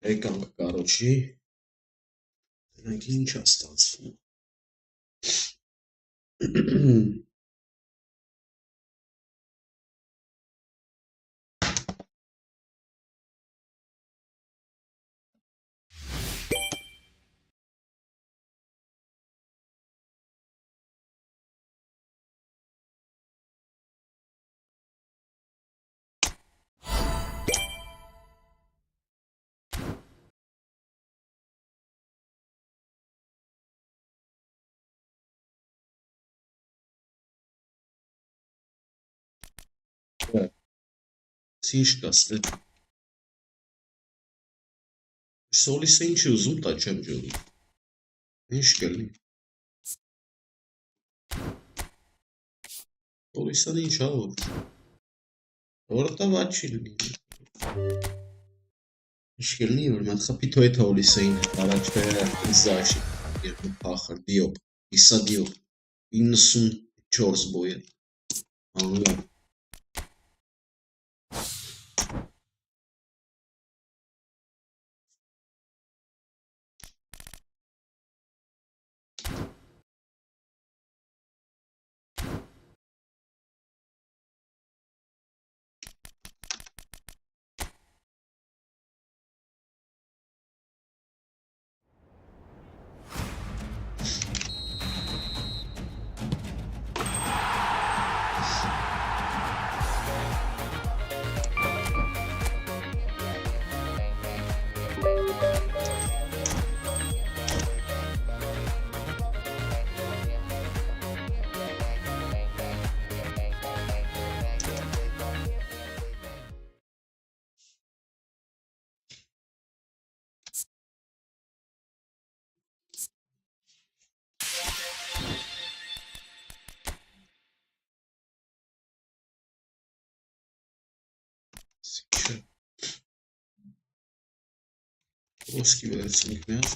Եկանք կարոջի, դրանք ինչ է ստացվում։ Ինչ կաստե։ Սոլիսը ինչի ուզում տա չեմ ջուրում։ Ինչ կլի։ Սոլիսան ինչ ավոր։ Որտավ աչի լինի։ Ինչ կլինի, որ մատ խպի թո էթա օլիսային առաջ զաշի երկու փախր դիոպ, իսա դիոպ 94 բոյը։ Անգա։ Ոսկի վերցնենք մի հատ։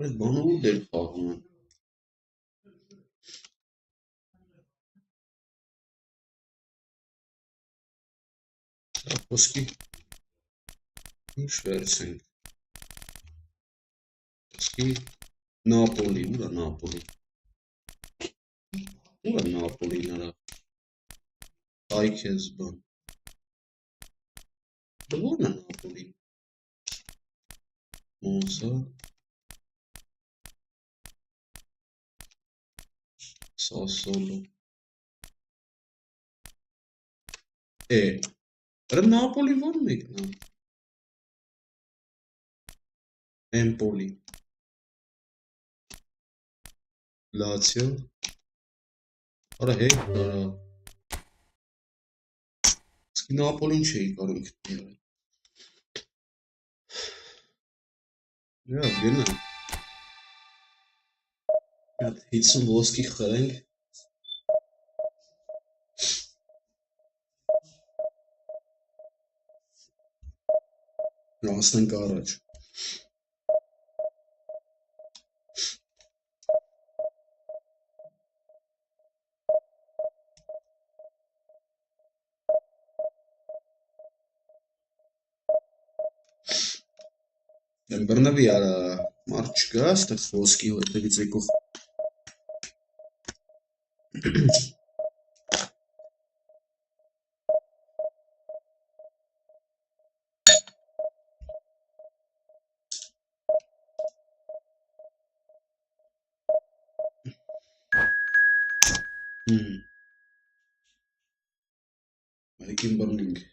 Այդ բանը ու դեր խաղում են։ Ոսկի ինչ վերցնենք։ Ոսկի Նապոլի, ուր է Նապոլի։ Ուր է Նապոլի նրա։ Այք ես բան։ Դա ո՞րն է Նապոլի։ Մոնսա։ Սասոլո։ Դա Նապոլի ո՞ր մեկն է։ Էմպոլի։ Լացիո։ Արա հետ դարա։ Ոսկի Նապոլին չէի կարող գտնել։ Դա գնա։ Այդ 50 ոսկի խրենք։ Հասնենք առաջ։ Բռնվի արա մարդ չկա, այստեղ ոսկի հետևից եկող։ Մեկին բռնենք։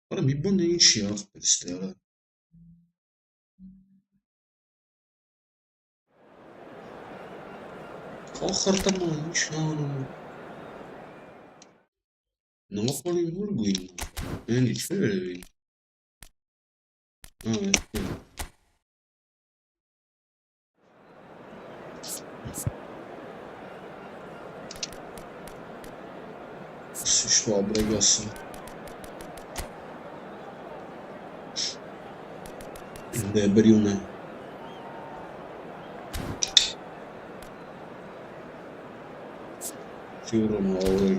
Արա մի բան է ինչի աղբեր ստեղ է։ Ախարտամա ինչ անում։ Նապոլի որ գույն։ Էնի չէ երևի։ Շվաբրեգասը։ Դեբրյուն է։ Չյուրում ավել։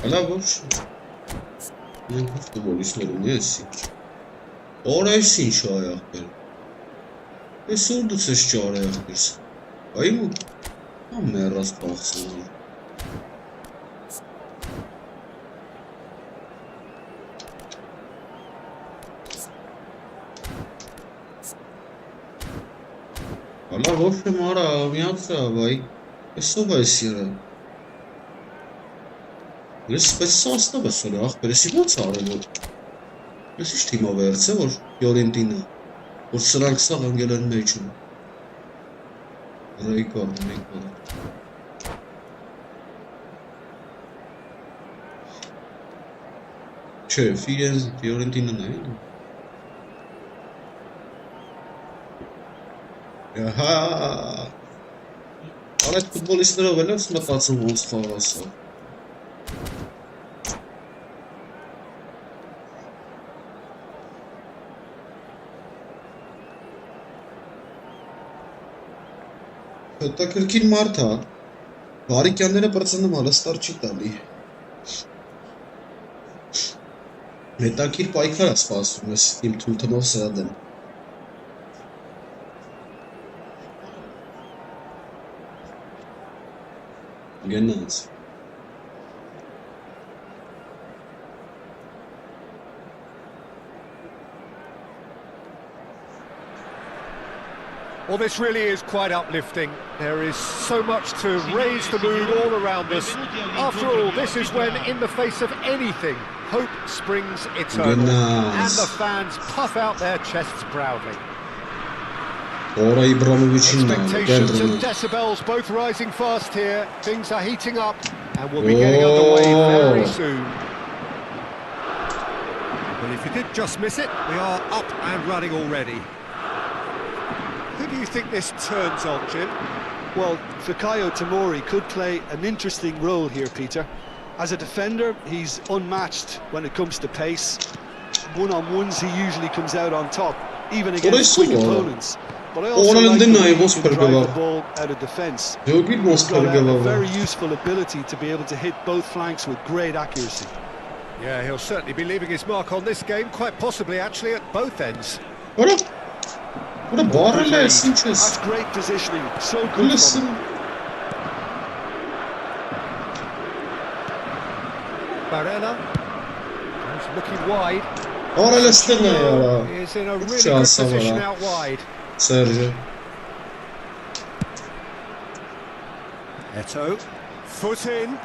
Հալա ոչ։ Մենք ֆուտբոլիստներ ունի էսի։ Օր այս ինչ այախբեր։ Ես ուր դուց ես ճար այախբերս։ Այմ ու մերած բաղցան։ Հալա ոչ եմ արա, միացա, վայ, ես ով այս երը։ Ես սպես սաստավ ես որ ախպեր, ես իմաց արել որ ես ինչ թիմով երց է որ Ֆիորենտինա որ սրանք սաղ անգել են մեջում Ռեյկար Չէ, Ֆիորենտինան է Ահա Արետ ֆուտբոլիստներով էլ ես մտածում ոնց խաղասա Հետաքրքիր մարդ է, վարիկյանները պրծնում հալստար չի տալի։ Հետաքրքիր պայքար է սպասում ես իմ թույլթնով սրա դեմ։ Գնաց։ Well, this really is quite uplifting. There is so much to raise the mood all around us. After all, this is when, in the face of anything, hope springs eternal. And the fans puff out their chests proudly. Expectations and decibels both rising fast here. Things are heating up and we'll be getting underway very soon. Well, if you did just miss it, we are up and running already. Who do you think this turns on, Jim? Well, Fikayo Tomori could play an interesting role here, Peter. As a defender, he's unmatched when it comes to pace. One-on-ones, he usually comes out on top, even against quick opponents. But I also like the way he can drive the ball out of defence. He's got a very useful ability to be able to hit both flanks with great accuracy. Yeah, he'll certainly be leaving his mark on this game, quite possibly actually at both ends. What a ball is That's great positioning, so good. Listen. Barella is looking wide. Is in a really good position out wide. Sergio. Eto, foot in.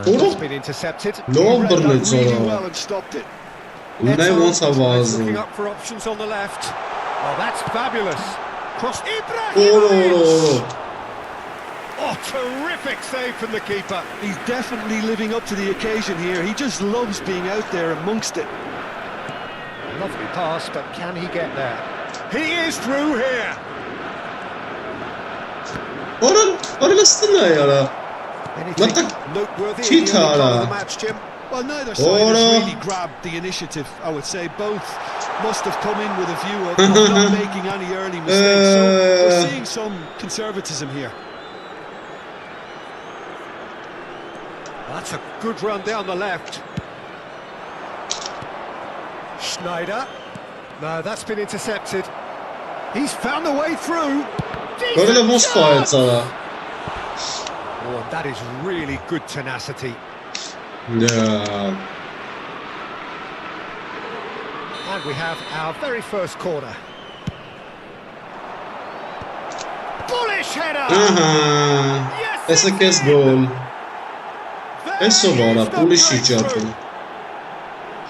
It's been intercepted. No, but really well and stopped it. Looking up for options on the left. Oh, that's fabulous. Cross Ibrahimovic. Oh, terrific save from the keeper. He's definitely living up to the occasion here. He just loves being out there amongst it. Lovely pass, but can he get there? He is through here. Anything noteworthy in the early part of the match, Jim? Well, neither side has really grabbed the initiative, I would say. Both must have come in with a view of not making any early mistakes. So we're seeing some conservatism here. That's a good run down the left. Schneider. No, that's been intercepted. He's found the way through. Oh, that is really good tenacity. Yeah. And we have our very first corner. Bullish header! Yes, it's a guess goal. It's so bad, bullish header.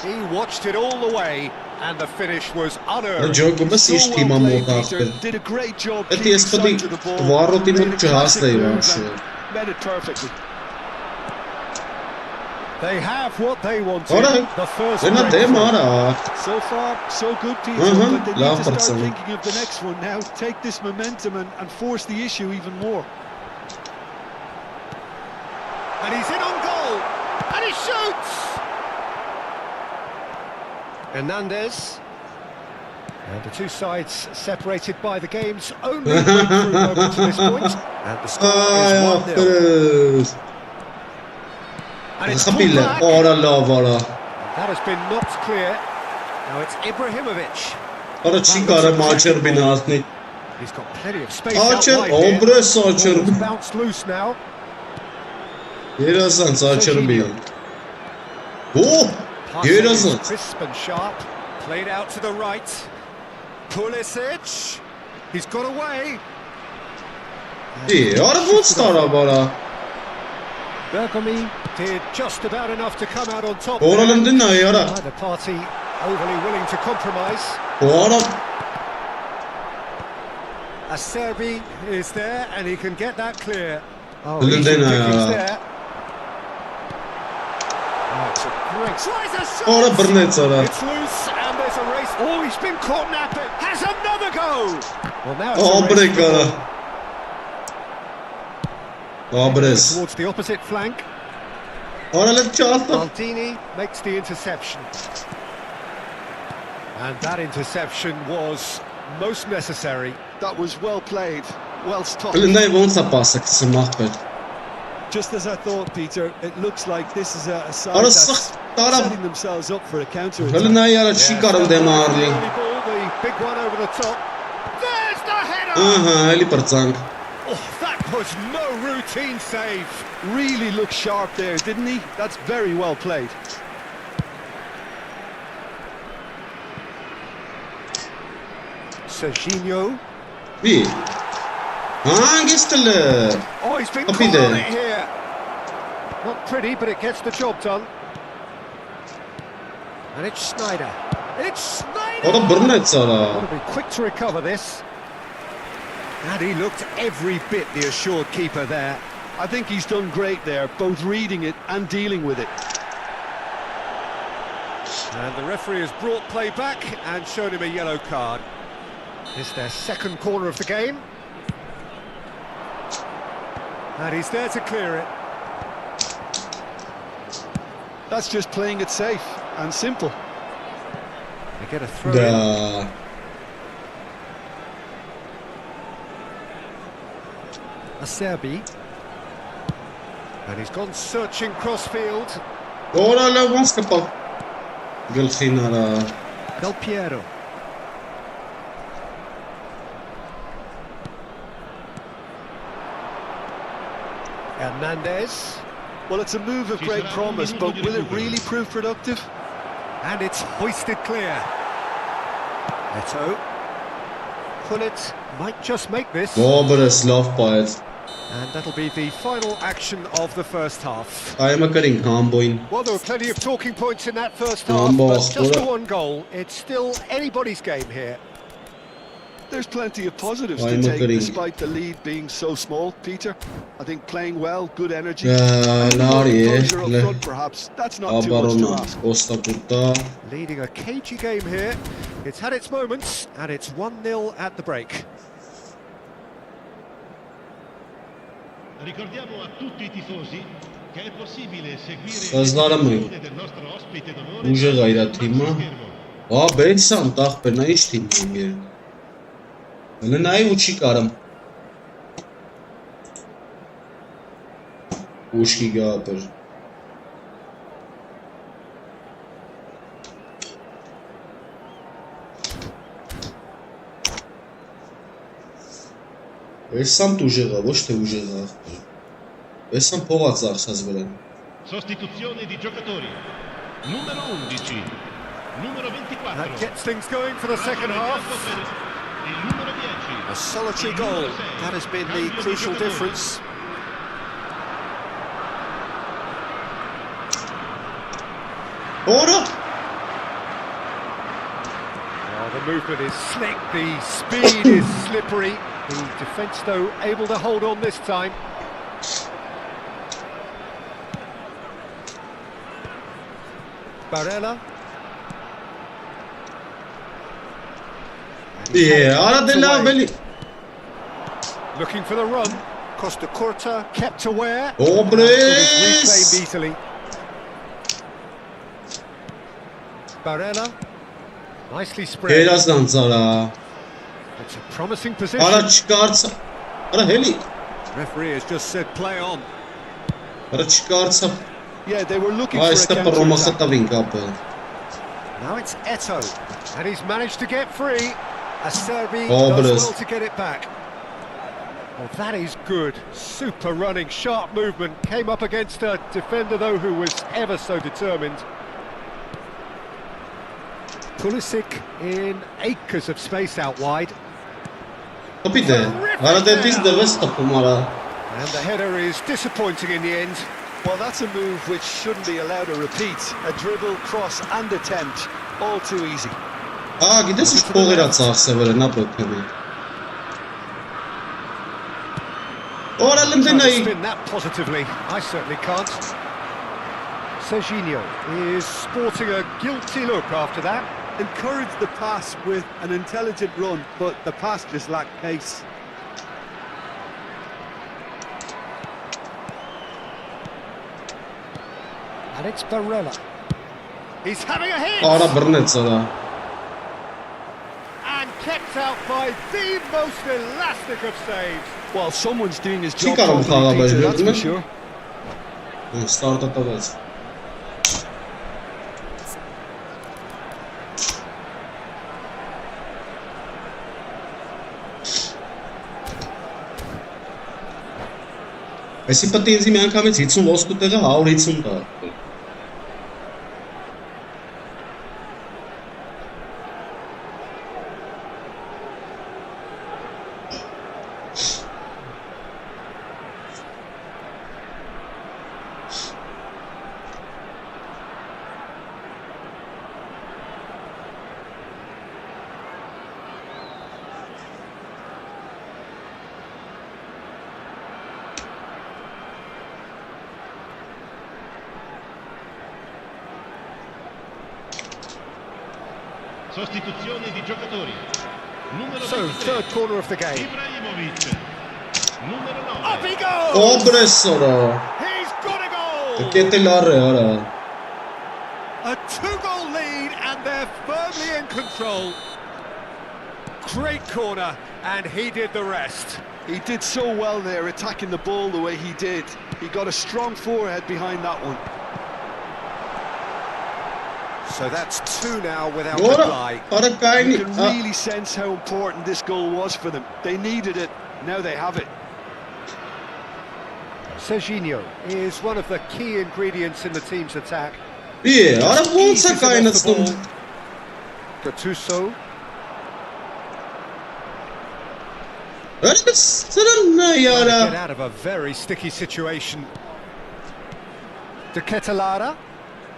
He watched it all the way, and the finish was unearned. Did a great job keeping sight of the ball. Made it perfectly. They have what they wanted. Alright. The first Then I breakthrough. Mara. So far, so good, Peter, Mhm, but they need love to start Barcelona. thinking of the next one now. Take this momentum and force the issue even more. And he's in on goal. And he shoots! Hernandez. And the two sides separated by the game's only breakthrough moment to this point. And the score Ay, is 1-0. aferin. And it's Nasıl pulled bile? back. Ora la vara. That has been knocked clear. Now it's Ibrahimovic. Ora çıkarım açır binasını. He's got plenty of space out Açır, wide here. obres açır. Ball's bounced loose now. Birazdan açır Jorginho. bir. Oh! Passing is Birazdan. crisp and sharp. Played out to the right. Pulisic. He's got away. İyi, ara bu stara bara. Bergami did just about enough to come out on top. Oralım dinle yara. Neither party overly willing to compromise. Ora. Acerbi is there and he can get that clear. Oh, Didn't easy they know, pickings yeah. there. Oh, it's a great tries a shot. Ora bir net sonra. It's loose and there's a race. Oh, he's been caught napping. Has another go. Well, now it's Oh, a race break for the ara. ball. Obres. Towards the opposite flank. Oralık çağırdı. Maldini makes the interception. And that interception was most necessary. That was well played, well stopped. Elinde vonsa passa kısım mahvet. Just as I thought, Peter, it looks like this is a side Ara that's sık taraf. setting themselves up for a counter-attack. Elinde yara çıkarım demarlı. The big one over the top. There's the header! Aha, eli parçank. Oh, that was no routine save. Really looked sharp there, didn't he? That's very well played. Jorginho. Bir. Hangisiyle? Oh, he's been Copy caught on there. it here. Not pretty, but it gets the job done. And it's Snyder. It's Snyder! O da bir net sonra. Got to be quick to recover this. And he looked every bit the assured keeper there. I think he's done great there, both reading it and dealing with it. And the referee has brought play back and shown him a yellow card. It's their second corner of the game. And he's there to clear it. That's just playing it safe and simple. They get a throw in. Da. Acerbi. And he's gone searching crossfield. Oralı vonska pa. Gılxinara. Del Piero. Hernandez. Well, it's a move of great promise, but will it really prove productive? And it's hoisted clear. Neto. Pullet might just make this. Obres lafbayet. And that'll be the final action of the first half. Ayma karin kamboin. Well, there were plenty of talking points in that first half, Combo, but just the ora. one goal. It's still anybody's game here. There's plenty of positives I'm to take, agreeing. despite the lead being so small, Peter. I think playing well, good energy. Ya, and a little Nari, composure up le. front, perhaps. That's not too much to Abarona. ask. Costa Curta. Leading a cagey game here. It's had its moments, and it's 1-0 at the break. Ricordiamo a tutti i tifosi che è possibile seguire Sazlarım del nostro ospite d'onore Uca gayret sul timma. schermo. Aa 5 sam tahpena iş timmayım yer. Elinde uçikarım. Uşki gapır. Esam tu użega, ոչ թե ուժեղա ախպեր։ Esam փողած ախսած վրան։ Sostituzione di giocatori. Numero 11, numero 24. That gets things going for the second half. Il numero 10. A solitary goal. That has been the crucial difference. Ora! Oh, the movement is slick, the speed is slippery. The defence, though, able to hold on this time. Barella. Arada la belli. Looking for the run. Costa Curta kept aware. Obres. Reclaimed easily. Barella. Nicely spread. Helal lan sana. It's a promising position. Ara çıkarsa. Ara heli. Referee has just said play on. Ara çıkarsa. Yeah, they were looking Ah, for a este per counter Roma attack. sta vinca. Now it's Eto, and he's managed to get free. Acerbi Obres. does well to get it back. Well, that is good. Super running, sharp movement. Came up against a defender, though, who was ever so determined. Pulisic in acres of space out wide. Tabii de. Arada biz de West Ham'ım ara. And the header is disappointing in the end. Well, that's a move which shouldn't be allowed a repeat. A dribble, cross and attempt. All too easy. Gideți și pogledați să vă napăt. Ora Trying to lândă spin that positively. I certainly can't. Serginho is sporting a guilty look after that. Encouraged the pass with an intelligent run, but the pass just lacked pace. And it's Barella. He's having a hit! Ara brnet sana. And kept out by the most elastic of saves. Well, someone's doing his job Çıkarım properly, sağlam Peter, böyle, that's değil for mi? sure. Start atacağız. Εσύ πατήνζει με αν κάμε τσίτσουν βόσκου τεγά, αουρίτσουν τα. Sostituzione di giocatori. Numero So, 26. third corner of the game. Ibrahimovic. Numero 9. Up he goes! Obres sana. He's got a goal! Keteler ara. A two-goal lead, and they're firmly in control. Great corner, and he did the rest. He did so well there, attacking the ball the way he did. He got a strong forehead behind that one. So that's two now without Ora, reply. ara You kayni. can really sense how important this goal was for them. They needed it, now they have it. Serginho is one of the key ingredients in the team's attack. İyi, ara Easy bulsa to lost the kaynasın. ball. Gattuso. Öyle sıra ne Get yara? out of a very sticky situation. De Ketelara.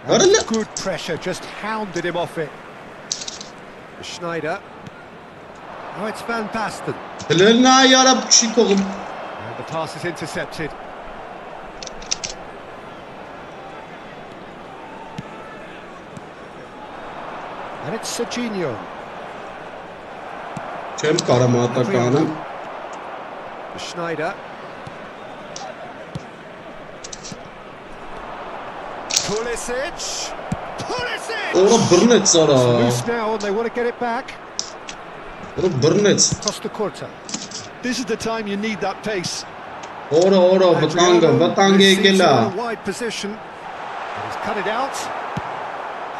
Öyle. Good pressure, just hounded him off it. Schneider. Oh, it's Van Basten. Ne yara çıkalım. And the pass is intercepted. And it's Serginho. Çem karamata kanım. Schneider. Pulisic. Pulisic! Ora brnet sana. Loose now and they want to get it back. Ora brnet. Costa Curta. This is the time you need that pace. Ora batanga receives it in a gela. wide position. And he's cut it out.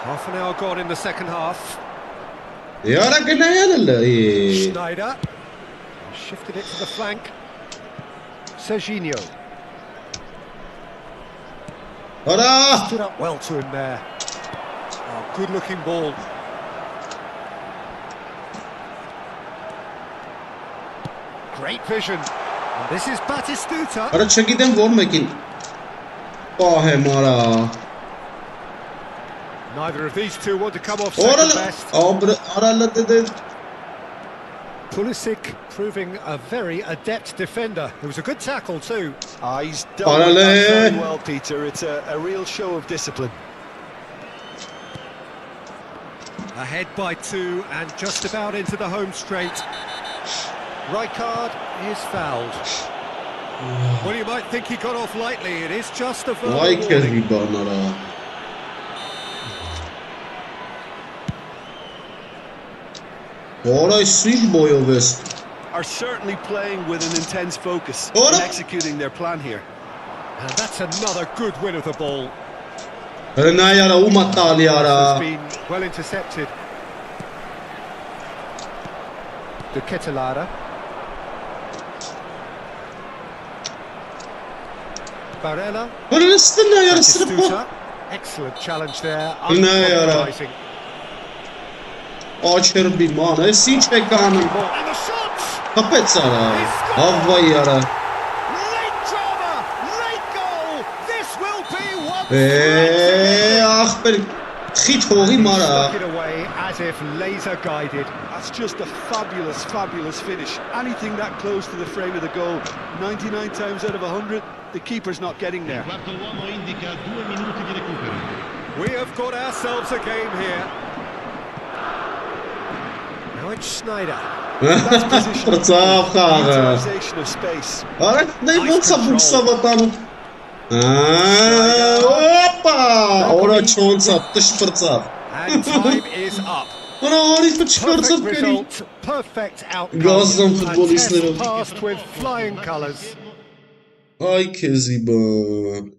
Half an hour gone in the second half. Yara gene yara. İyi. Schneider. Shifted it to the flank. Serginho. Ora. Stood up well to him there. Oh, good looking ball. Great vision. And this is Batistuta. Ara çekiden vormekin. Mara. Neither of these two want to come off Ora. second best. Ara dedi. Pulisic proving a very adept defender. It was a good tackle too. He's done that Parale. very well, Peter. It's a real show of discipline. Ahead by 2 and just about into the home straight. Rijkaard is fouled. Well, you might think he got off lightly. It is just a verbal Vay warning. kezi banlara. Oray switch boyovez. Are certainly playing with an intense focus Ora. and executing their plan here. And that's another good win of the ball. Rena yara umatali Has yara. been well intercepted. De Ketelare. Barella. Böyle sınırla yarısını Batistuta. Excellent challenge there. Ne yara? Uncompromising. Açır bir mana. Sinç bekanım. And the shot! Kapet yara. Havva yara. Late drama! Late goal! This will be one Ah ben. Git hogi mara. Stuck it away as if laser guided. That's just a fabulous, fabulous finish. Anything that close to the frame of the goal, 99 times out of 100, the keeper's not getting there. Quarto uomo indica 2 minuti di recupero. We have got ourselves a game here. Now it's Schneider. That's position. Pırtsav kağı. Utilization of space. Ara ne bulsa bulsa bakalım. Hoppa! Ora çoğun sattış pırtsav. And time is up. Ana harika çıkartıp Perfect beni. result, perfect outcome. Gazdan A futbolistlerim. test passed with flying colours. Ay keziban.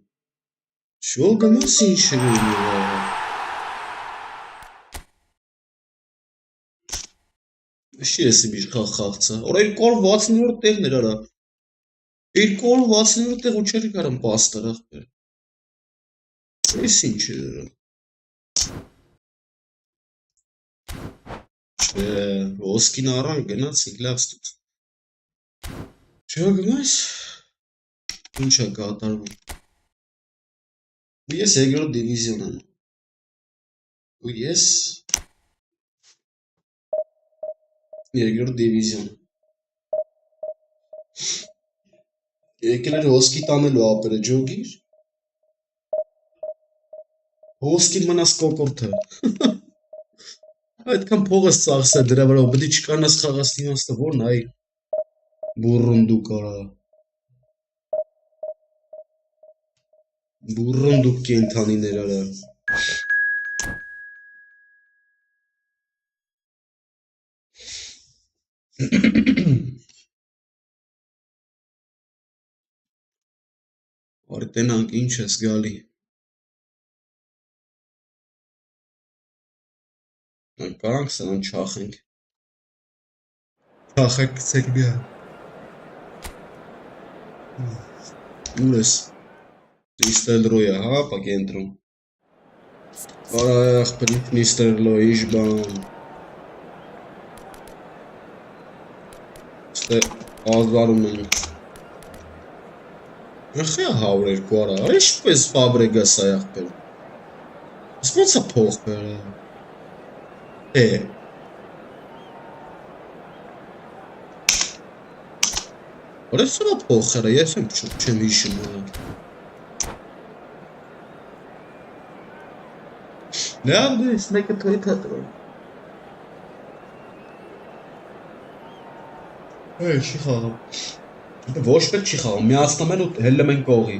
Şolga nasıl işiriyor ya? Շիրեսի մի խաղացա։ Օր 260-րդ տեղն էր արա։ 260-րդ տեղ ու չեր կարամ պաստար ախպեր։ Այս ինչ էր արա։ Չէ, ոսկին առան գնացինք լավ ստուց։ Չէ գնաս։ Ինչ է կատարվում։ Ու ես երկրորդ դիվիզիոն եմ։ Ու ես երկրորդ դիվիզիոն։ Եկել էր ոսկի տանելու ապերը ջոգիր։ Ոսկին մնաս կոկորթը։ Այդքան փողս ծախսա դրա վրա, պետք է չկանաս խաղաս դիմաստը, որն այ բուրռունդուկ արա։ Բուրռունդուկ կենթանիներ արա։ Արի տենանք ինչ ես գալի։ Կարանք սրան չախենք։ Չախեք գցեք բիա։ Ուր ես։ Նիստել ռոյա, հա, պակենտրում։ Արա ախպրիք նիստել լոյ իշ բան։ Ստե ազարում ենք։ Ախի հավր երկու արա, ինչպես ֆաբրեգաս այ ախպեր։ Ոնց է փոխվել։ Որը սրա փոխերը, ես եմ չեմ հիշում։ Լավ դես, մեկը թոյ թատրոն։ Չի խաղում։ Ոչ պետք չի խաղում, միացնում են ու հելլում են կողի։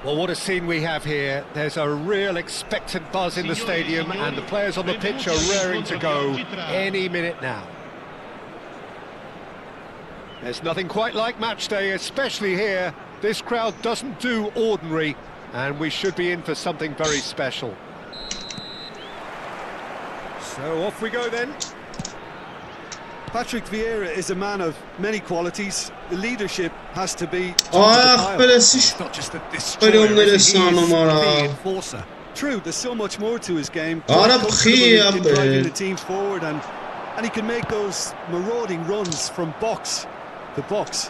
Well, what a scene we have here. There's a real expectant buzz in the stadium and the players on the pitch are raring to go any minute now. There's nothing quite like match day, especially here. This crowd doesn't do ordinary and we should be in for something very special. So off we go then. Patrick Vieira is a man of many qualities. The leadership has to be Ախ, պերեսիշ, It's not just a պերյոմները destroyer, he սանում is արա։ the enforcer. True, there's so much more to his game. Արա Quite բխի comfortable in driving ապեր։ the teams forward, and he can make those marauding runs from box to box.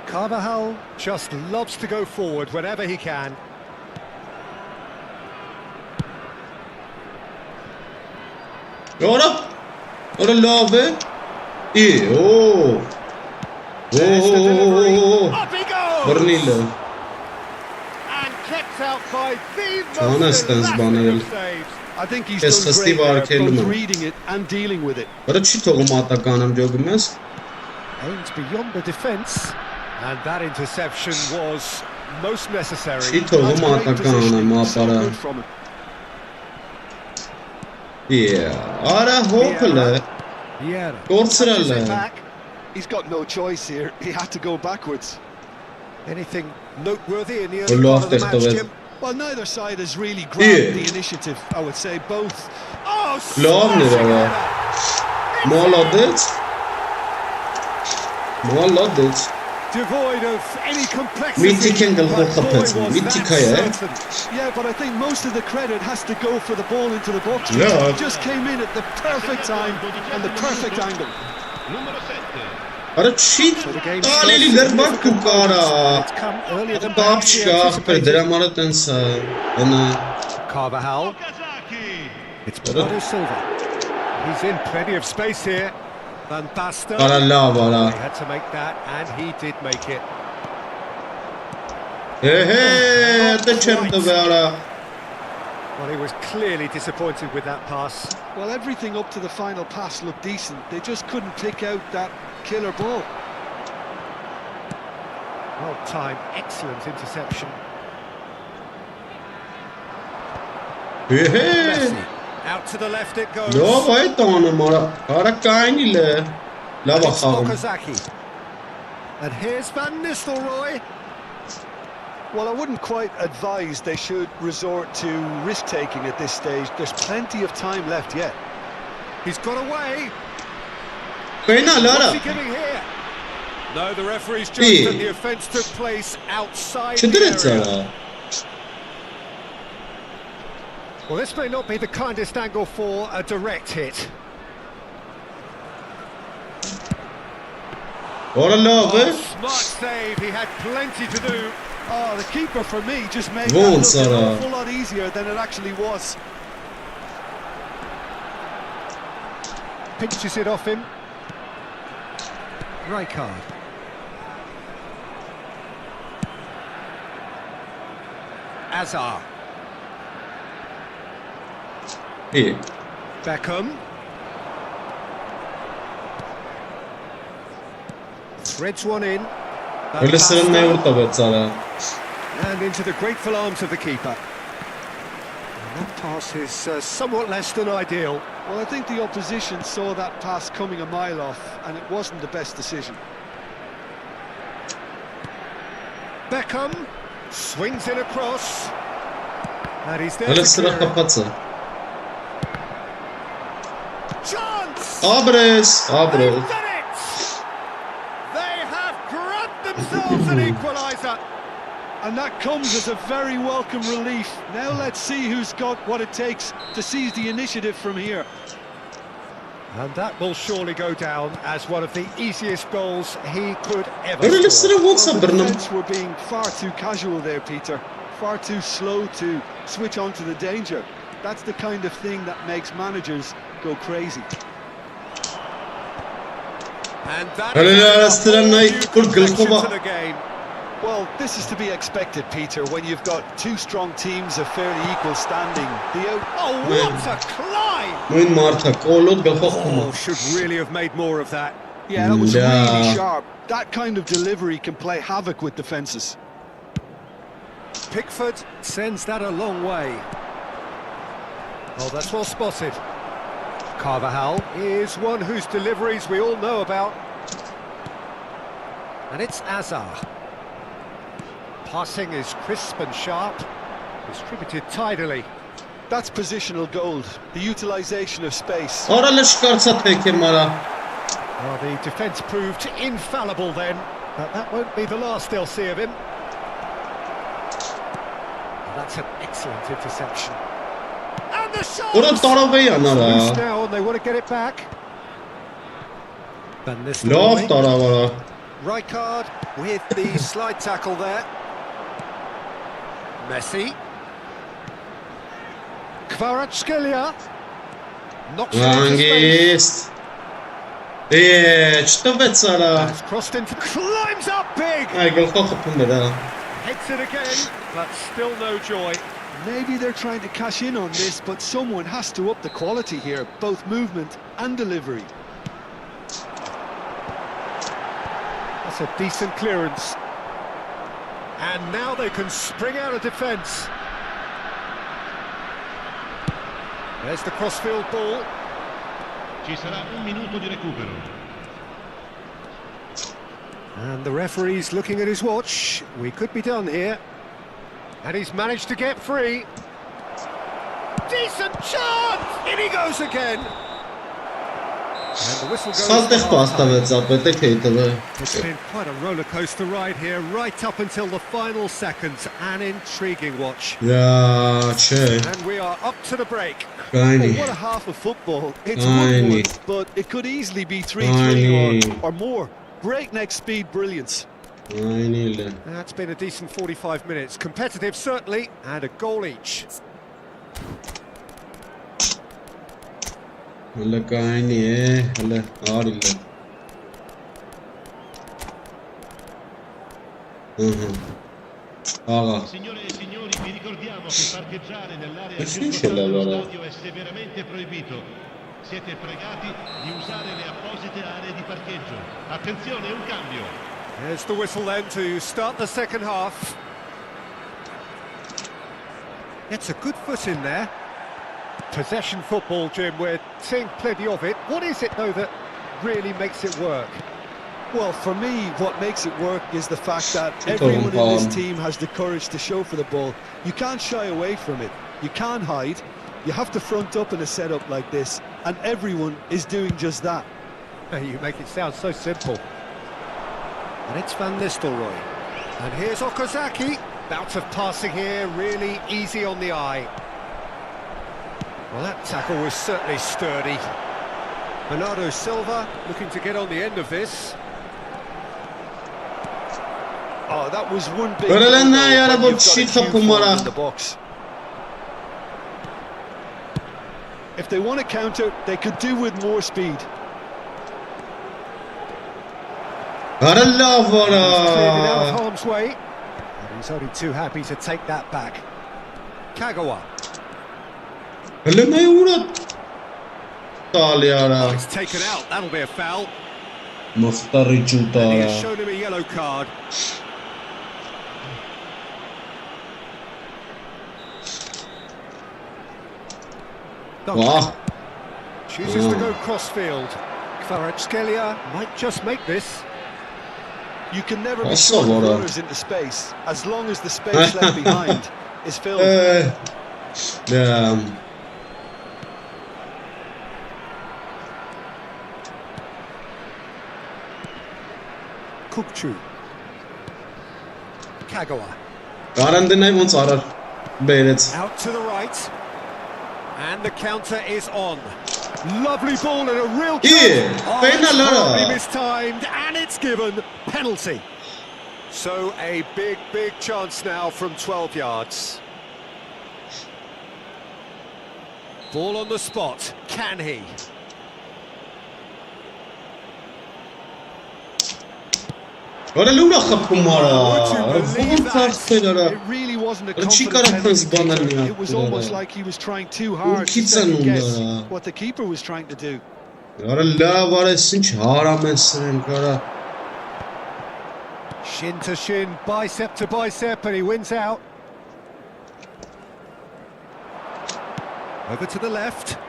Carvajal just loves to go forward whenever he can. Ora, ora love. E, oh. There's the delivery. Oh, Up he goes! Bernile. And kept out by the Honest most as elastic Banel. of saves. I think he's Yes, done great festival there, both kelime. reading it and dealing with it. Bara չի թողում ատականամ ջոգում ես։ Aimed beyond the defence. And that interception was most necessary. Չի թողում That's great ատականամ, positioning, so ապարա։ good from him. Արա հոփլը, Yeah. կորցրել է։ He's got no choice here. He had to go backwards. Anything noteworthy in the Well, early part of the lost match, it, Jim? Well, neither side has really grabbed the initiative, I would say. Both. Oh, Լավն էր smashing աղա։ header. Մոլոդեց։ Մոլոդեց։ Devoid of any complexity. Միտիկ են գլխով but boy, խփեց, was միտիկ that է։ certain. Yeah, but I think most of the credit has to go for the ball into the box. Yeah. It just came in at the perfect time and the perfect angle. Numero 7. Արա չի So the game's տալելի first լրբակ դու significant կարա։ moments. It's come earlier than Կապ perhaps we չկա, ախպեր, anticipated. դրա համար է տենց ընը։ Carvajal. Okazaki. It's Bernardo Silva. He's in plenty of space here. Van Basten. Արա լավ, արա։ He had to make that, and he did make it. Դե չեմ տվե, արա։ Well, he was clearly disappointed with that pass. Well, everything up to the final pass looked decent. They just couldn't pick out that killer ball. Well timed, excellent interception. Messi. Out to the left it goes. Լավ այդ անում, արա։ Արա կայնիլ է։ Լավ է It's խաղում։ Okazaki. And here's Van Nistelrooy. Well, I wouldn't quite advise they should resort to risk-taking at this stage. There's plenty of time left yet. He's got away. Կայնալ, արա։ What's he giving here? No, the referee's judged that the offence took place outside the Չդրեց, area. արա։ Well, this may not be the kindest angle for a direct hit. Արա լավ է։ Smart save, he had plenty to do. Oh, the keeper, for me, just made that Won't, look an Sarah. awful lot easier than it actually was. Pinches it off him. Rijkaard. Azar. Beckham. Threads one in. Van Հլսրն Basten. է որ տվեց, արա։ And into the grateful arms of the keeper. And that pass is somewhat less than ideal. Well, I think the opposition saw that pass coming a mile off, and it wasn't the best decision. Beckham swings in across. And he's there Հլսրը to clear it. խփած է։ Chance! Աբրես, They've աբրես։ done it! They have grabbed themselves an equaliser. And that comes as a very welcome relief. Now let's see who's got what it takes to seize the initiative from here. And that will surely go down as one of the easiest goals he could ever Հլսրը score. ո՞նց է Well, the բռնում։ defence were being far too casual there, Peter. Far too slow to switch on to the danger. That's the kind of thing that makes managers go crazy. And that Hadi ya, is Aslan a Knight, new full complexion goal. to the game. Well, this is to be expected, Peter, when you've got two strong teams of fairly equal standing. Oh, what a climb! Նույն մարդը, կոլոտ գլխով Oh, խմա։ should really have made more of that. Yeah, that was Yeah. really sharp. That kind of delivery can play havoc with defences. Pickford sends that a long way. Oh, that's well spotted. Carvajal is one whose deliveries we all know about. And it's Azar. Passing is crisp and sharp, distributed tidily. That's positional gold, the utilisation of space. Արա լշկարցա թեքեմ, արա։ Well, the defence proved infallible then, but that won't be the last they'll see of him. That's an excellent interception. And the shot! Որը տարավ է ան, արա։ Loose now, and they want to get it back. Van Լավ Nistelrooy. տարավ, արա։ Rijkaard with the slide tackle there. Messi. Kvaratskhelia knocks it into space. Հանգիստ։ Չտվեց արա։ That's crossed into, climbs up big. Այ գլխը խփում էր, հա։ Hits it again, but still no joy. Maybe they're trying to cash in on this, but someone has to up the quality here, both movement and delivery. That's a decent clearance. And now they can spring out of defence. There's the crossfield ball. Ci sarà un minuto di recupero. And the referee's looking at his watch. We could be done here. And he's managed to get free. Decent chance! In he goes again. And the whistle goes. It's been quite a roller coaster ride here, right up until the final seconds. An intriguing watch. And we are up to the break. Oh, what a half of football. It's 1-1, but it could easily be 3-3 or more. Breakneck speed brilliance. That's been a decent 45 minutes. Competitive, certainly, and a goal each. Signore e signori, vi ricordiamo che parcheggiare nell'area circostante lo stadio è severamente proibito. Siete pregati di usare le apposite aree di parcheggio. Attenzione, un cambio. There's the whistle then to start the second half. It's a good foot in there. Possession football, Jim, we're seeing plenty of it. What is it, though, that really makes it work? Well, for me, what makes it work is the fact that everyone in this team has the courage to show for the ball. You can't shy away from it. You can't hide. You have to front up in a setup like this, and everyone is doing just that. You make it sound so simple. And it's Van Nistelrooy. And here's Okazaki. Bout of passing here, really easy on the eye. Well, that tackle was certainly sturdy. Bernardo Silva looking to get on the end of this. Oh, that was one big in the box. If they want to counter, they could do with more speed. Cleared it out of harm's way. And he's only too happy to take that back. Kagawa. Oh, it's taken out, that'll be a foul. And he has shown him a yellow card. Wow. Chooses to go crossfield. Kvaratskhelia might just make this. You can never be short runners into space, as long as the space left behind is filled. Kukçu. Kagawa. Out to the right. And the counter is on. Lovely ball and a real chance. Probably mistimed, and it's given. Penalty. So a big chance now from 12 yards. Ball on the spot. Can he? It really wasn't a confident penalty. It was almost like he was trying too hard to second guess what the keeper was trying to do. Shin to shin, bicep to bicep, and he wins out. Over to the left.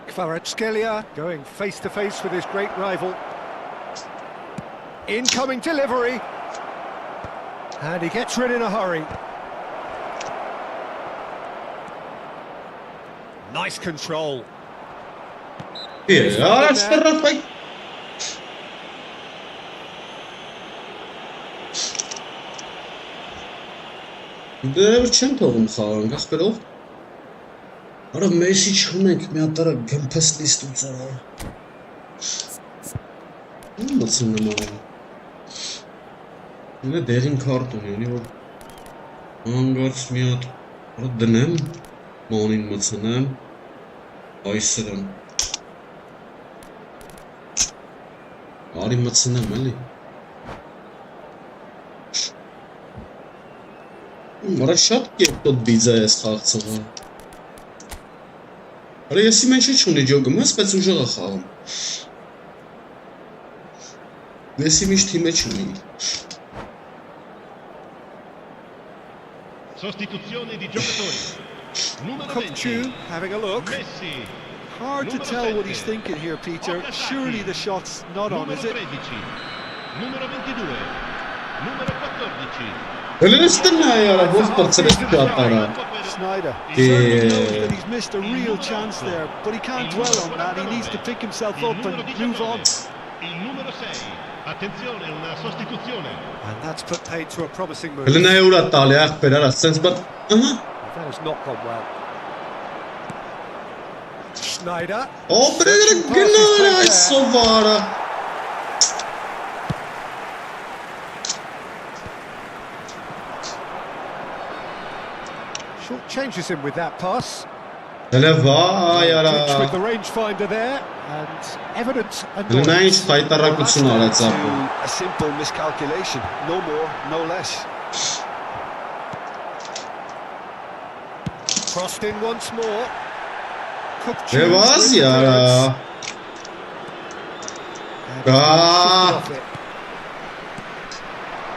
Kvaratskhelia going face to face with his great rival. Incoming delivery. And he gets rid in a hurry. Nice control. Արա Մեսի չունենք, մի հատ արա գմփես լիստ ու ծրա։ Մացին նման։ Ինը դերին քարտ ունի, ունի որ հանգարց մի հատ արա դնեմ, մանին մցնեմ, այս սրան։ Արի մցնեմ էլի։ Մորա շատ կերտոտ բիձա ես խաղցողը։ Արա եսի մենչ չունի ջոգում ես, բայց ուժեղը խաղում։ Եսի միշտ թիմը չունի։ Sostituzione di giocatori. Numero 20. Having a look. Messi. Hard to tell what he's thinking here, Peter. Surely the shot's not on, is it? Numero 22. Numero 14. Հելենստնա արա, ոնց պրծրես ճատարա։ Snyder. He certainly knows that he's missed a real chance there, but he can't dwell on that. He needs to pick himself up and move on. Il numero 6. Attenzione, una sostituzione. And that's put paid to a promising move. Հելենա ուրա տալի ախպեր արա, սենց բատ, ահա։ That has not gone well. Schneider. Ո բրերը գնար այս սովարը։ Short changes him with that pass. Հելե վայ արա։ With the rangefinder there, and evident Հելենա ինչ հայտարարություն արեց ապո։ A simple miscalculation, no more, no less. Crossed in once more. Եվազի արա։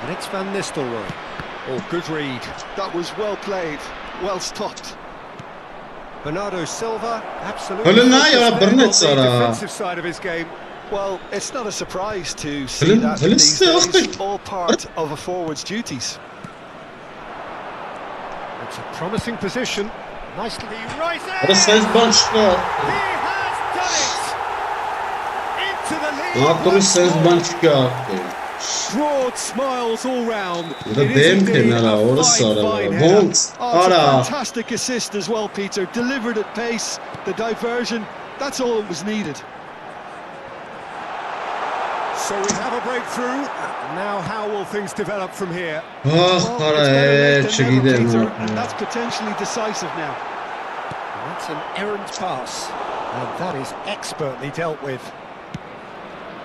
And it's Van Nistelrooy. Oh, good read. That was well played, well stopped. Bernardo Silva, absolutely Հելենա focused արա there on բռնեց the արա։ defensive side of his game. Well, it's not a surprise to see Helen- that Helen these still- days, all part of a forward's duties. It's a promising position. Nicely right Արա there. սենց բան չկա։ He has done it. Into the lead. Ատորի սենց բան չկա։ Broad smiles all round. Դա դեմք են արա, օրս արա, ոնց, Oh, it's արա։ a fantastic assist as well, Peter. Delivered at pace, the diversion, that's all that was needed. So we have a breakthrough. Now how will things develop from here? Ահ, Well, արա, it's better late than never, չգիտեմ։ Peter, and that's potentially decisive now. That's an errant pass, and that is expertly dealt with.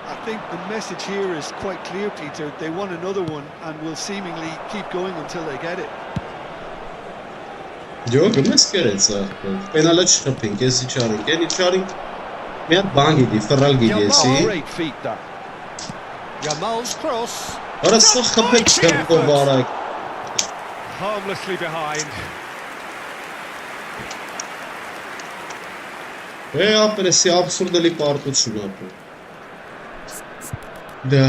I think the message here is quite clear, Peter. They want another one and will seemingly keep going until they get it. Ջոգը մեզ կերեց ախպեր։ Պենալը չխփենք, եսի չարինք, էլի չարինք։ Մի հատ բան գիտի, ֆռալ գիտի եսի։ Great feet, that. Yamal's cross. Արա սա խփեք չերկով արակ։ Harmlessly behind. ապեր եսի աբսուրդելի պարտություն ապր։ Դա։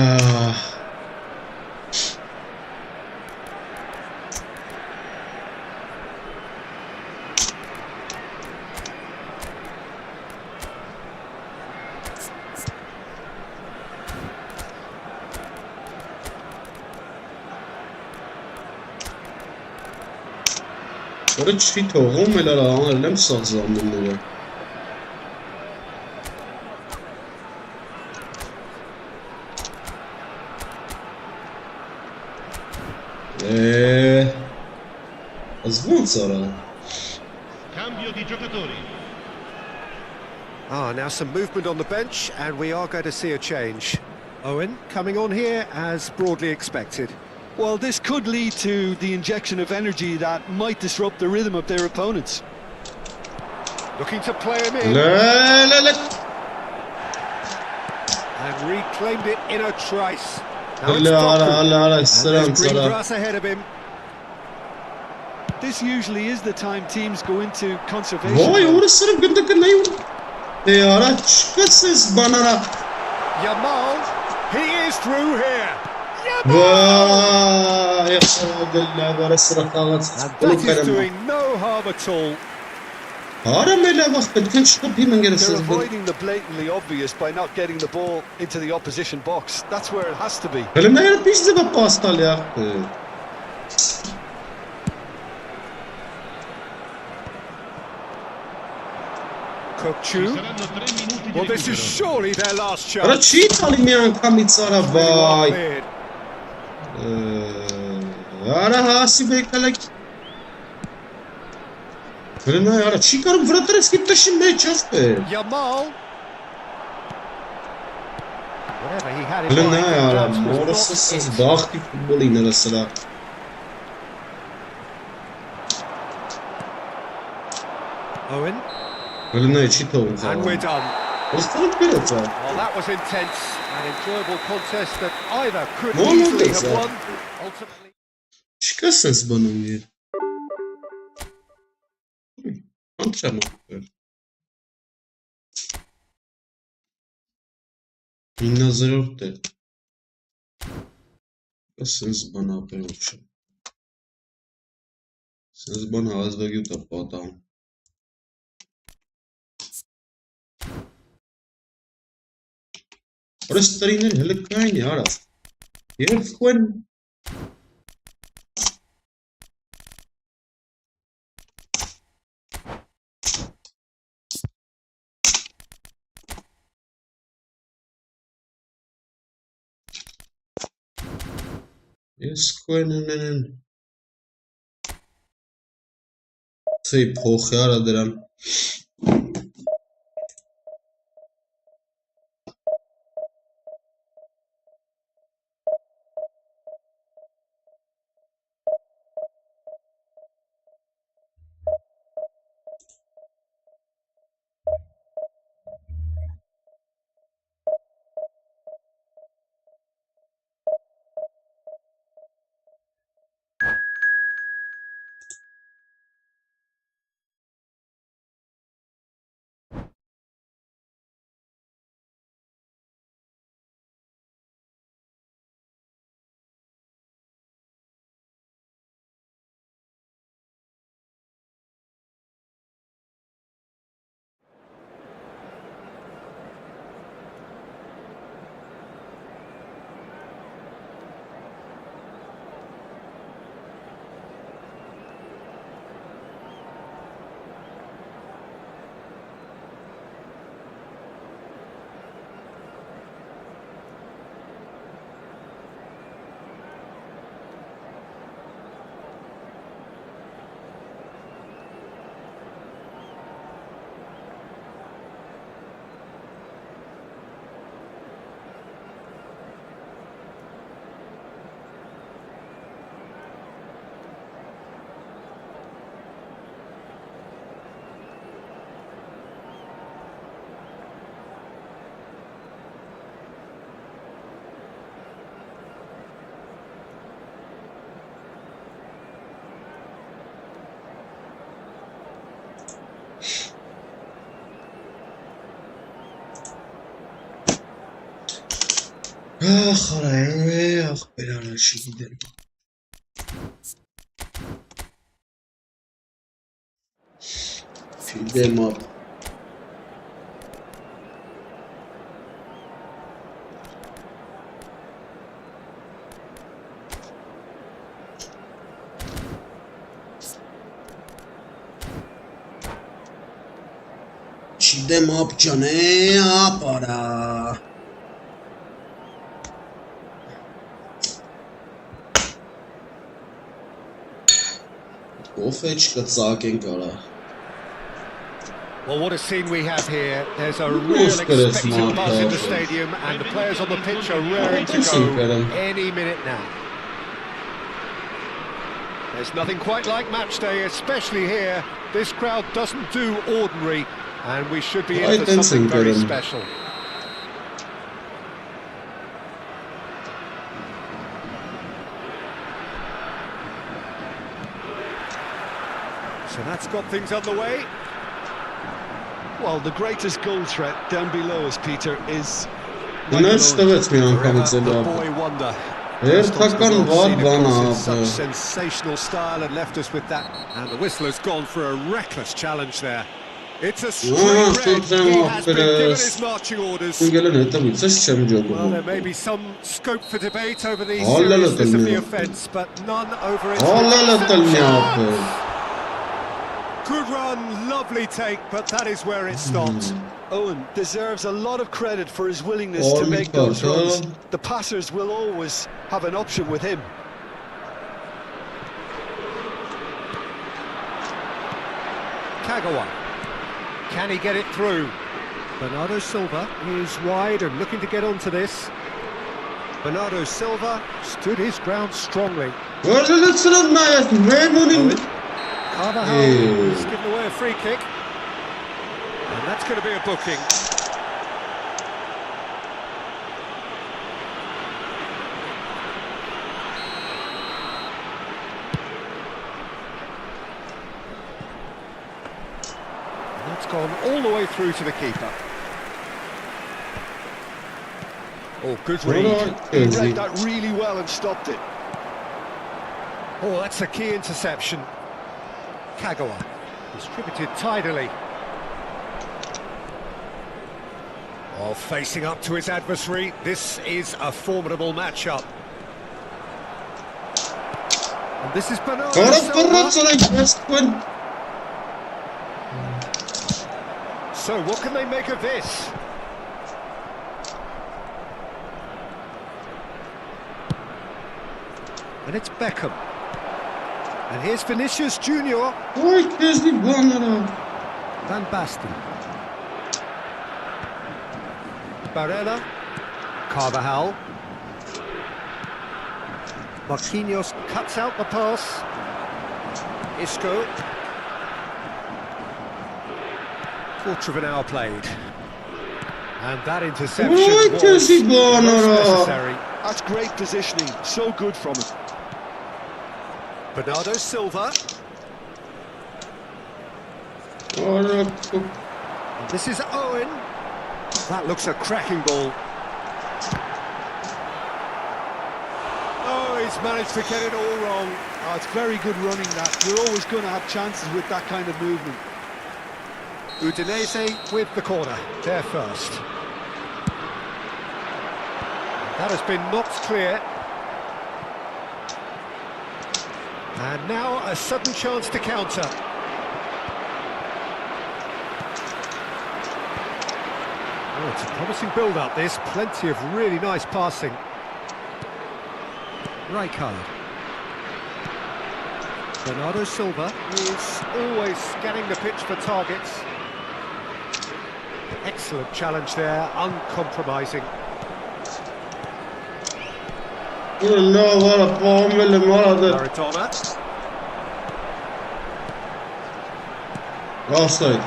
Որը չի թողում էլ արա անել եմ սաղ զամունները։ Ոնց արա։ Cambio di giocatori. Now some movement on the bench, and we are going to see a change. Owen coming on here as broadly expected. Well, this could lead to the injection of energy that might disrupt the rhythm of their opponents. Looking to play him in, Լե and reclaimed it in a trice. Now Հələ it's արա, Doku, հələ արա, and սրանց there's green արա։ grass ahead of him. This usually is the time teams go into conservation Ոյ, mode. ուրը սրը գնդը կնայի ուր։ Արա, չկս ես բան արա։ Yamal, he is through here. Վայ, դելա, վարը սրը խաղացից։ And that is doing no harm at all. Արա մելա վախ պետք են չխփի մնգերս They're ես բան։ avoiding the blatantly obvious by not getting the ball into the opposition box. That's where it has to be. Հələ մայր պիշ ձևա պաստալի ախպեր։ Kokchu. Saranno 3 minuti di Well, this is recupero. surely their last Արա chance. չի տալի մի անգամից արա, Really well վայ։ cleared. Արա հասի բեկալակ։ Հələ արա, չի կարում վրա տրես կի տշի մեջ ախպեր։ Yamal. Whatever he had in Hele mind, ne ya? that was Orası not siz it. bakti futbol inara sıra. Owen, Hele ne çito and we're falan. done. Ostroć Bielefeld. Well, that was intense, an enjoyable contest that either could No, no, easily that's have it. won. Ultimately. Çıkarsınız bana diye. Antrenman yapıyor. İnnazır yok da. Çıkarsınız bana haber olsun. Siz bana az ve yuta padam. Orası tarihinin hele kayni aras. Yer fuen. Yes, kuenenen. Sei poche aradıran. Ah, oraya, ah belanı şimdi. Feed them up. Feed them up, Johnny, para. Ofečka caken kara. Well, what a scene we have here. There's a real Yes, but it's expectant not buzz in the perfect. stadium, and the players on the pitch are raring to Haklısın go Kerem. any minute now. There's nothing quite like match day, especially here. This crowd doesn't do ordinary, and we should be in for Haklısın something very Kerem. special. So that's got things underway. Well, the greatest goal threat down below us, Peter, is... Ne stawiać miałem Forever pomiędzy the boku. boy wonder. Her takan var Seen bana across in such abi. sensational style and left us with that. And the whistler's gone for a reckless challenge there. It's a straight red. Sultan He has been given Akres. his marching orders. Gelene tabii coś chciałem Well, there jogu. may be some scope for debate over the Hala seriousness of the latalnie. offence, but none over its Ale latalnie reception. apel. Good run, lovely take, but that is where it stopped. Owen deserves a lot of credit for his willingness All to make those because, runs. The passers will always have an option with him. Kagawa. Can he get it through? Bernardo Silva is wide and looking to get onto this. Bernardo Silva stood his ground strongly. ولا تصرد معايا وين Carvajal has given away a free kick. And that's going to be a booking. And that's gone all the way through to the keeper. Oh, good read. He read that really well and stopped it. Oh, that's a key interception. Kagawa distributed tidily. Oh, facing up to his adversary, this is a formidable matchup. And this is Bernardo Silva. So, what can they make of this? And it's Beckham. And here's Vinicius Junior. Van Basten. Barella. Carvajal. Marquinhos cuts out the pass. Isco. Quarter of an hour played. And that interception was necessary. That's great positioning, so good from him. Bernardo Silva. This is Owen. That looks a cracking ball. Oh, he's managed to get it all wrong. Oh, it's very good running that. You're always going to have chances with that kind of movement. Udinese with the corner, there first. That has been knocked clear. And now a sudden chance to counter. Oh, it's a promising build-up, this. Plenty of really nice passing. Rijkaard. Bernardo Silva is always scanning the pitch for targets. Excellent challenge there, uncompromising. Maradona. Offside.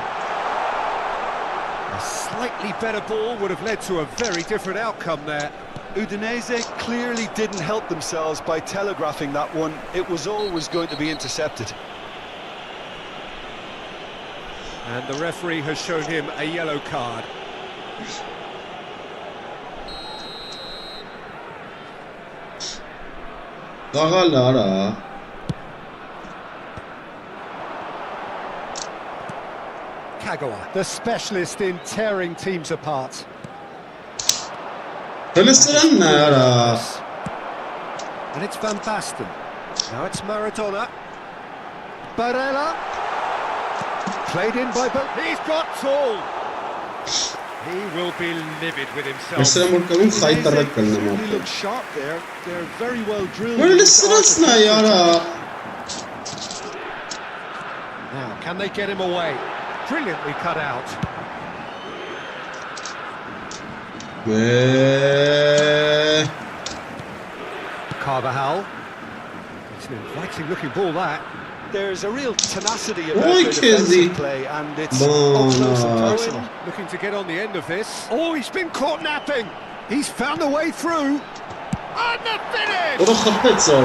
A slightly better ball would have led to a very different outcome there. Udinese clearly didn't help themselves by telegraphing that one. It was always going to be intercepted. And the referee has shown him a yellow card. Kagawa, the specialist in tearing teams apart. And it's Van Basten. Now it's Maradona. Barella. Played in by both. He's got all. He will be livid with himself. He looks sharp there. They're very well drilled. Now, can they get him away? Brilliantly cut out. Carvajal. It's an inviting looking ball, that. There's a real tenacity about their defensive play, and it's up close and personal. Looking to get on the end of this. Oh, he's been caught napping. He's found a way through. And the finish! It's in!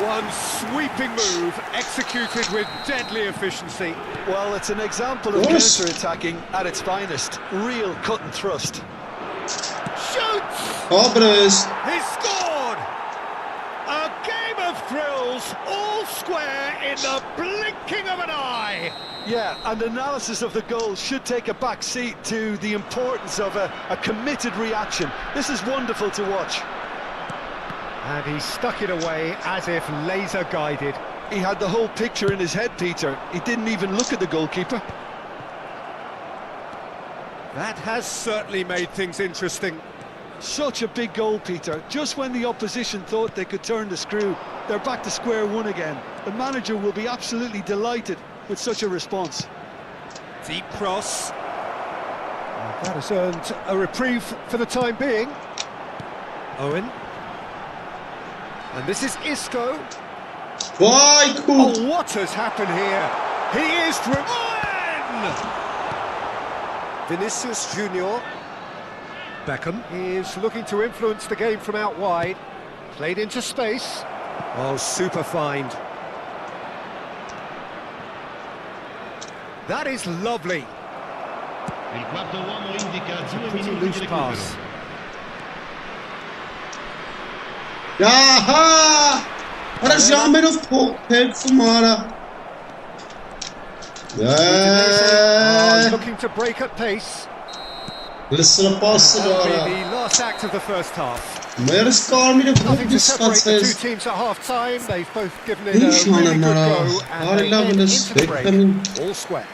One sweeping move, executed with deadly efficiency. Well, it's an example of counter-attacking at its finest. Real cut and thrust. Shoots! He scored! A game of thrills, all square in the blinking of an eye. Yeah, and analysis of the goal should take a back seat to the importance of a committed reaction. This is wonderful to watch. And he stuck it away as if laser guided. He had the whole picture in his head, Peter. He didn't even look at the goalkeeper. That has certainly made things interesting. Such a big goal, Peter. Just when the opposition thought they could turn the screw, they're back to square one again. The manager will be absolutely delighted with such a response. Deep cross. That has earned a reprieve for the time being. Owen. And this is Isco. Vay kul. Oh, what has happened here? He is through. Owen! Vinicius Junior. Beckham is looking to influence the game from out wide. Played into space. Oh, super find. That is lovely. Il quarto uomo indica 2 Pretty minuti loose di pass. recupero. Yaha! अरे जामिर फेंक तुम्हारा Looking to break at pace. لسه باص That'll be وراء the last act of the first half. ما يرس كارمي Nothing to separate the two فوق teams at half-time. They've both given it a إيش really أنا good مرة go, and هاري they لا head بلس into the break. بيكتمين All square.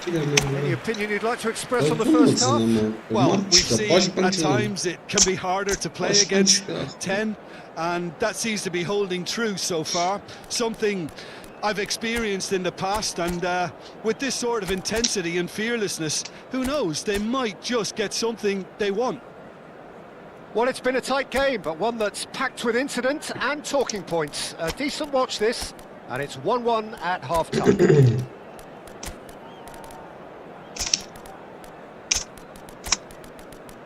Any opinion you'd like to express on the first half? Well, we've seen at times it can be harder to play against 10, and that seems to be holding true so far. Something I've experienced in the past, and with this sort of intensity and fearlessness, who knows, they might just get something they want. Well, it's been a tight game, but one that's packed with incident and talking points. A decent watch this, and it's 1-1 at half-time.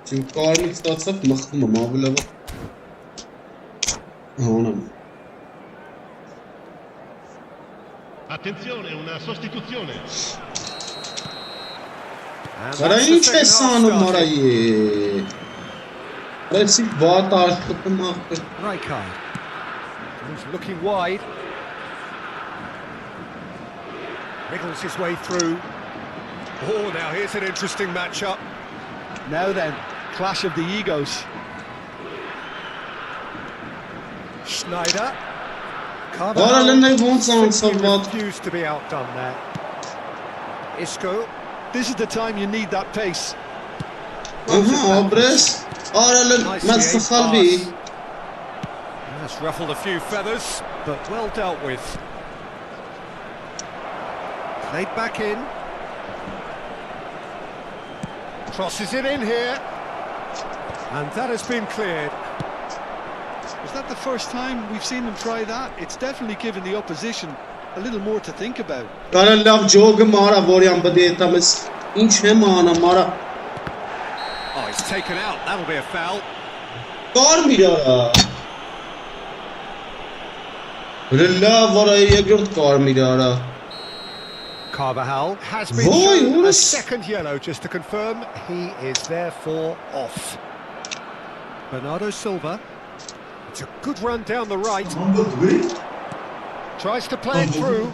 Şimdi karmik statsak mahkum ama bile bak. Anam. Attenzione, una sostituzione. And Para that's the hiç second half esanım started. orayı. Orası bat artık mahkum. Rijkaard. He's looking wide. Wriggles his way through. Oh, now here's an interesting matchup. Now then, clash of the egos. Schneider. Oradan ne bon zaman Simply savat. refused to be outdone there. Isco. This is the time you need that pace. Aha abres. Oradan Nicely mastakal aimed bir. pass. That's ruffled a few feathers, but well dealt with. Played back in. Crosses it in here. And that has been cleared. Is that the first time we've seen them try that? It's definitely given the opposition a little more to think about. Kara laf jog mara voryan badeta mes. İnç hem ana mara. Oh, he's taken out. That'll be a foul. Karmira. Rilla varayı yagırt karmira. Carvajal has been Vay, shown a orası. second yellow, just to confirm he is therefore off. Bernardo Silva. It's a good run down the right. Tries to play it through.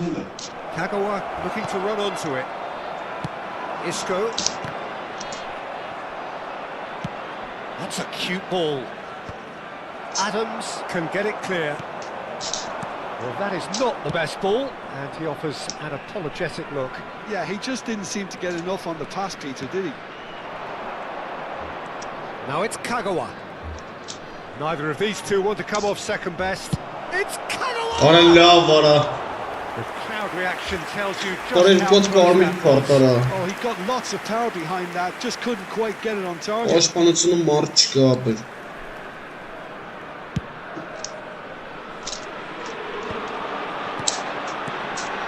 Kagawa looking to run onto it. Isco. That's a cute ball. Adams can get it clear. Well, that is not the best ball, and he offers an apologetic look. Yeah, he just didn't seem to get enough on the pass, Peter, did he? Now it's Kagawa. Neither of these two want to come off second best. It's Kagawa! Oradan la vara. The crowd reaction tells you Oradan just how kot close karmik that was. kartara. Oh, he got lots of power behind that, just couldn't quite get it on target. Başpanıcının mar çıkapır.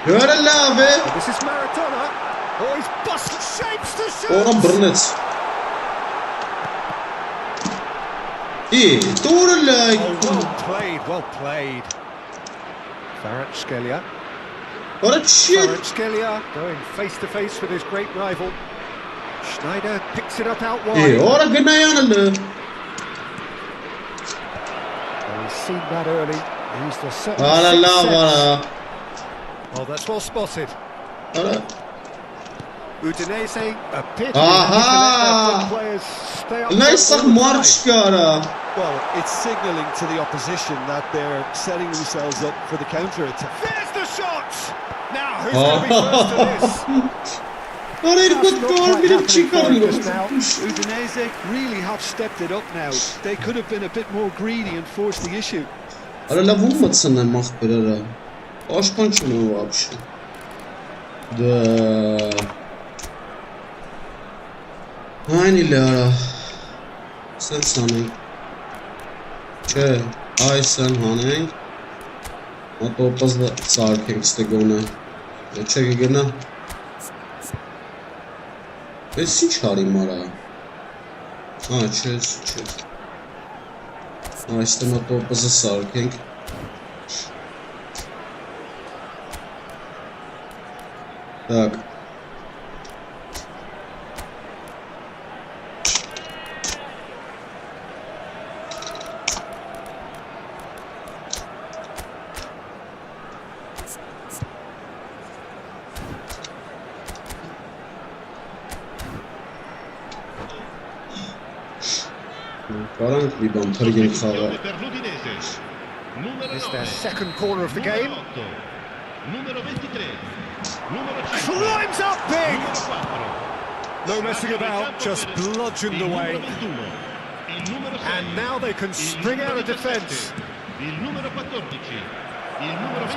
Göre la abi. This is Maradona. Oh, he's busted shapes to shoot. Oradan brnet. İyi. Doğru la. Oh, well played, well played. Kvaratskhelia. Ora çiğ. Kvaratskhelia going face to face with his great rival. Schneider picks it up out wide. İyi. Ora gına yanılı. Well, he's seen that early. He's the certain Ara sixth la sense. vara. Oh, that's well spotted. Ara. Udinese appear to be Aha! happy to let their players stay up. Neyse front all the mar time. çıkara. Well, it's signalling to the opposition that they're setting themselves up for the counter-attack. There's the shot! Now, who's going to be first to this? Orayı That's kot not quite karmik happening for him çıkarıyor. just now. Udinese really have stepped it up now. They could have been a bit more greedy and forced the issue. Ara la vurmatsana mahbirara. Başpançını вообще. Да. Aynen sen sanın. Ay sen haneng. Atopazla sarkengste gona. Çekigena. Esin çağırayım ara. Çöz. İşte atopazla sarkeng. Так. Karanlık bir bantır gibi hava. It's their second corner of the game. Climbs up big! No messing about, just bludgeoned away. And now they can spring out of defence. It's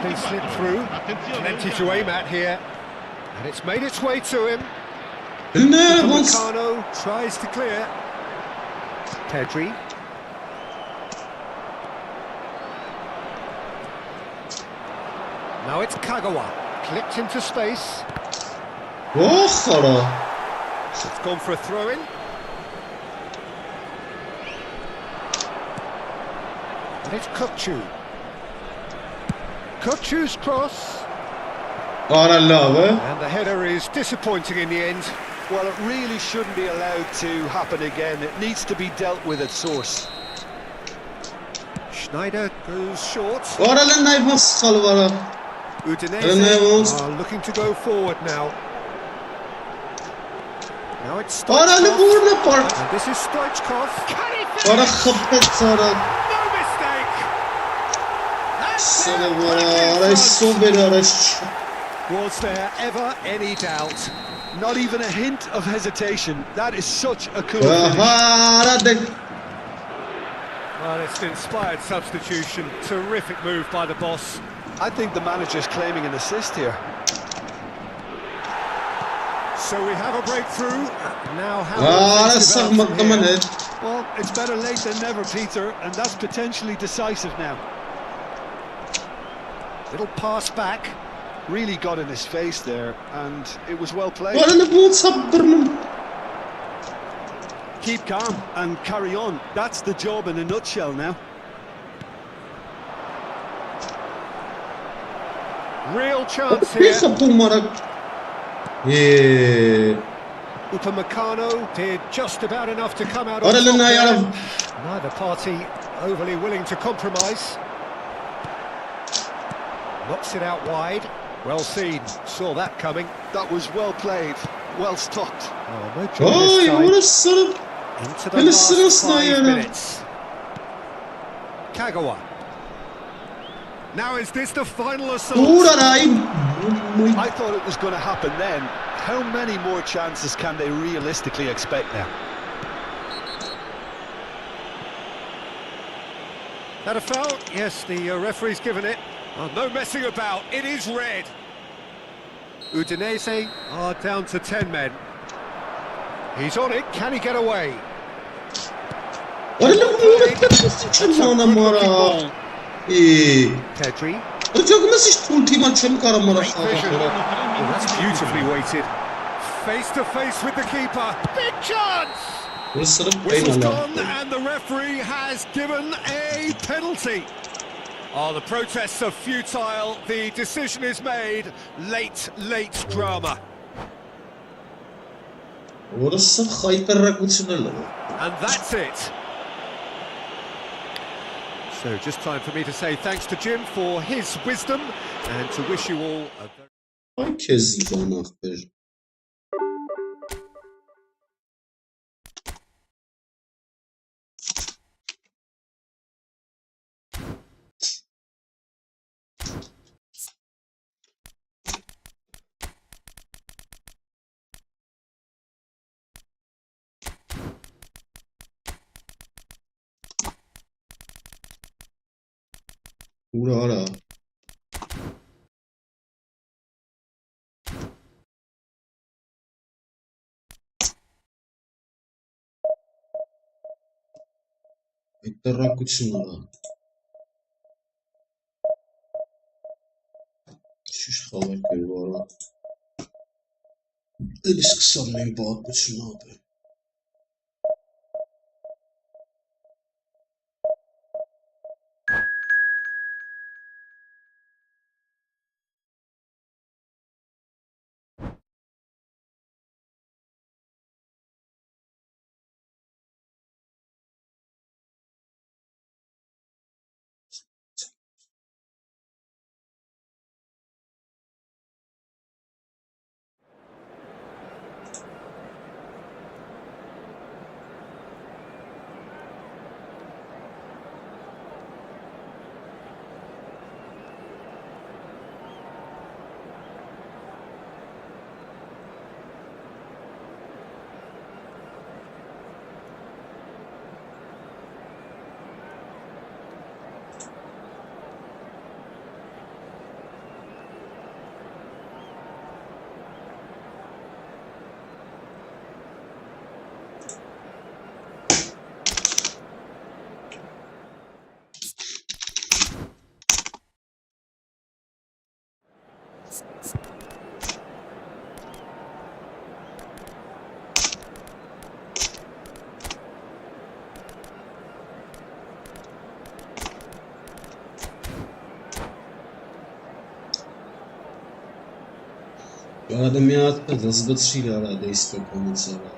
been slipped through, plenty to aim at here. And it's made its way to him. Meccano tries to clear. Pedri. Now it's Kagawa, clipped into space. Oh, It's gone for a throw-in. And it's Kukçu. Kukçu's cross. And the header is disappointing in the end. Well, it really shouldn't be allowed to happen again. It needs to be dealt with at source. Schneider goes short. Udinese Udinese are looking to go forward now. Now it's Stoichkov. And this is Stoichkov. Can he finish? No mistake. Was there ever any doubt? Not even a hint of hesitation. That is such a cool finish. Well, it's an inspired substitution. Terrific move by the boss. I think the manager's claiming an assist here. So we have a breakthrough. Now how Well, it's better late than never, Peter, and that's potentially decisive now. Little pass back. Really got in his face there, and it was well played. Keep calm and carry on. That's the job in a nutshell now. Real chance here. Upamecano did just about enough to come out on top there. Neither party overly willing to compromise. Knocks it out wide. Well seen. Saw that coming. That was well played. Well stopped. Oh, no joy this time. Into the last 5 minutes. Kagawa. Now is this the final assault? I thought it was going to happen then. How many more chances can they realistically expect now? That a foul? Yes, the referee's given it. Oh, no messing about, it is red. Udinese are down to 10 men. He's on it, can he get away? Pedri. Great vision. Well, that's beautifully weighted. Face to face with the keeper. Big chance! Whistle's gone and the referee has given a penalty. Oh, the protests are futile. The decision is made. Late drama. And that's it. So just time for me to say thanks to Jim for his wisdom and to wish you all a very... Ura Այդտարակությունները։ Շիշ խաղեր կերվարա։ Էլ սկսան մեն բաղկություն ապը։ Arada մի հատ զզվեցրի արada իստոկոնից արա։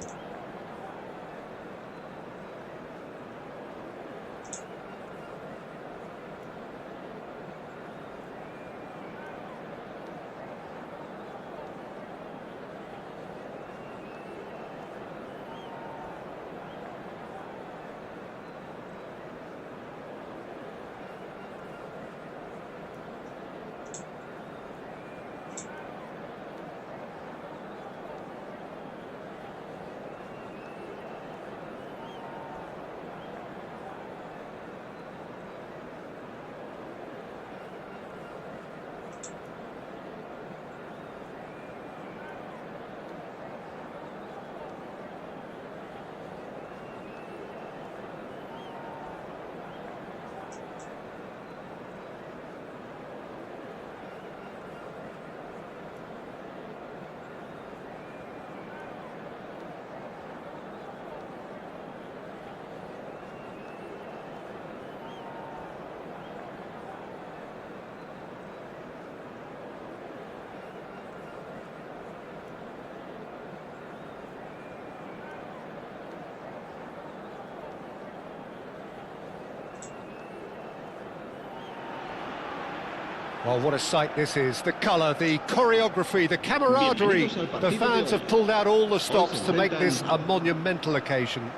Well, what a sight this is. The colour, the choreography, the camaraderie. The fans have pulled out all the stops to make this a monumental occasion.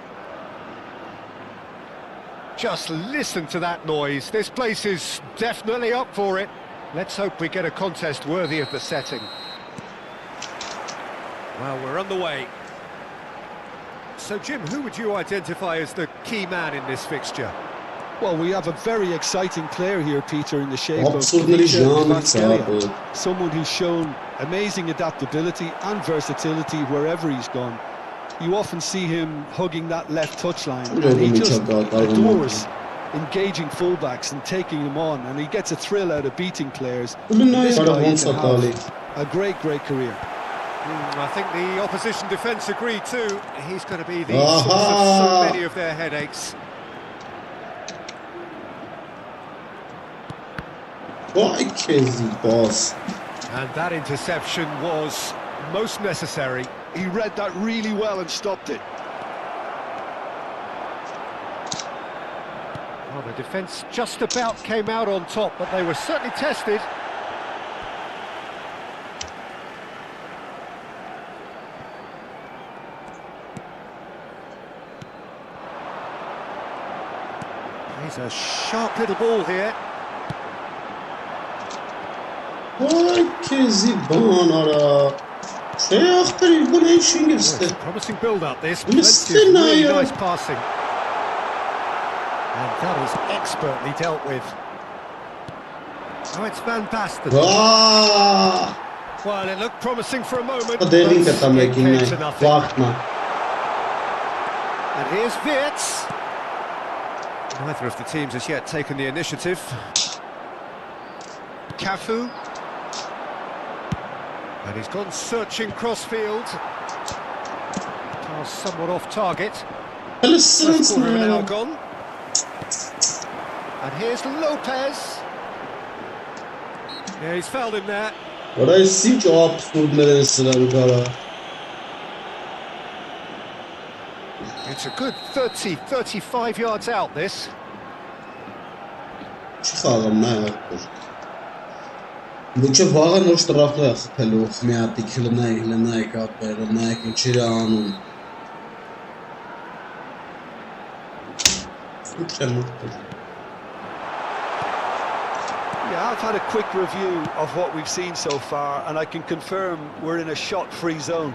Just listen to that noise. This place is definitely up for it. Let's hope we get a contest worthy of the setting. Well, we're underway. So, Jim, who would you identify as the key man in this fixture? Well, we have a very exciting player here, Peter, in the shape of Absolutely someone who's shown amazing adaptability and versatility wherever he's gone. You often see him hugging that left touchline, and he just adores engaging fullbacks and taking them on, and he gets a thrill out of beating players. This guy can have a great career. I think the opposition defence agree too. He's going to be the source of so many of their headaches. Vay kezi boss. And that interception was most necessary. He read that really well and stopped it. Well, the defence just about came out on top, but they were certainly tested. He's a sharp little ball here. Vay kezi bana. Promising build-up this, plenty of really nice passing. And that is expertly dealt with. Oh, it's Van Basten. Well, it looked promising for a moment, but it came to nothing. And here's Wirtz. Neither of the teams has yet taken the initiative. Cafu. And he's gone searching crossfield. Pass somewhat off target. First quarter of an hour gone. And here's Lopez. Yeah, he's fouled him there. Orayı hiç o absurd neresine bu kadar. It's a good 35 yards out, this. Çıkalım ne yapıyor? Bu çok vagan hoş taraflı ya. Pelu fmiyati kilnay kapero nay kuchira anun. Yeah, I've had a quick review of what we've seen so far, and I can confirm we're in a shot-free zone.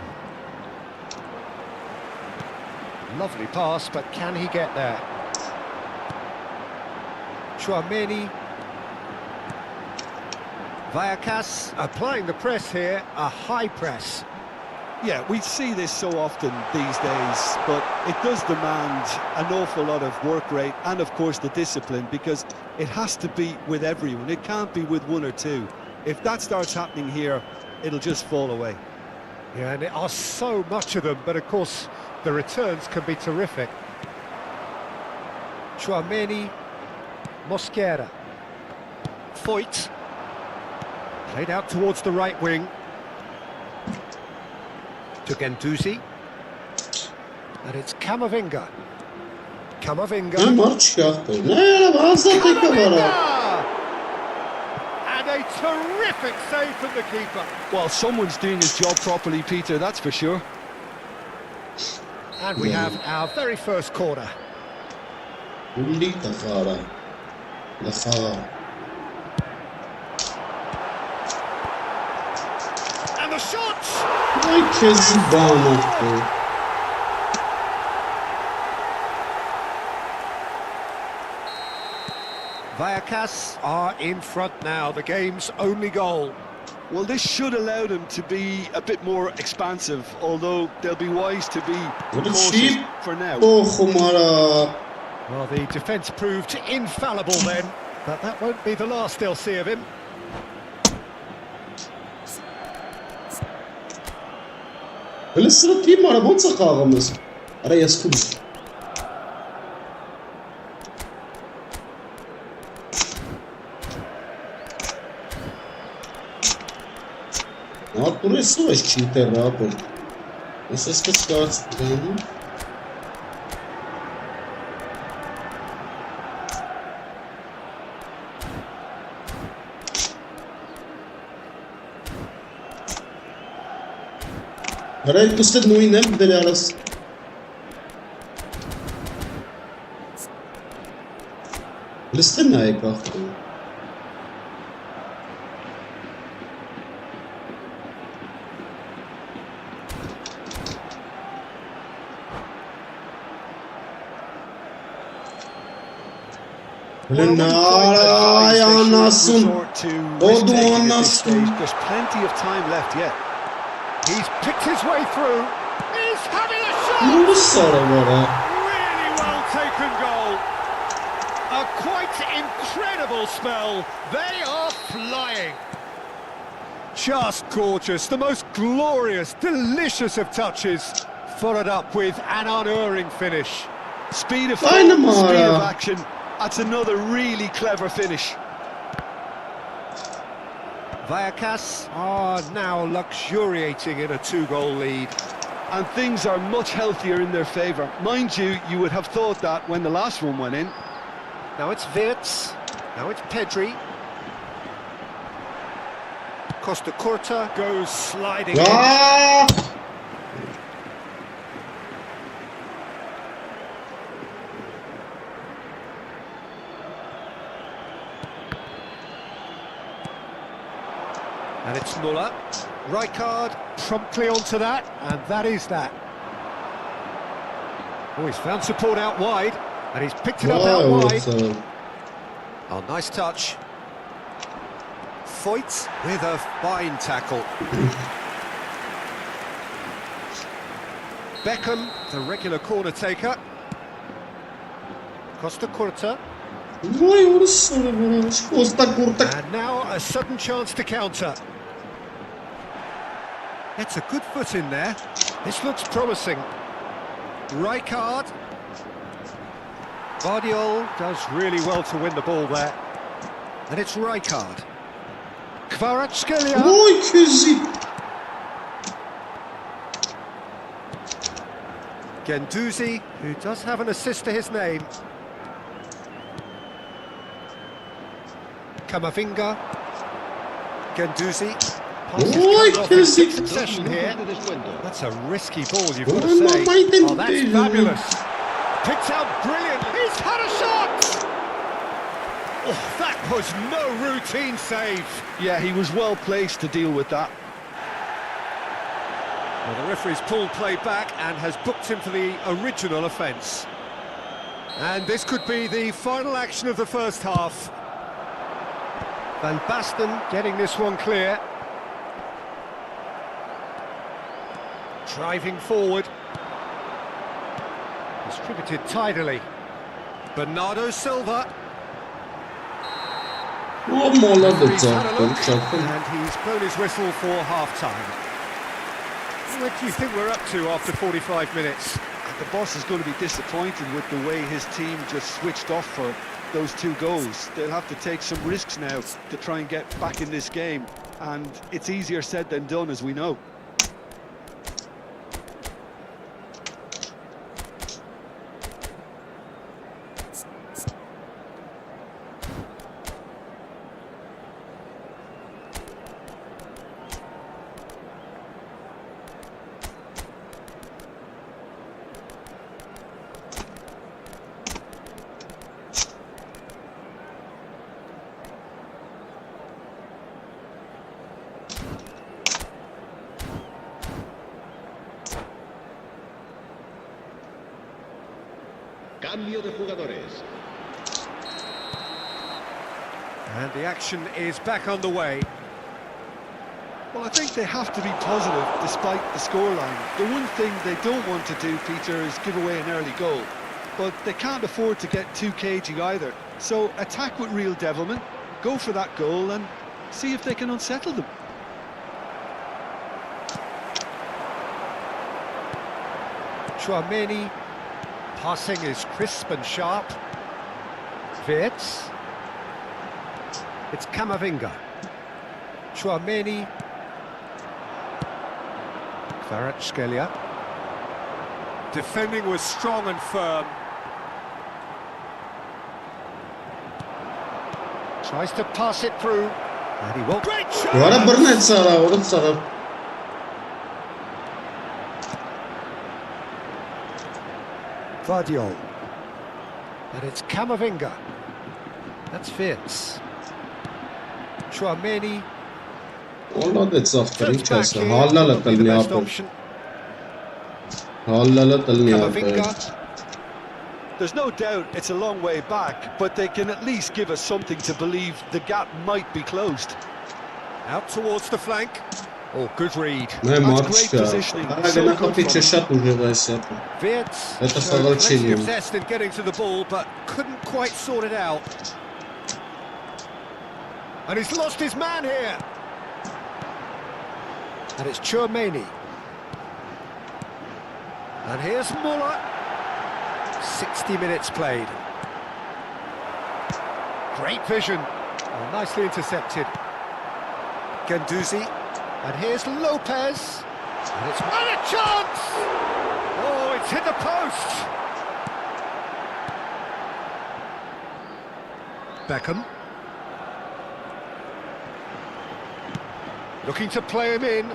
Lovely pass, but can he get there? Chouameni. Vallecas applying the press here, a high press. Yeah, we see this so often these days, but it does demand an awful lot of work rate and, of course, the discipline, because it has to be with everyone. It can't be with one or two. If that starts happening here, it'll just fall away. Yeah, and there are so much of them, but of course the returns can be terrific. Chouameni, Mosquera, Foyt, played out towards the right wing. To Gendouzi. And it's Camavinga. Camavinga. Ne maç yaptı? Ne bazı tekrar. And a terrific save from the keeper. Well, someone's doing his job properly, Peter, that's for sure. And we have our very first corner. Undi takara. And the shot! Herkes bağlattı. Vallecas are in front now, the game's only goal. Well, this should allow them to be a bit more expansive, although they'll be wise to be cautious for now. Well, the defence proved infallible then, but that won't be the last they'll see of him. Öyle sıratayım mı arabam sakağımız? Araya sıkılmış. От порисувачки рапорт. Essa situação. Araya gustet no inem delas. Listen aí, cara. Ay anasın. O da anasın. There's plenty of time left yet. He's picked his way through. He's having a shot. Bu sarı Really well taken goal. A quite incredible spell. They are flying. Just gorgeous. The most glorious, delicious of touches. Followed up with an unerring finish. Speed of form, speed of action. That's another really clever finish. Vallecas are now luxuriating in a two-goal lead. And things are much healthier in their favour. Mind you, you would have thought that when the last one went in. Now it's Wirtz. Now it's Pedri. Costa Curta goes sliding in. And it's Muller. Rijkaard promptly onto that, and that is that. Oh, he's found support out wide, and he's picked it up out wide. Oh, nice touch. Foyt with a fine tackle. Beckham, the regular corner taker. Costa Curta. Vay orası bana. Costa Curta. And now a sudden chance to counter. It's a good foot in there. This looks promising. Rijkaard. Guardiola does really well to win the ball there. And it's Rijkaard. Kvaratskhelia. Vay kezi. Guendouzi, who does have an assist to his name. Camavinga. Guendouzi. Vay kezi. Succession here. That's a risky ball, you've got Ulan to say. babaydı. Oh, that's fabulous. Picked out brilliantly. He's had a shot! Oh, that was no routine save. Yeah, he was well placed to deal with that. Well, the referee's pulled play back and has booked him for the original offence. And this could be the final action of the first half. Van Basten getting this one clear. Driving forward. Distributed tidily. Bernardo Silva. O molada He's had a çarptım look, çarptım. and he's blown his whistle for half-time. What do you think we're up to after 45 minutes? The boss is going to be disappointed with the way his team just switched off for those 2 goals. They'll have to take some risks now to try and get back in this game, and it's easier said than done, as we know. Cambio de jugadores. And the action is back underway. Well, I think they have to be positive despite the scoreline. The one thing they don't want to do, Peter, is give away an early goal. But they can't afford to get too cagey either. So attack with real devilment, go for that goal and see if they can unsettle them. Chouameni, passing is crisp and sharp. Wirtz. It's Camavinga. Chouameni. Kvaratskhelia. Defending was strong and firm. Tries to pass it through. And he won't. Great shot! Ora Burnett Sara, orada Sara. Guardiola. And it's Camavinga. That's Wirtz. Chouameni. والله ده تصفر Turns back يتشاسه here, هلا لا probably the تلني best عبر option. هلا لا تلني عبر Camavinga. There's no doubt it's a long way back, but they can at least give us something to believe the gap might be closed. Out towards the flank. Oh, good read. ما That's ماتش great positioning. انا So ناخد good في from تشات وجهه يسافر Wirtz Это showed plenty Фалачини. of zest in getting to the ball, but couldn't quite sort it out. And he's lost his man here. And it's Chouameni. And here's Muller. 60 minutes played. Great vision. Oh, nicely intercepted. Guendouzi. And here's Lopez. And it's and a chance! Oh, it's hit the post. Beckham. Looking to play him in.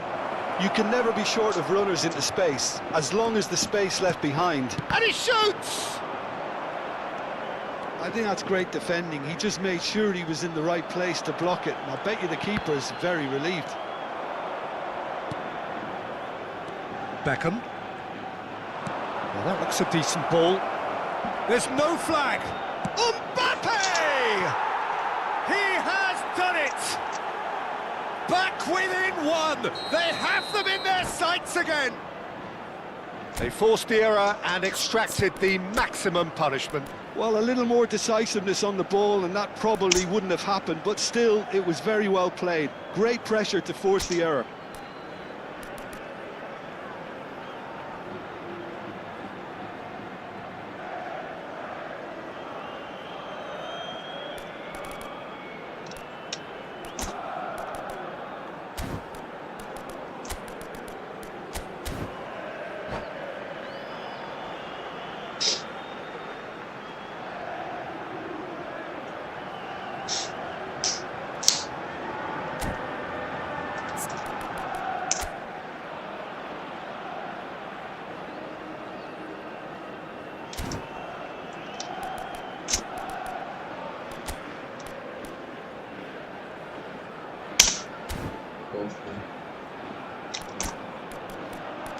You can never be short of runners into space, as long as the space left behind. And he shoots! I think that's great defending. He just made sure he was in the right place to block it, and I bet you the keeper's very relieved. Beckham. Well, that looks a decent ball. There's no flag. Mbappe! He has done it! Back within one! They have them in their sights again! They forced the error and extracted the maximum punishment. Well, a little more decisiveness on the ball and that probably wouldn't have happened, but still, it was very well played. Great pressure to force the error.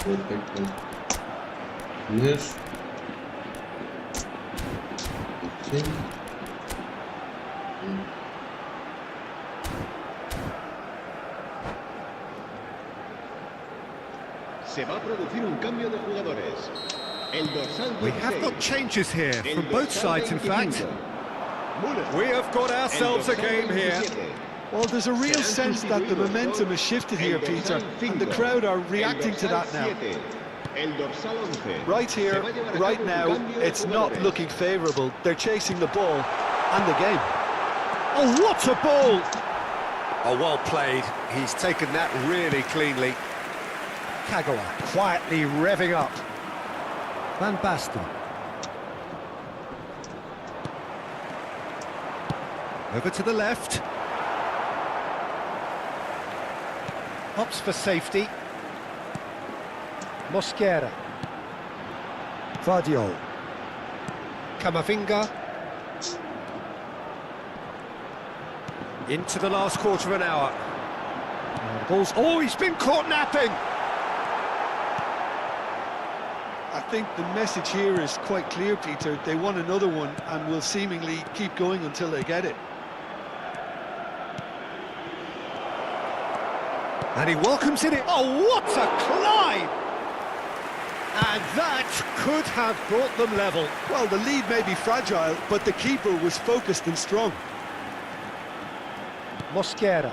Perfecto. Ver. Ok. Se va a producir un cambio de jugadores. El dorsal We have 16. got changes here El from both dorsal sides, in fact. 25. Müller. We have got ourselves a El dorsal game here. 27. Well, there's a real sense that the momentum has shifted here, Peter, and the crowd are reacting to that now. El dorsal 11. Right here, right now, it's not looking favourable. They're chasing the ball and the game. Oh, what a ball! Oh, well played. He's taken that really cleanly. Kagawa quietly revving up. Van Basten. Over to the left. Hops for safety. Mosquera. Vardiol. Camavinga. Into the last quarter of an hour. Now the ball's... Oh, he's been caught napping! I think the message here is quite clear, Peter. They want another one and will seemingly keep going until they get it. And he welcomes it in. Oh, what a climb! And that could have brought them level. Well, the lead may be fragile, but the keeper was focused and strong. Mosquera.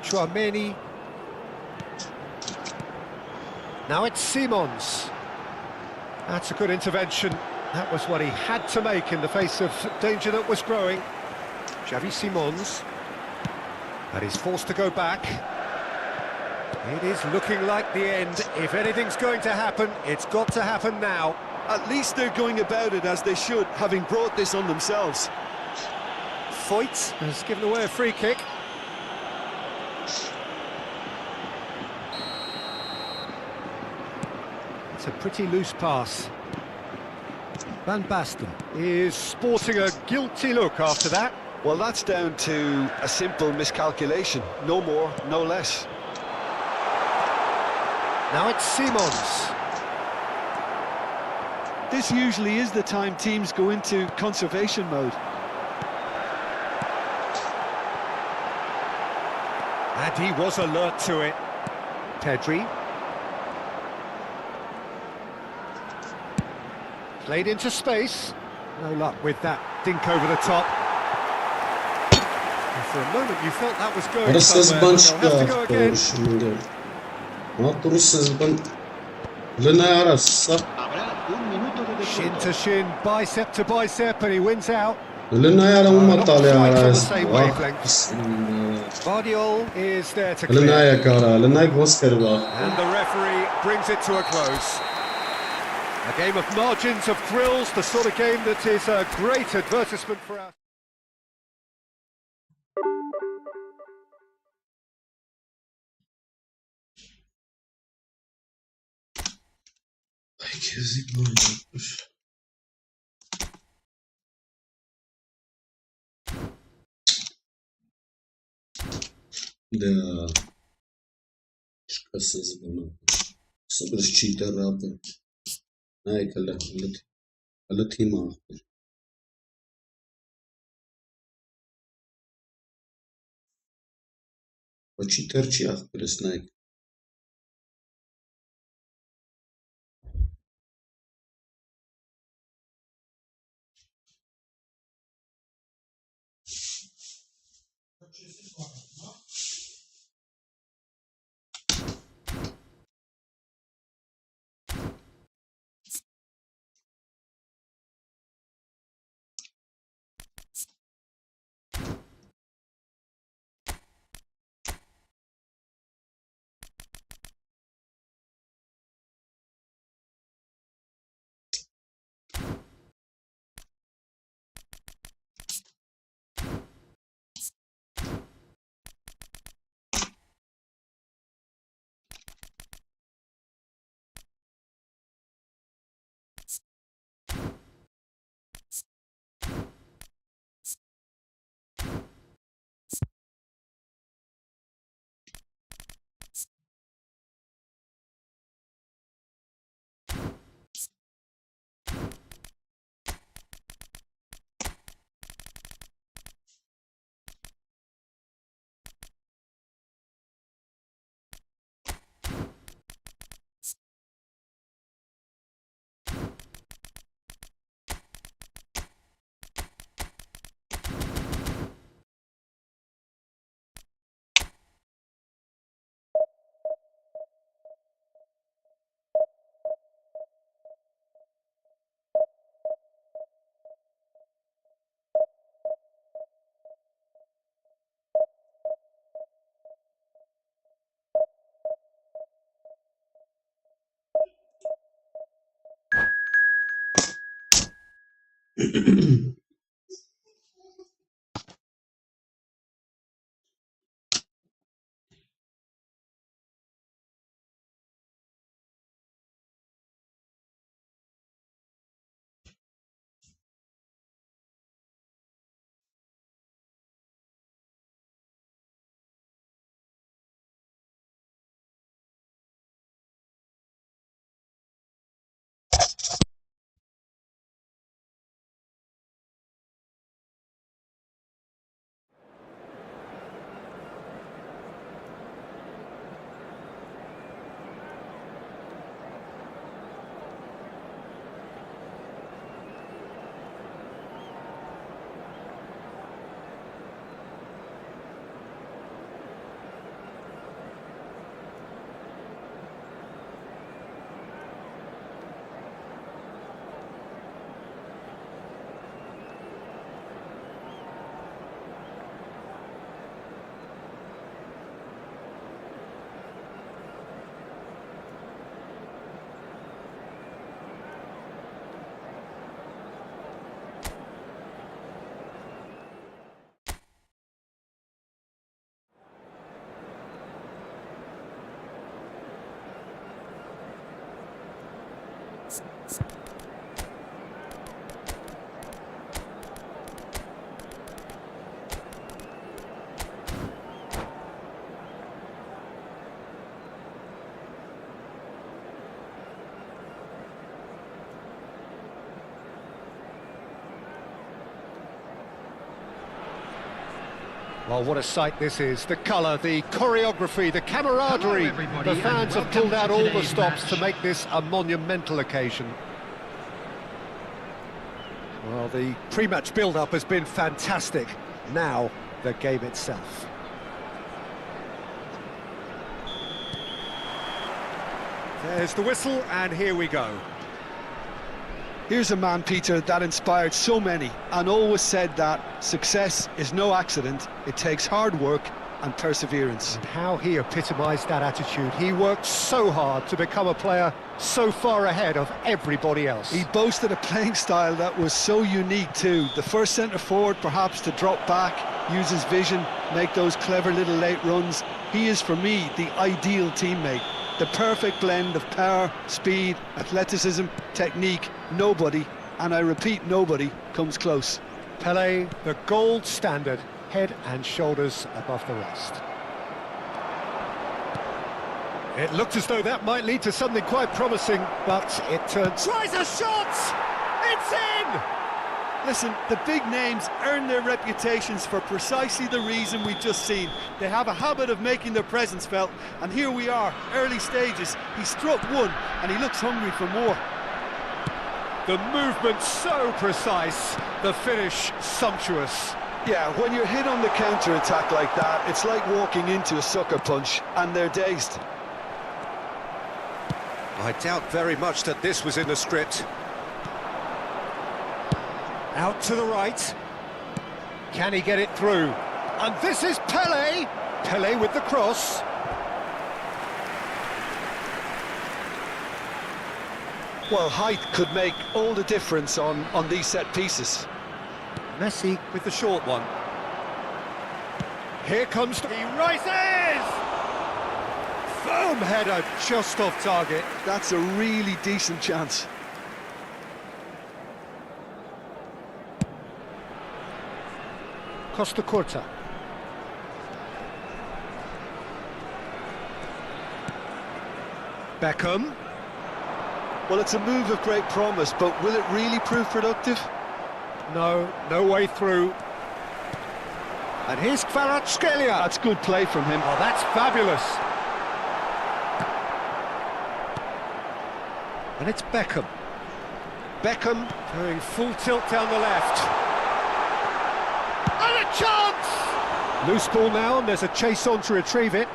Chouameni. Now it's Simons. That's a good intervention. That was what he had to make in the face of danger that was growing. Xavi Simons. And he's forced to go back. It is looking like the end. If anything's going to happen, it's got to happen now. At least they're going about it as they should, having brought this on themselves. Foyt has given away a free kick. It's a pretty loose pass. Van Basten is sporting a guilty look after that. Well, that's down to a simple miscalculation. No more, no less. Now it's Simons. This usually is the time teams go into conservation mode. And he was alert to it. Pedri. Played into space. No luck with that dink over the top. And for a moment you felt that was going somewhere, but they'll have to go again. Habrá un minuto de Shin descuento. to shin, bicep to bicep, and he wins out. Not quite on the same wavelength. Vardiol is there to clear. And the referee brings it to a close. A game of margins, of thrills, the sort of game that is a great advertisement for us. Da. Şakasız bunu. Sabır cheater abi. Ay kala halat ही माफ कर cheater ची आख पर स्नाइक Well, what a sight this is. The colour, the choreography, the camaraderie. The fans have pulled out all the stops to make this a monumental occasion. Well, the pre-match build-up has been fantastic. Now, the game itself. There's the whistle, and here we go. Here's a man, Peter, that inspired so many and always said that success is no accident. It takes hard work and perseverance. And how he epitomised that attitude. He worked so hard to become a player so far ahead of everybody else. He boasted a playing style that was so unique too. The first centre-forward perhaps to drop back, use his vision, make those clever little late runs. He is, for me, the ideal teammate. The perfect blend of power, speed, athleticism, technique. Nobody, and I repeat, nobody, comes close. Pelé, the gold standard, head and shoulders above the rest. It looked as though that might lead to something quite promising, but it turns... Tries a shot! It's in! Listen, the big names earn their reputations for precisely the reason we've just seen. They have a habit of making their presence felt, and here we are, early stages. He struck one, and he looks hungry for more. The movement so precise, the finish sumptuous. Yeah, when you're hit on the counter-attack like that, it's like walking into a sucker punch, and they're dazed. I doubt very much that this was in the script. Out to the right. Can he get it through? And this is Pele! Pele with the cross. Well, height could make all the difference on these set pieces. Messi with the short one. Here comes... He rises! Firm header, just off target. That's a really decent chance. Costa Curta. Beckham. Well, it's a move of great promise, but will it really prove productive? No, no way through. And here's Kvaratskhelia. That's good play from him. Oh, that's fabulous. And it's Beckham. Beckham going full tilt down the left. And a chance! Loose ball now, and there's a chase on to retrieve it.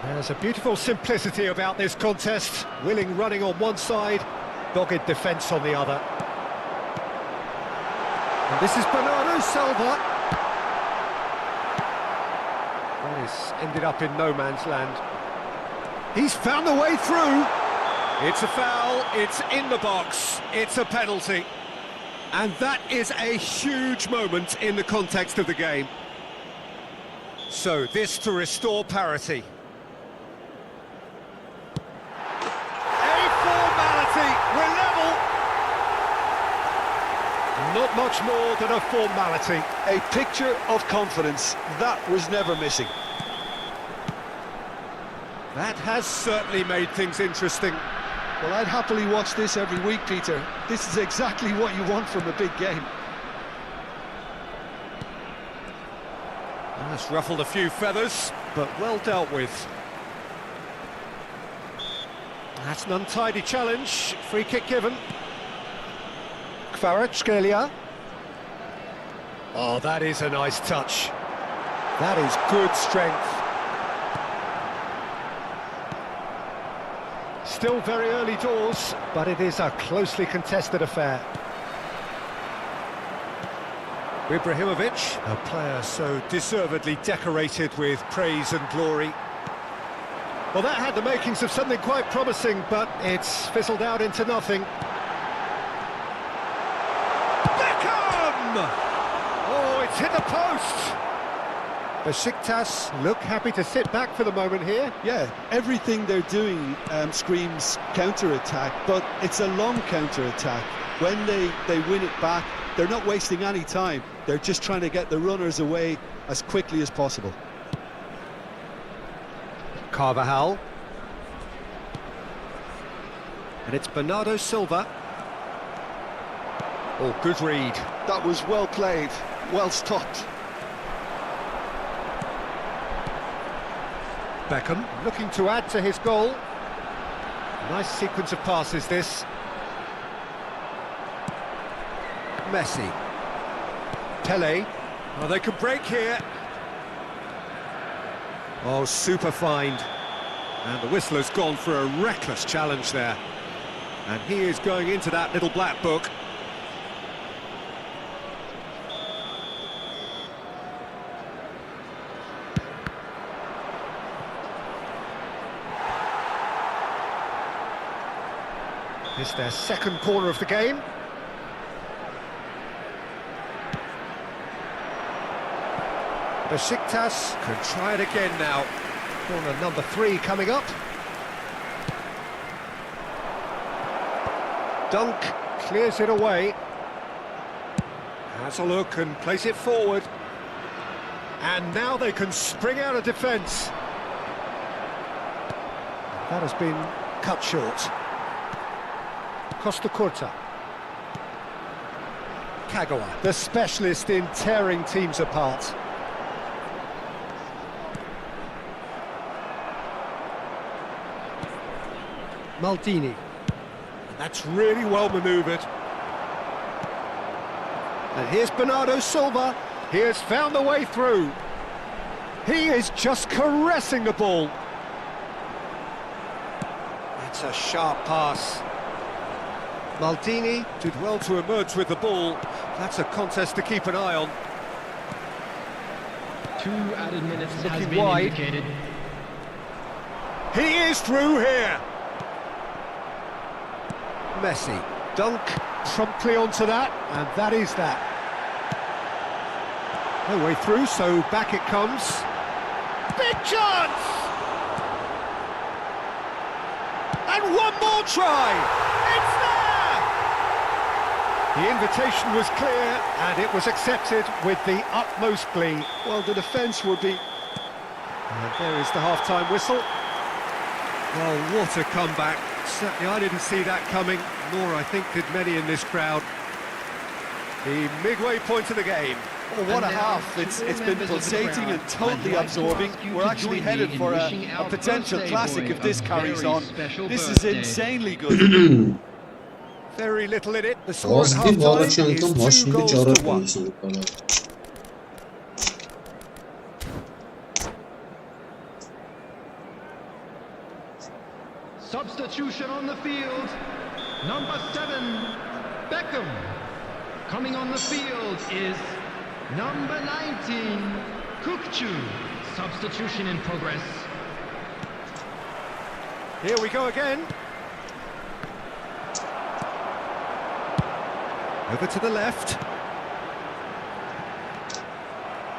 There's a beautiful simplicity about this contest. Willing running on one side, dogged defence on the other. And this is Bernardo Silva. Well, he's ended up in no man's land. He's found the way through. It's a foul, it's in the box, it's a penalty. And that is a huge moment in the context of the game. So this to restore parity. We're level. Not much more than a formality. A picture of confidence. That was never missing. That has certainly made things interesting. Well, I'd happily watch this every week, Peter. This is exactly what you want from a big game. That's ruffled a few feathers, but well dealt with. That's an untidy challenge. Free kick given. Kvaratskhelia. Oh, that is a nice touch. That is good strength. Still very early doors, but it is a closely contested affair. Ibrahimovic, a player so deservedly decorated with praise and glory. Well, that had the makings of something quite promising, but it's fizzled out into nothing. Beckham! Oh, it's hit the post! Besiktas look happy to sit back for the moment here. Yeah, everything they're doing screams counter-attack, but it's a long counter-attack. When they win it back, they're not wasting any time. They're just trying to get the runners away as quickly as possible. Carvajal. And it's Bernardo Silva. Oh, good read. That was well played, well stopped. Beckham looking to add to his goal. Nice sequence of passes, this. Messi. Pele. Oh, they can break here. Oh, super find. And the whistler's gone for a reckless challenge there. And he is going into that little black book. It's their second corner of the game. Besiktas can try it again now. Corner number 3 coming up. Dunk clears it away. Has a look and plays it forward. And now they can spring out of defence. That has been cut short. Costa Curta. Kagawa, the specialist in tearing teams apart. Maldini. That's really well manoeuvred. And here's Bernardo Silva. He has found the way through. He is just caressing the ball. That's a sharp pass. Maldini did well to emerge with the ball. That's a contest to keep an eye on. 2 added minutes has Looking been wide. indicated. He is through here. Messi. Dunk promptly onto that, and that is that. No way through, so back it comes. Big chance! And one more try! It's there! The invitation was clear, and it was accepted with the utmost glee. Well, the defence would be... And there is the half-time whistle. Well, what a comeback. Certainly I didn't see that coming, nor I think did many in this crowd. The midway point of the game. Oh, what a half. It's been pulsating and totally absorbing. We're actually headed for a potential classic if this carries on. This is insanely good. Very little in it. The score at Pozitiv vara half-time çantam is 2 şimdi goals cara to 1. koyuyorsun bana. Substitution on the field. Number 7, Beckham. Coming on the field is number 19, Kukçu. Substitution in progress. Here we go again. Over to the left.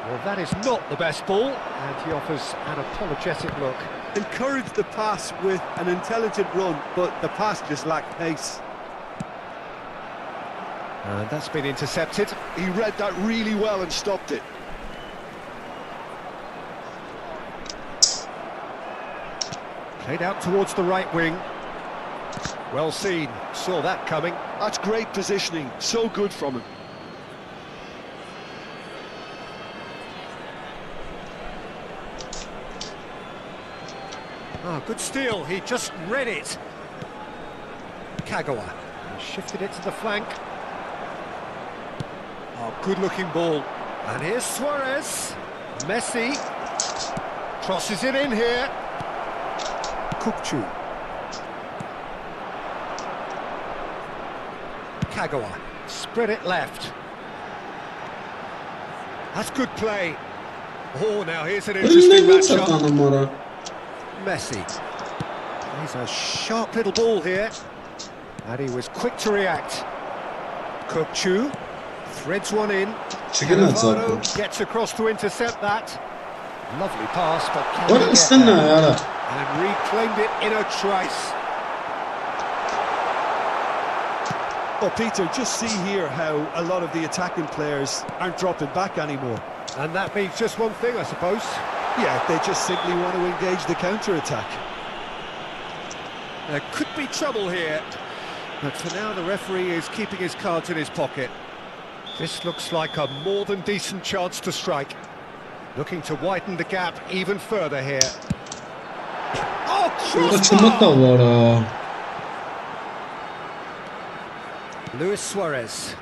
Well, that is not the best ball, and he offers an apologetic look. Encouraged the pass with an intelligent run, but the pass just lacked pace. And that's been intercepted. He read that really well and stopped it. Played out towards the right wing. Well seen, saw that coming. That's great positioning, so good from him. Ah, good steal, he just read it. Kagawa, he shifted it to the flank. Oh, good-looking ball. And here's Suarez. Messi. Crosses it in here. Kukçu. Kagawa. Spread it left. That's good play. Oh, now here's an interesting Önüne bir matchup. satan numara. Messi. He's a sharp little ball here. And he was quick to react. Kukçu threads one in. Çıkın at zaten. Cannavaro gets across to intercept that. Lovely pass, but can Bana he get istene there? yara. And reclaimed it in a trice. Well, Peter, just see here how a lot of the attacking players aren't dropping back anymore. And that means just one thing, I suppose. Yeah, they just simply want to engage the counter-attack. There could be trouble here. But for now, the referee is keeping his cards in his pocket. This looks like a more than decent chance to strike. Looking to widen the gap even further here. Oh, Burada çubuk da crossbar! var ha. Luis Suarez.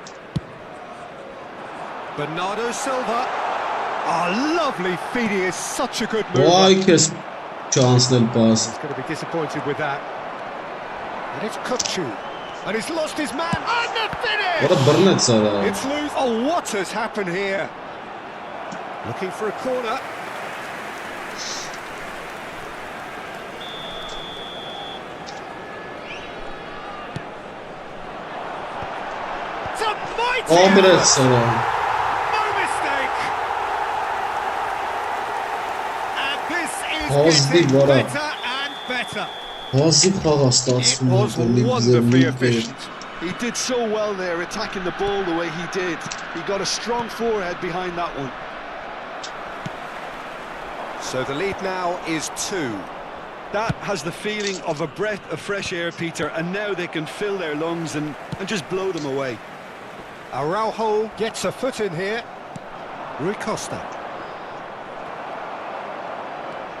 Bernardo Silva. Oh, lovely feed. He is such a good mover. Vay kes şanslı bir pas. He's going to be disappointed with that. And it's Kukçu. And he's lost his man. And the finish! O da Burnett sana. It's loose. Oh, what has happened here? Looking for a corner. It's a mighty Ahmet effort. sana. No mistake. And this Az is değil getting Bora. better and better. Hazır pagasta It aslında. was wonderfully efficient. He did so well there, attacking the ball the way he did. He got a strong forehead behind that one. So the lead now is 2. That has the feeling of a breath of fresh air, Peter, and now they can fill their lungs and just blow them away. Araujo gets a foot in here. Rui Costa.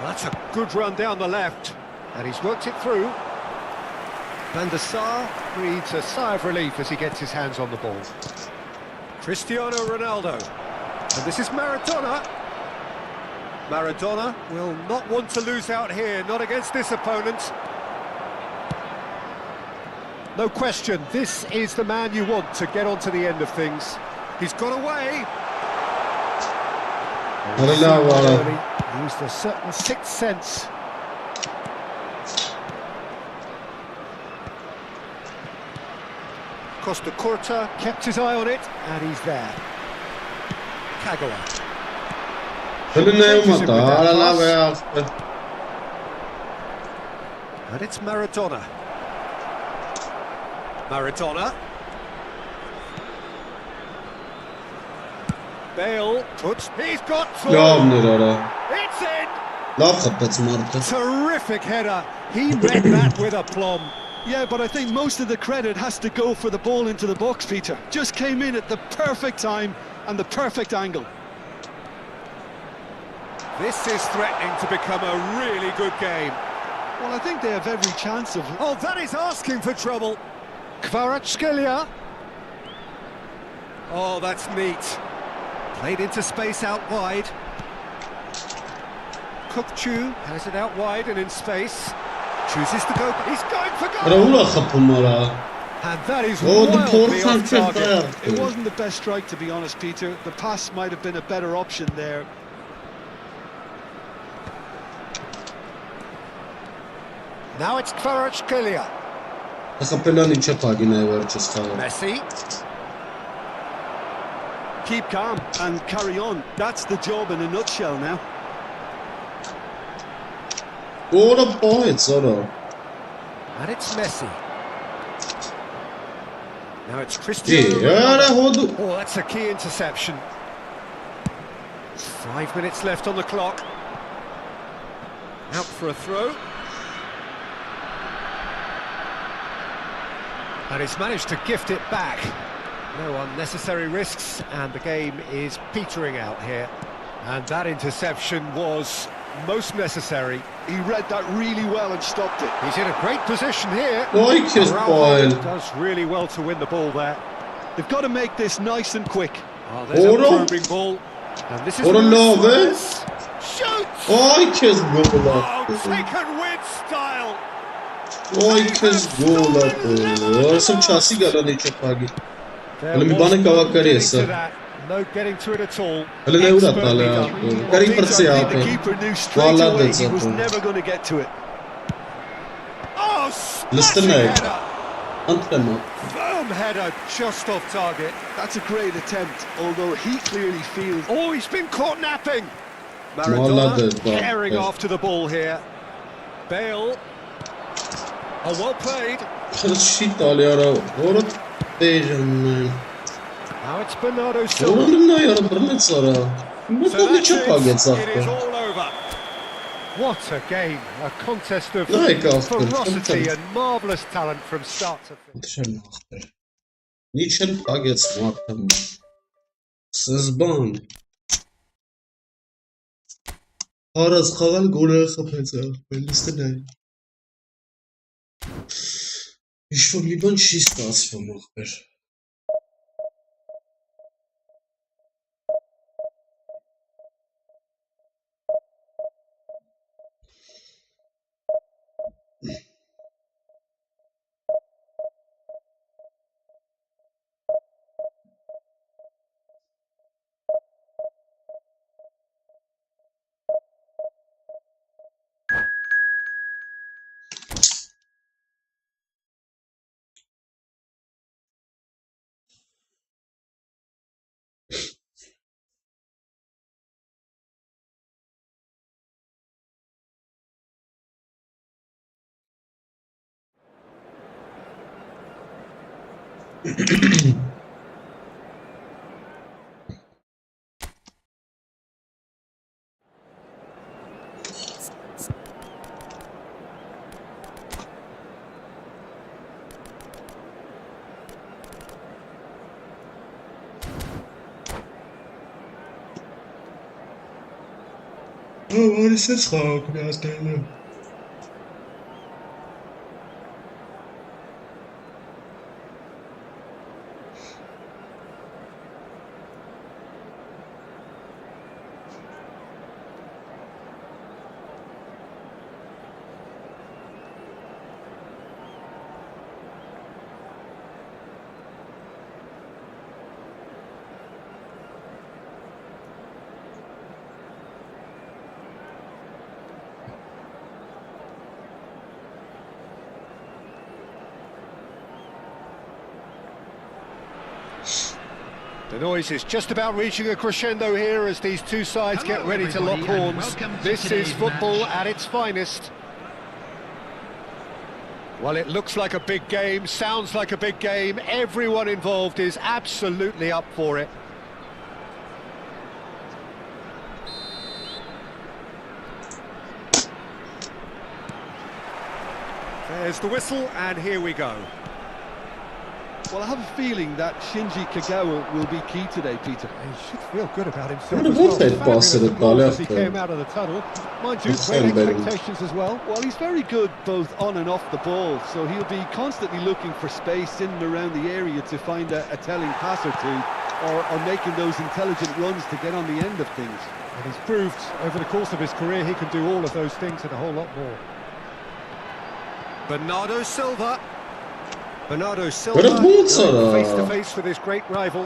That's a good run down the left. And he's worked it through. Van der Sar breathes a sigh of relief as he gets his hands on the ball. Cristiano Ronaldo. And this is Maradona. Maradona will not want to lose out here, not against this opponent. No question, this is the man you want to get onto the end of things. He's got away. Used a certain sixth sense. Costa Curta kept his eye on it, and he's there. Kagawa. And it's Maradona. Maradona. Bale puts. He's got. It's in. Terrific header. He met that with aplomb. Yeah, but I think most of the credit has to go for the ball into the box, Peter. Just came in at the perfect time and the perfect angle. This is threatening to become a really good game. Well, I think they have every chance of... Oh, that is asking for trouble. Kvaratskhelia. Oh, that's neat. Played into space out wide. Kukçu has it out wide and in space. Chooses to go. He's going for goal. And that is wildly off target. It wasn't the best strike, to be honest, Peter. The pass might have been a better option there. Now it's Kvaratskhelia. Messi. Keep calm and carry on. That's the job in a nutshell now. And it's Messi. Now it's Cristiano Ronaldo. Oh, that's a key interception. 5 minutes left on the clock. Out for a throw. And he's managed to gift it back. No unnecessary risks, and the game is petering out here. And that interception was most necessary. He read that really well and stopped it. He's in a great position here. Does really well to win the ball there. They've got to make this nice and quick. Oh, there's a probing ball. And this is Suarez. Shoots! Oh, taken with style. No getting to it at all. The keeper knew straight away he was never going to get to it. Oh, smashing header. Firm header just off target. That's a great attempt, although he clearly feels... Oh, he's been caught napping. Maradona carrying after the ball here. Bale. Oh, well played. Now it's Bernardo Silva. It is all over. What a game. A contest of ferocity and marvellous talent from start to finish. Ich von lieber schießt das für mich. Oh, wat is dit schoon? The noise is just about reaching a crescendo here as these two sides get ready to lock horns. This is football at its finest. Well, it looks like a big game, sounds like a big game. Everyone involved is absolutely up for it. There's the whistle, and here we go. Well, I have a feeling that Shinji Kagawa will be key today, Peter. He should feel good about himself Men det as var well. fett pass Fabulous eller applause dåligt as he came out of the tunnel. Mind you, great expectations as well. Well, he's very good both on and off the ball, so he'll be constantly looking for space in and around the area to find a telling pass or two, or making those intelligent runs to get on the end of things. And he's proved over the course of his career he can do all of those things and a whole lot more. Bernardo Silva. Bernardo Silva face to face with his great rival.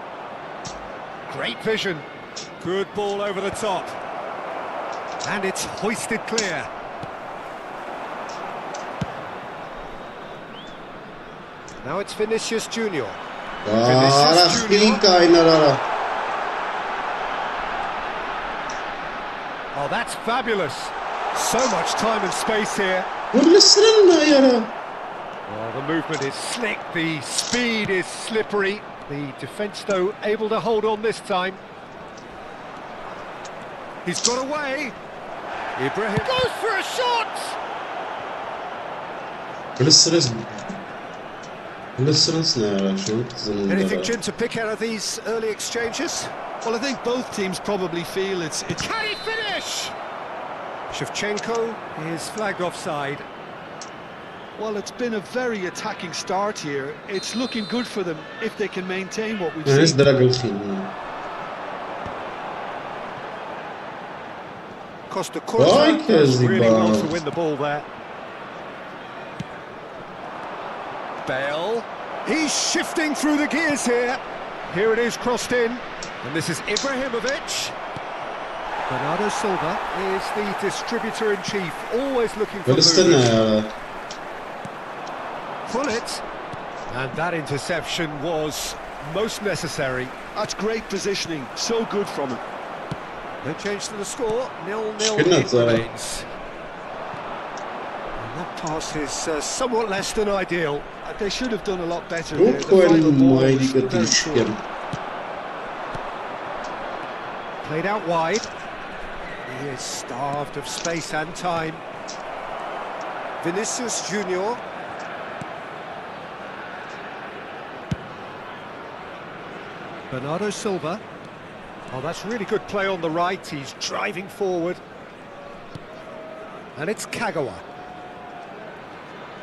Great vision. Good ball over the top. And it's hoisted clear. Now it's Vinicius Junior. Oh, that's fabulous. So much time and space here. Well, the movement is slick, the speed is slippery. The defence, though, able to hold on this time. He's got away. Ibrahim goes for a shot! Anything, Jim, to pick out of these early exchanges? Well, I think both teams probably feel it's... Can he finish? Shevchenko is flagged offside. Well, it's been a very attacking start here. It's looking good for them if they can maintain what we've seen. Costa Curta does really well to win the ball there. Bale, he's shifting through the gears here. Here it is, crossed in, and this is Ibrahimovic. Bernardo Silva is the distributor-in-chief, always looking for movement. Pull it, and that interception was most necessary. That's great positioning, so good from him. No change to the score, 0-0 it remains. And that pass is somewhat less than ideal. They should have done a lot better there. The final ball was very short. Played out wide. He is starved of space and time. Vinicius Junior. Bernardo Silva. Oh, that's really good play on the right. He's driving forward. And it's Kagawa.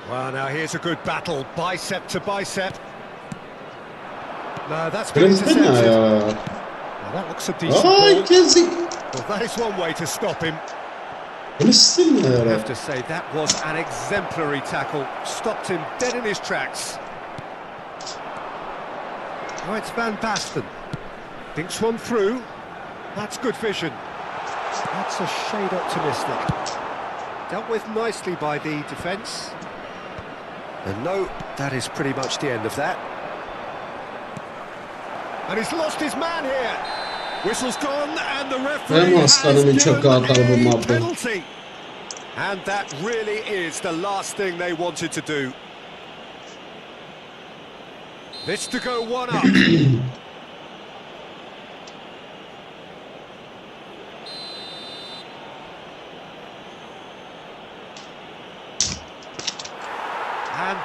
Well, now here's a good battle. Bicep to bicep. No, that's been intercepted. Well, that looks a decent ball. Well, that is one way to stop him. I have to say, that was an exemplary tackle. Stopped him dead in his tracks. Oh, it's Van Basten. Thinks one through. That's good vision. That's a shade optimistic. Dealt with nicely by the defence. And no, that is pretty much the end of that. And he's lost his man here. Whistle's gone, and the referee has given a penalty. And that really is the last thing they wanted to do. This to go one up. And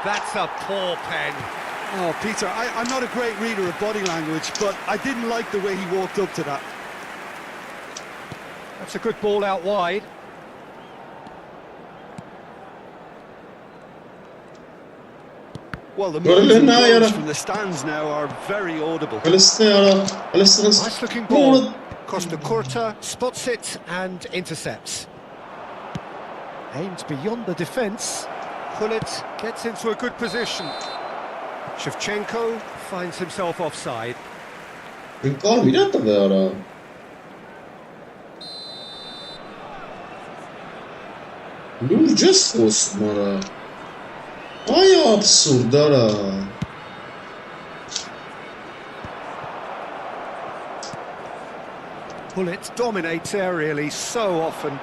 that's a poor pen. Oh, Peter, I'm not a great reader of body language, but I didn't like the way he walked up to that. That's a good ball out wide. Well, the noise from the stands now are very audible. Nice looking ball. Costa Curta spots it and intercepts. Aimed beyond the defence. Pullet gets into a good position. Shevchenko finds himself offside. Aia absurdă. Bullets dominate aerially so often.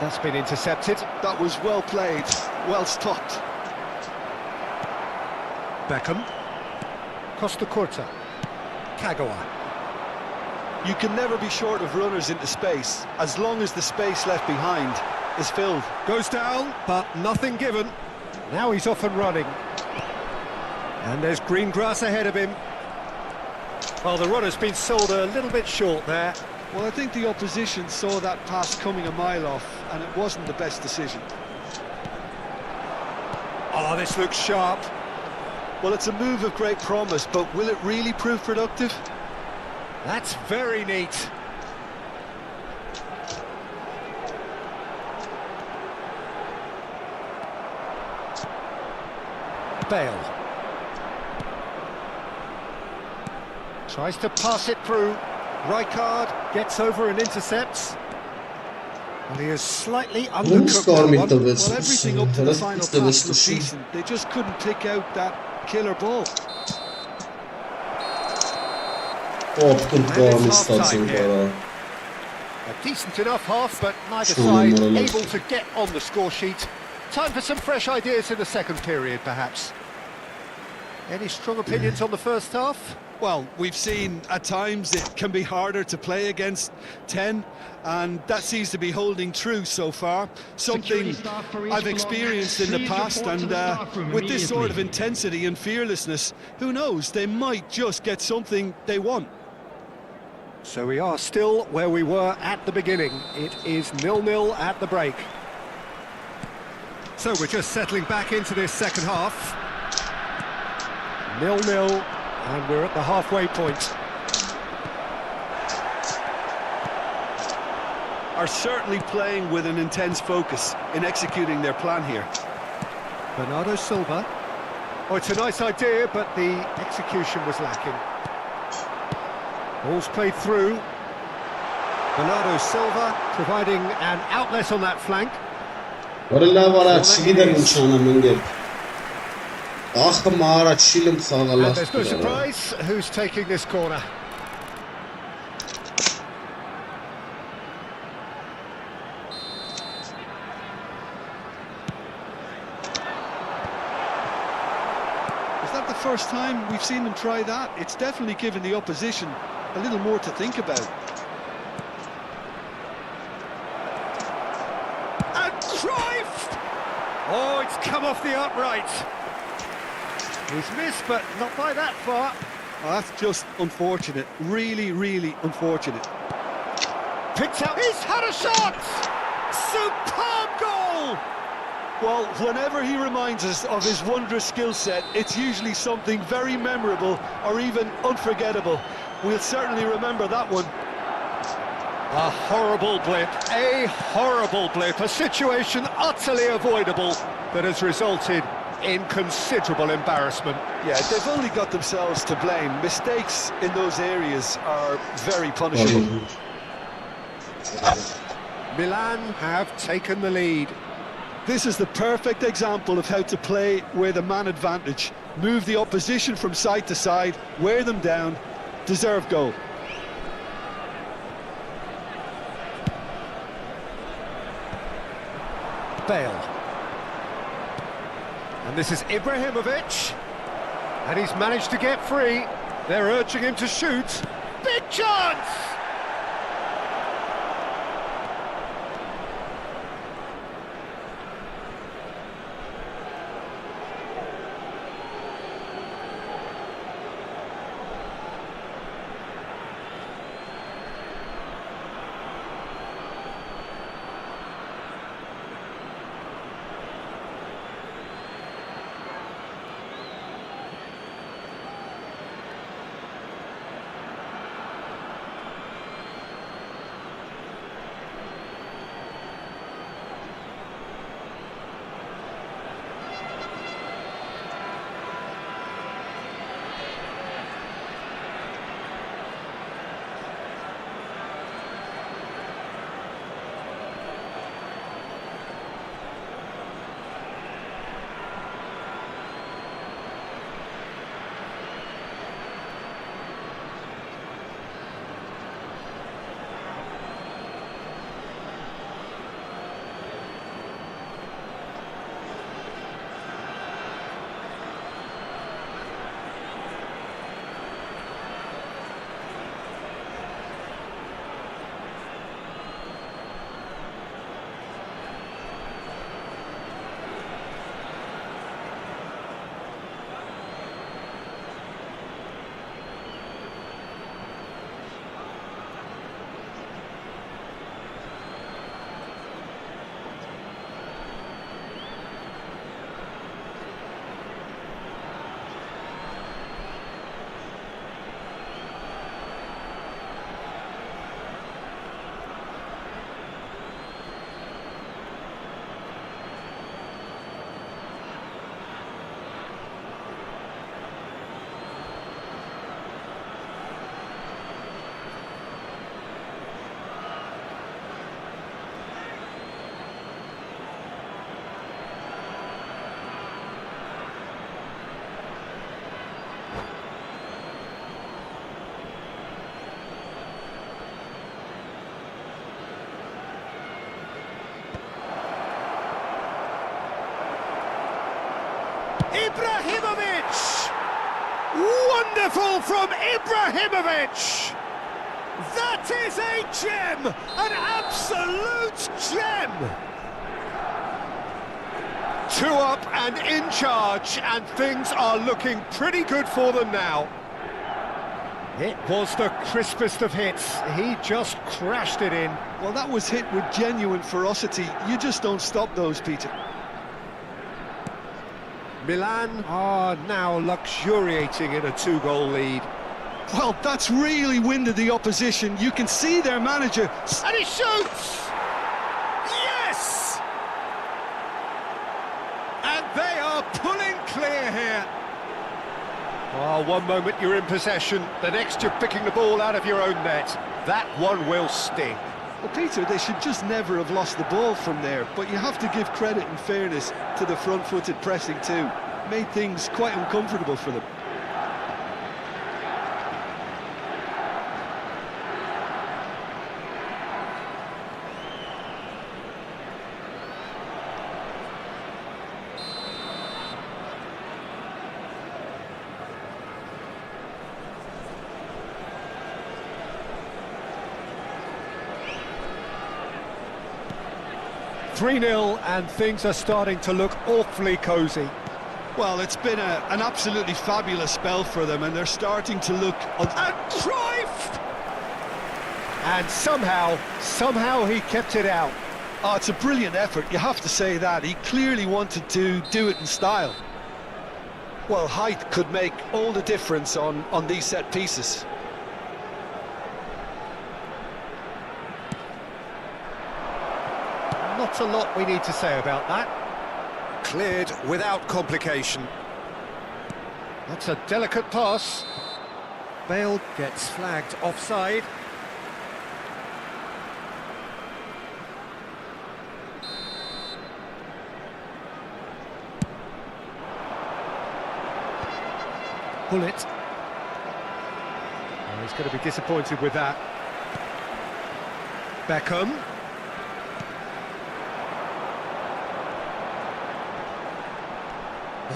That's been intercepted. That was well played, well stopped. Beckham. Costa Curta. Kagawa. You can never be short of runners into space, as long as the space left behind is filled. Goes down, but nothing given. Now he's off and running. And there's green grass ahead of him. Well, the runner's been sold a little bit short there. Well, I think the opposition saw that pass coming a mile off, and it wasn't the best decision. Oh, this looks sharp. Well, it's a move of great promise, but will it really prove productive? That's very neat. Bale. Tries to pass it through. Rijkaard gets over and intercepts. Well, he is slightly undercooked that one. Well, everything up to the final pass was decent. They just couldn't pick out that killer ball. A decent enough half, but neither side able to get on the score sheet. Time for some fresh ideas in the second period, perhaps. Any strong opinions on the first half? Well, we've seen at times it can be harder to play against 10, and that seems to be holding true so far. Something I've experienced in the past, and with this sort of intensity and fearlessness, who knows, they might just get something they want. So we are still where we were at the beginning. It is 0-0 at the break. So we're just settling back into this second half. 0-0, and we're at the halfway point. Are certainly playing with an intense focus in executing their plan here. Bernardo Silva. Oh, it's a nice idea, but the execution was lacking. Ball's played through. Bernardo Silva providing an outlet on that flank. And there's no surprise who's taking this corner. Is that the first time we've seen them try that? It's definitely given the opposition a little more to think about. And Cruyff! Oh, it's come off the upright. He's missed, but not by that far. Oh, that's just unfortunate. Really, really unfortunate. Picked up. He's had a shot! Superb goal! Well, whenever he reminds us of his wondrous skill set, it's usually something very memorable or even unforgettable. We'll certainly remember that one. A horrible blip, a situation utterly avoidable that has resulted in considerable embarrassment. Yeah, they've only got themselves to blame. Mistakes in those areas are very punishable. Milan have taken the lead. This is the perfect example of how to play with a man advantage. Move the opposition from side to side, wear them down, deserve goal. Bale. And this is Ibrahimovic. And he's managed to get free. They're urging him to shoot. Big chance! Ibrahimovic! Wonderful from Ibrahimovic! That is a gem! An absolute gem! 2 up and in charge, and things are looking pretty good for them now. It was the crispest of hits. He just crashed it in. Well, that was hit with genuine ferocity. You just don't stop those, Peter. Milan are now luxuriating in a 2-goal lead. Well, that's really winded the opposition. You can see their manager... And he shoots! Yes! And they are pulling clear here. Oh, one moment you're in possession, the next you're picking the ball out of your own net. That one will sting. Well, Peter, they should just never have lost the ball from there, but you have to give credit and fairness to the front-footed pressing too. Made things quite uncomfortable for them. "3-0 and things are starting to look awfully cosy. Well, it's been an absolutely fabulous spell for them, and they're starting to look... And Cruyff! And somehow he kept it out. Oh, it's a brilliant effort, you have to say that. He clearly wanted to do it in style. Well, height could make all the difference on these set pieces. Not a lot we need to say about that. Cleared without complication. That's a delicate pass. Bale gets flagged offside. Bullet. Oh, he's going to be disappointed with that. Beckham.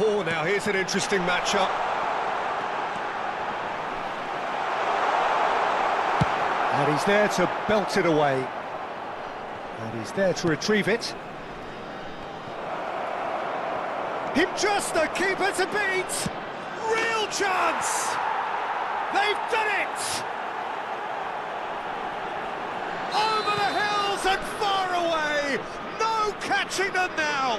Oh, now here's an interesting matchup. And he's there to belt it away. And he's there to retrieve it. Him just the keeper to beat! Real chance! They've done it! Over the hills and far away! No catching them now!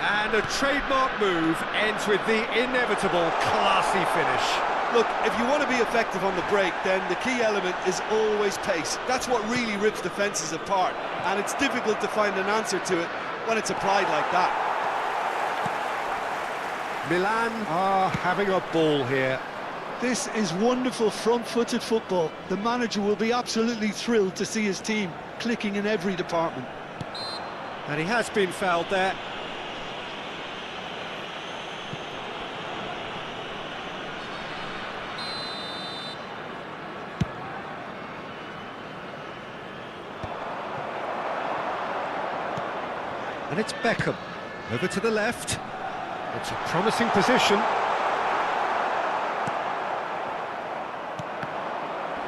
And a trademark move ends with the inevitable classy finish. Look, if you want to be effective on the break, then the key element is always pace. That's what really rips defences apart, and it's difficult to find an answer to it when it's applied like that. Milan are having a ball here. This is wonderful front-footed football. The manager will be absolutely thrilled to see his team clicking in every department. And he has been fouled there. And it's Beckham, over to the left. It's a promising position.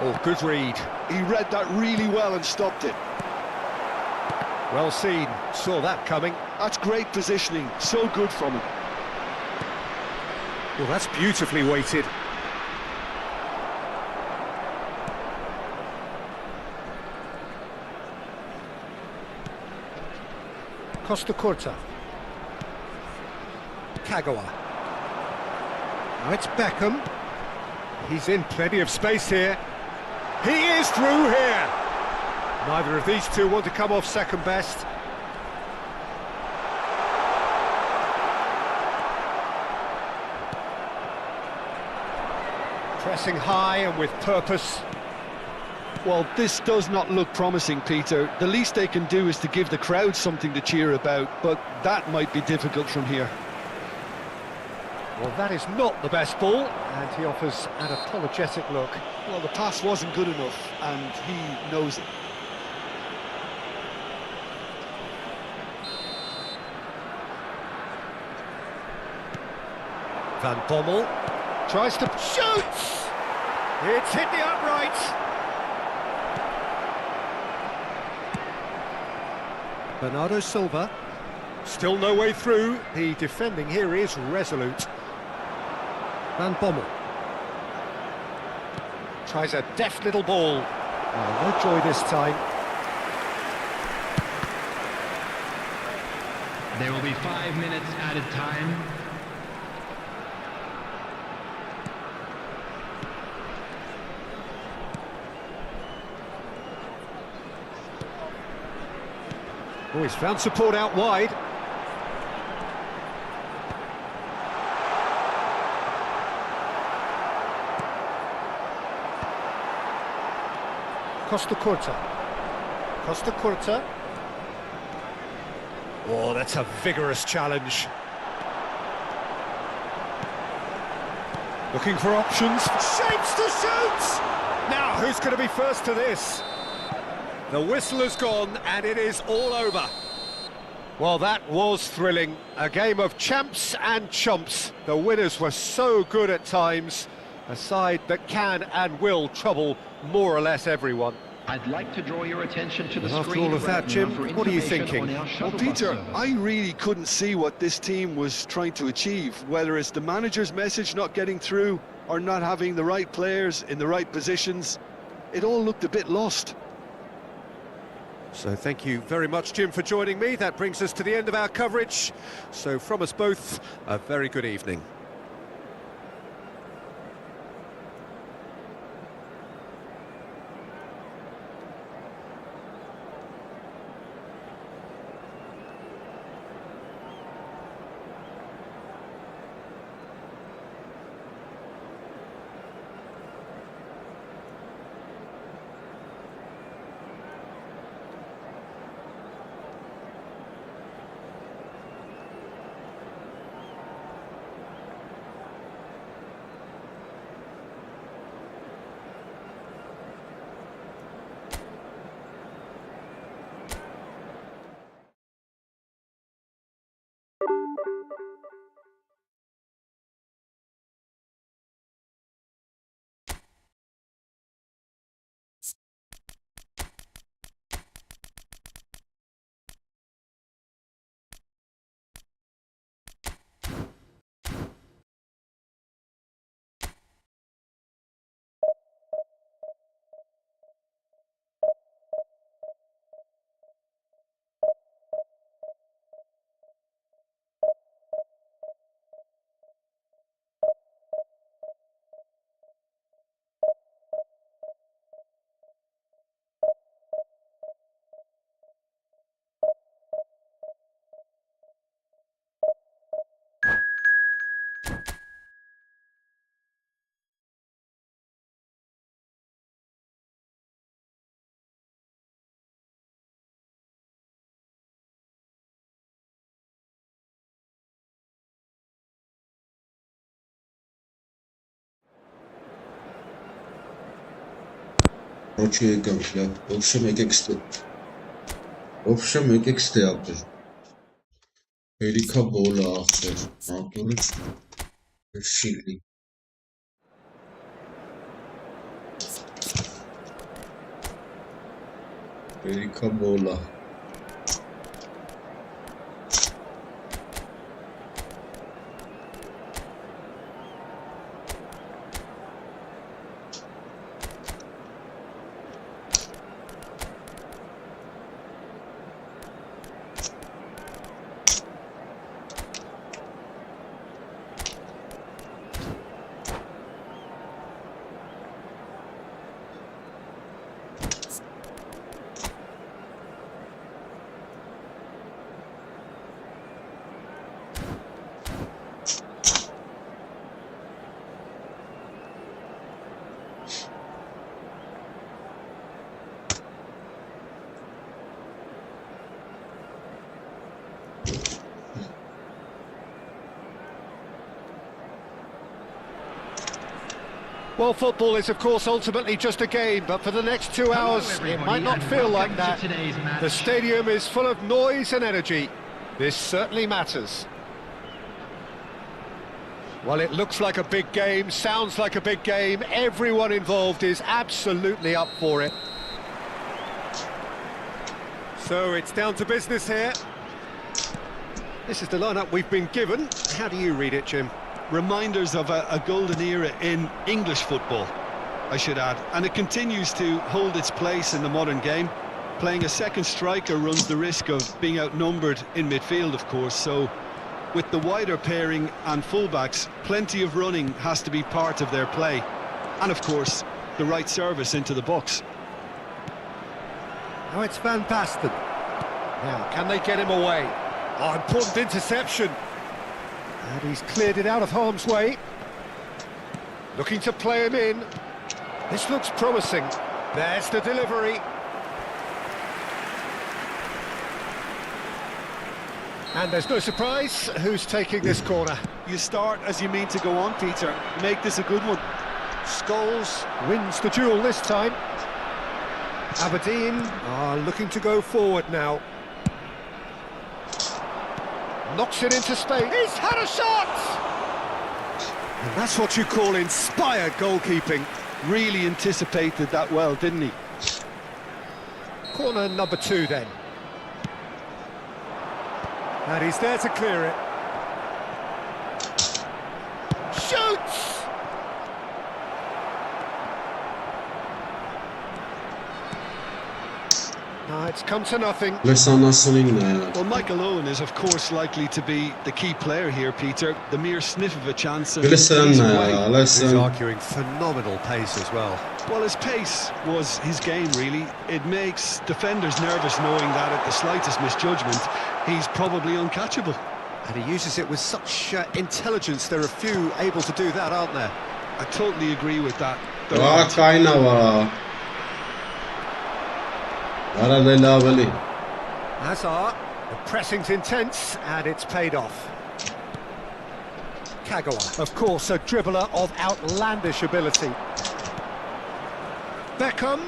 Oh, good read. He read that really well and stopped it. Well seen, saw that coming. That's great positioning, so good from him. Well, that's beautifully weighted. Costa Curta. Kagawa. Now it's Beckham. He's in plenty of space here. He is through here. Neither of these two want to come off second best. Pressing high and with purpose. Well, this does not look promising, Peter. The least they can do is to give the crowd something to cheer about, but that might be difficult from here. Well, that is not the best ball, and he offers an apologetic look. Well, the pass wasn't good enough, and he knows it. Van Bommel tries to shoot! It's hit the upright! Bernardo Silva, still no way through. The defending here is resolute. Van Bommel tries a deft little ball. Oh, no joy this time. There will be 5 minutes added time. Oh, he's found support out wide. Costa Curta. Oh, that's a vigorous challenge. Looking for options. Shapes to shoot! Now, who's going to be first to this? The whistle has gone, and it is all over. Well, that was thrilling. A game of champs and chumps. The winners were so good at times. A side that can and will trouble more or less everyone. I'd like to draw your attention to the After screen all of that, right Jim, now for what are you information thinking? on our Well, shuttle Peter, bus service. I really couldn't see what this team was trying to achieve, whether it's the manager's message not getting through or not having the right players in the right positions. It all looked a bit lost. So thank you very much, Jim, for joining me. That brings us to the end of our coverage. So from us both, a very good evening. Короче, եկանք, լավ, ովշեմ եկեք ստե ապեր, հերիքա բոլը աղբեր, ատորը, շիլի, հերիքա բոլը, Well, football is, of course, ultimately just a game, but for the next 2 hours, it might not feel like that. The stadium is full of noise and energy. This certainly matters. Well, it looks like a big game, sounds like a big game. Everyone involved is absolutely up for it. So it's down to business here. This is the lineup we've been given. How do you read it, Jim? Reminders of a golden era in English football, I should add. And it continues to hold its place in the modern game. Playing a second striker runs the risk of being outnumbered in midfield, of course, so with the wider pairing and fullbacks, plenty of running has to be part of their play. And of course, the right service into the box. Oh, it's Van Basten. Now, can they get him away? Oh, important interception. And he's cleared it out of harm's way. Looking to play him in. This looks promising. There's the delivery. And there's no surprise who's taking this corner. You start as you mean to go on, Peter. Make this a good one. Scholes wins the duel this time. Aberdeen are looking to go forward now. Knocks it into space. He's had a shot! And that's what you call inspired goalkeeping. Really anticipated that well, didn't he? Corner number 2 then. And he's there to clear it. Shoots! No, it's come to nothing. Well, Michael Owen is, of course, likely to be the key player here, Peter. The mere sniff of a chance. And he's arguing phenomenal pace as well. Well, his pace was his game, really. It makes defenders nervous knowing that at the slightest misjudgment, he's probably uncatchable. And he uses it with such intelligence. There are few able to do that, aren't there? I totally agree with that. Hazard, the pressing's intense, and it's paid off. Kagawa, of course, a dribbler of outlandish ability. Beckham.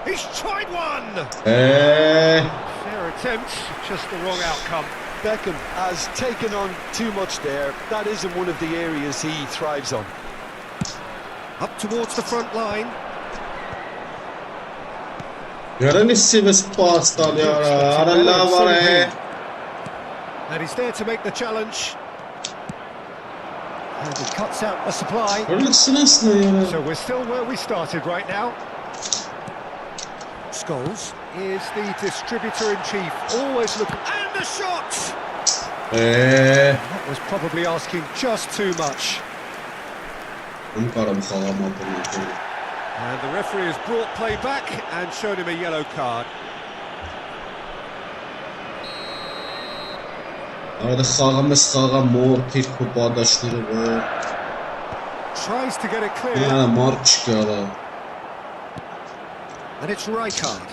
He's tried one! Fair attempt, just the wrong outcome. Beckham has taken on too much there. That isn't one of the areas he thrives on. Up towards the front line. And he's there to make the challenge. And he cuts out the supply. So we're still where we started right now. Scholes is the distributor-in-chief, always looking... And the shot! That was probably asking just too much. And the referee has brought play back and shown him a yellow card. Tries to get it clear. And it's Rijkaard.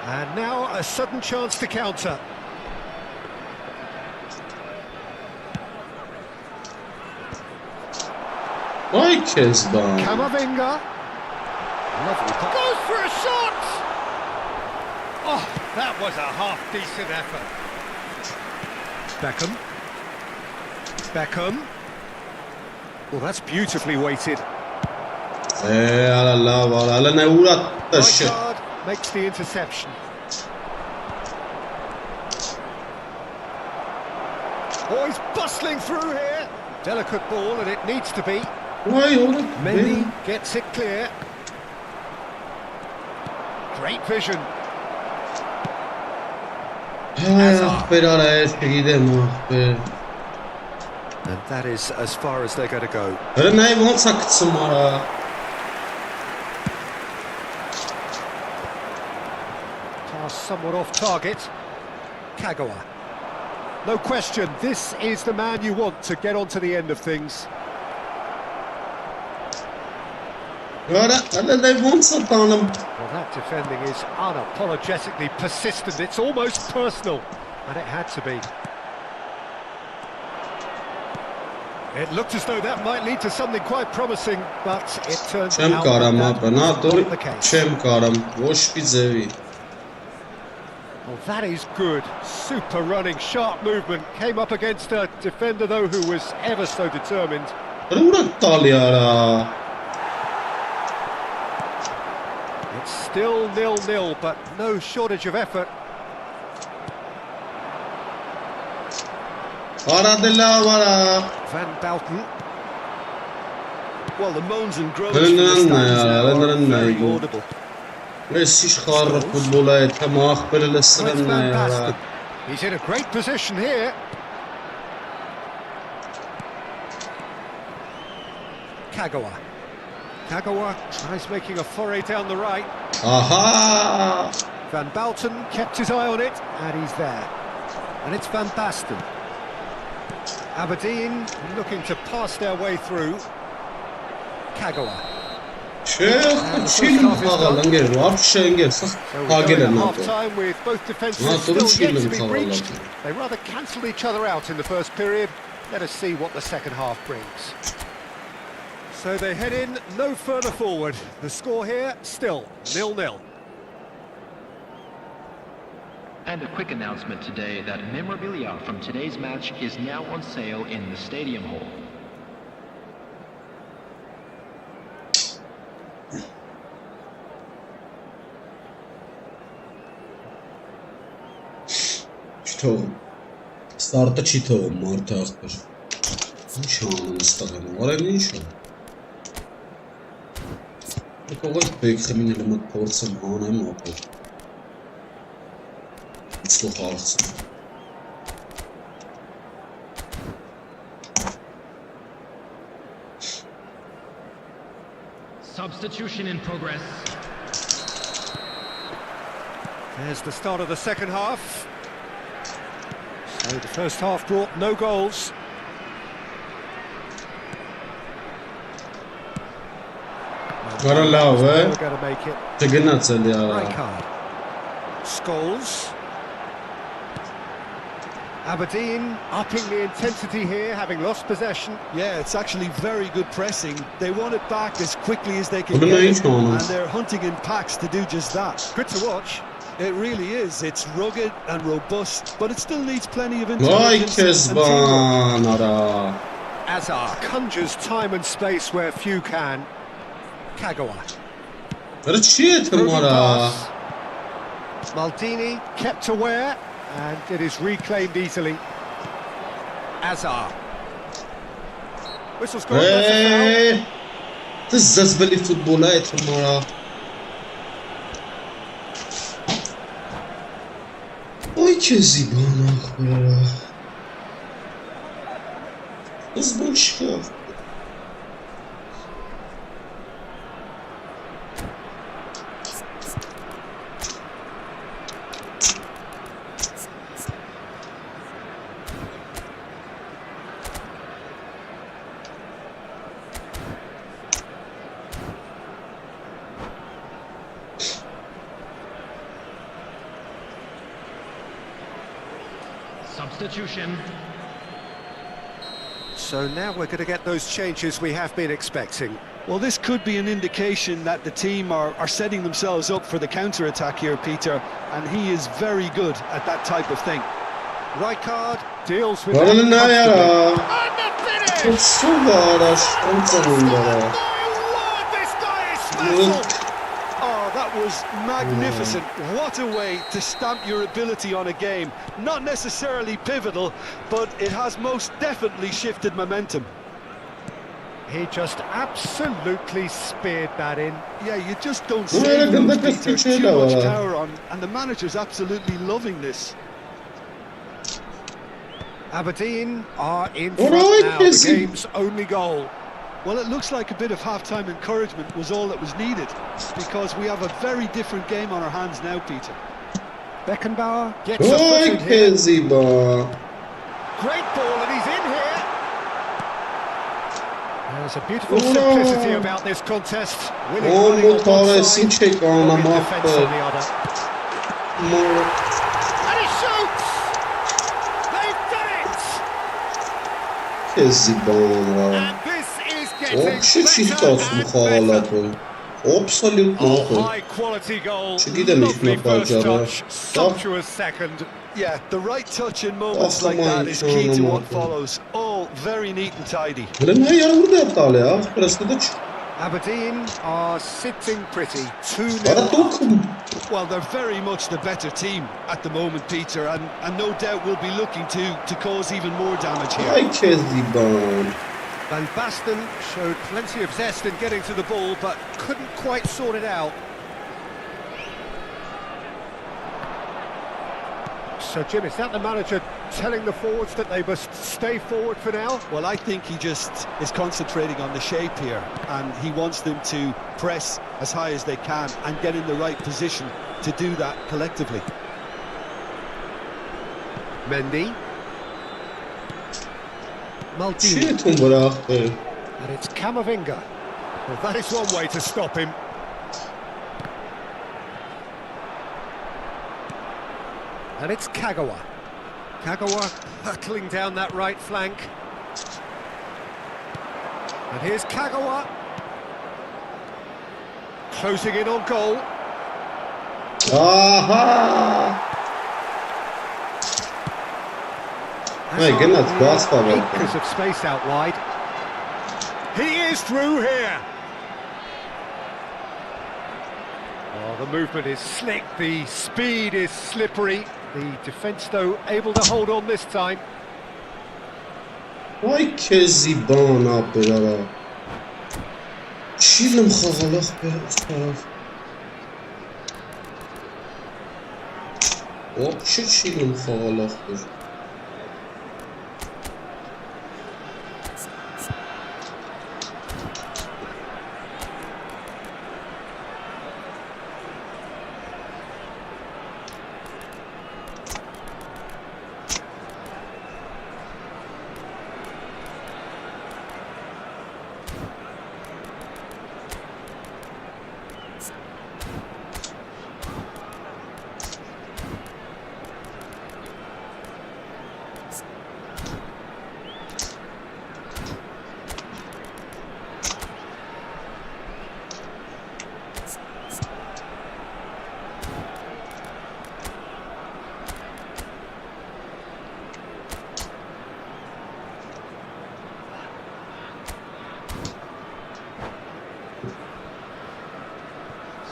And now a sudden chance to counter. Camavinga. Lovely. Goes for a shot! Oh, that was a half-decent effort. Beckham. Well, that's beautifully weighted. Rijkaard makes the interception. Oh, he's bustling through here. Delicate ball, and it needs to be. Mendy gets it clear. Great vision. And that is as far as they're going to go. Pass somewhat off target. Kagawa. No question, this is the man you want to get onto the end of things. Well, that defending is unapologetically persistent. It's almost personal, and it had to be. It looked as though that might lead to something quite promising, but it turns out that was not the case. Well, that is good. Super running, sharp movement. Came up against a defender, though, who was ever so determined. It's still 0-0, but no shortage of effort. Van Balten. Well, the moans and groans from the stands now are very audible. It's Van Basten. He's in a great position here. Kagawa. Kagawa tries making a foray down the right. Aha! Van Balten kept his eye on it, and he's there. And it's Van Basten. Aberdeen looking to pass their way through. Kagawa. Half-time with both defences still yet to be breached. They rather cancelled each other out in the first period. Let us see what the second half brings. So they head in no further forward. The score here still 0-0. And a quick announcement today that memorabilia from today's match is now on sale in the stadium hall. Starta çito Marta akbar. İnşallah istedim. Var mı inşallah? Kogoś beklemin elemat porcem hanem opor. Słuchawcy. Substitution in progress. There's the start of the second half. So the first half brought no goals. Karalawe. We're going to make it. Przegnacel ja. Rijkaard. Scholes. Aberdeen upping the intensity here, having lost possession. Yeah, it's actually very good pressing. They want it back as quickly as they can get it, and they're hunting in packs to do just that. Good to watch. It really is. It's rugged and robust, but it still needs plenty of intelligence and teamwork. Azar conjures time and space where few can. Kagawa. Maldini kept aware, and it is reclaimed easily. Azar. Whistle's gone. تزاز بالي فوتبولات مرة. Ой, че зибана хуя. Сбочка. Substitution. So now we're going to get those changes we have been expecting. Well, this could be an indication that the team are setting themselves up for the counter-attack here, Peter, and he is very good at that type of thing. Rijkaard deals with Well, that now, comfortably. And the finish! it's so bad, This guy is special! Oh, that was magnificent. What a way to stamp your ability on a game. Not necessarily pivotal, but it has most definitely shifted momentum. He just absolutely speared that in. Yeah, you just don't see those, Peter. Too much power on, and the manager's absolutely loving this. Aberdeen are in front now, the game's only goal. Well, it looks like a bit of half-time encouragement was all that was needed, because we have a very different game on our hands now, Peter. Beckenbauer gets a foot in here. Great ball, and he's in here. There's a beautiful simplicity about this contest. Winning one on one side, defence on the other. And he shoots! They've done it! And this is getting better and better. Absolute Oh, awful. high quality goal. Czy gdy mieliśmy Lovely first Baldziara? touch, sumptuous second. Yeah, the right touch in moments Oh, like come that on, is no, key no, to no, what no. follows. All very neat and tidy. Ale no ja urdę pale, ja? Teraz to Aberdeen are sitting pretty, 2-0 Para up. tokum. Well, they're very much the better team at the moment, Peter, and no doubt will be looking to cause even more damage here. Aj cię zjebałem. Van Basten showed plenty of zest in getting to the ball, but couldn't quite sort it out. So, Jim, is that the manager telling the forwards that they must stay forward for now? Well, I think he just is concentrating on the shape here, and he wants them to press as high as they can and get in the right position to do that collectively. Mendy. Maldini. Çiğ tüm bıraktı. And it's Camavinga. Well, that is one way to stop him. And it's Kagawa. Kagawa hurtling down that right flank. And here's Kagawa. Closing in on goal. Aha! Hey, get that cross cover. Acres of space out wide. He is through here. Oh, the movement is slick, the speed is slippery. The defence, though, able to hold on this time. Ay که زیبان برا چیلم خالخ بره طرف چه چیلم خالخ بره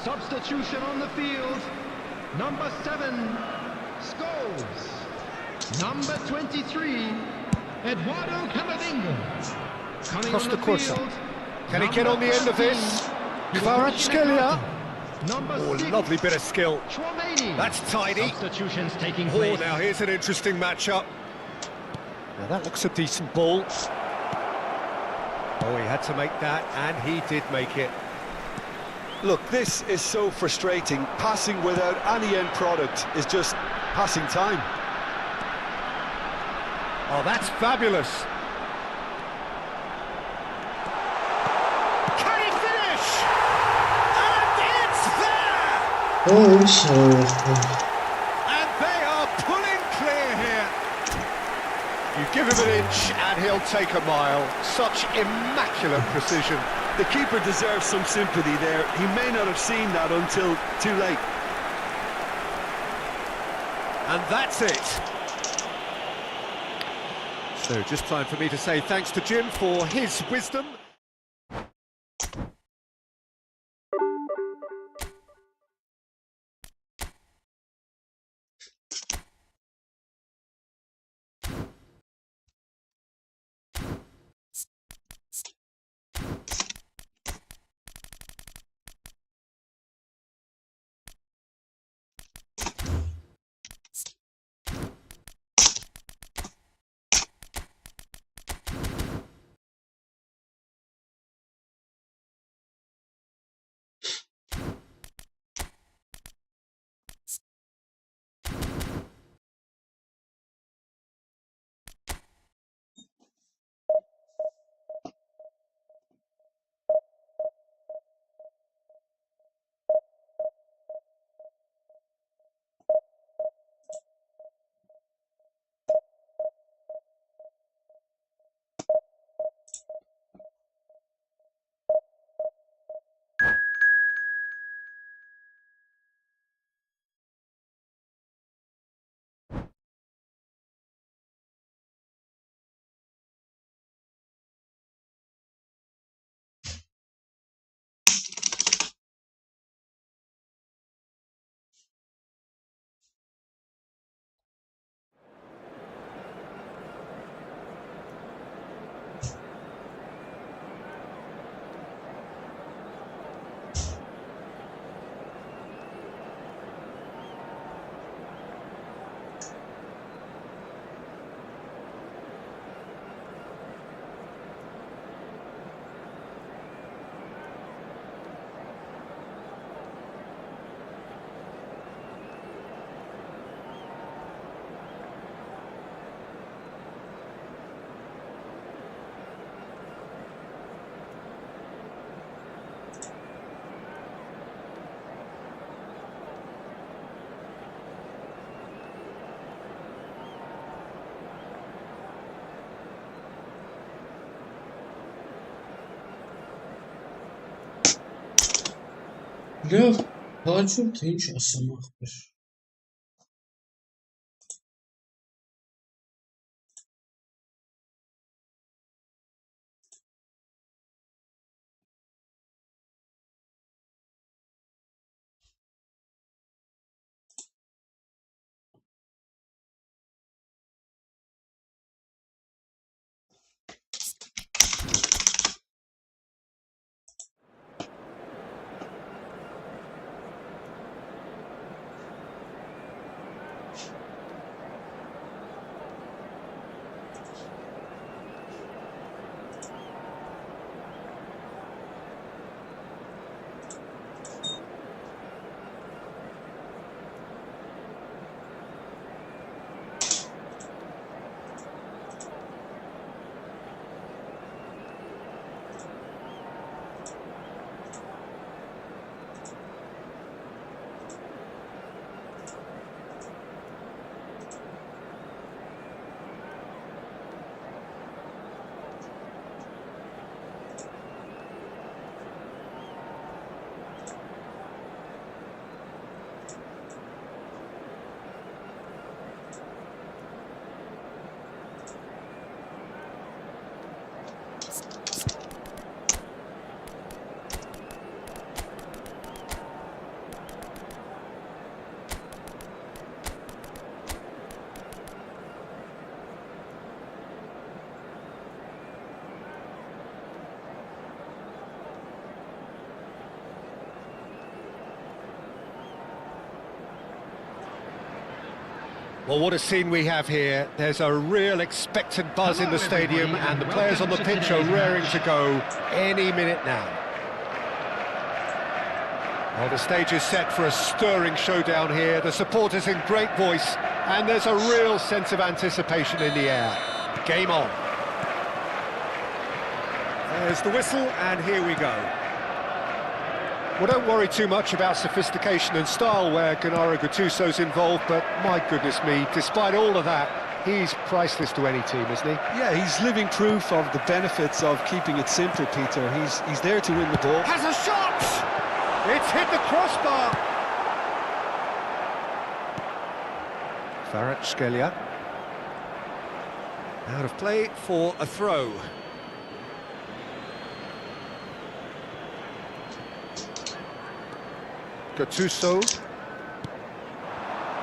Substitution on the field. Number 7, Scholes. Number 23, Eduardo Camavinga. Coming Costa on the Corsa. field. Can he get on the end of this? Kvaratskhelia. Number Oh, 6, lovely bit of skill. Chouameni. That's tidy. Substitutions taking Oh, place. now here's an interesting matchup. Now that looks a decent ball. Oh, he had to make that, and he did make it. Look, this is so frustrating. Passing without any end product is just passing time. Oh, that's fabulous. Can he finish? And it's there! Oh, so And they are pulling clear here. You give him an inch and he'll take a mile. Such immaculate precision. The keeper deserves some sympathy there. He may not have seen that until too late. And that's it. So just time for me to say thanks to Jim for his wisdom. لا هاجم تنش أصلا ما أخبر. Well, what a scene we have here. There's a real expectant buzz in the stadium, and the players on the pitch are raring to go any minute now. Well, the stage is set for a stirring showdown here. The supporters in great voice, and there's a real sense of anticipation in the air. Game on. There's the whistle, and here we go. Well, don't worry too much about sophistication and style where Gennaro Gattuso's involved, but my goodness me, despite all of that, he's priceless to any team, isn't he? Yeah, he's living proof of the benefits of keeping it simple, Peter. He's there to win the ball. Has a shot! It's hit the crossbar! Alik-GAMING. Out of play for a throw. Gattuso,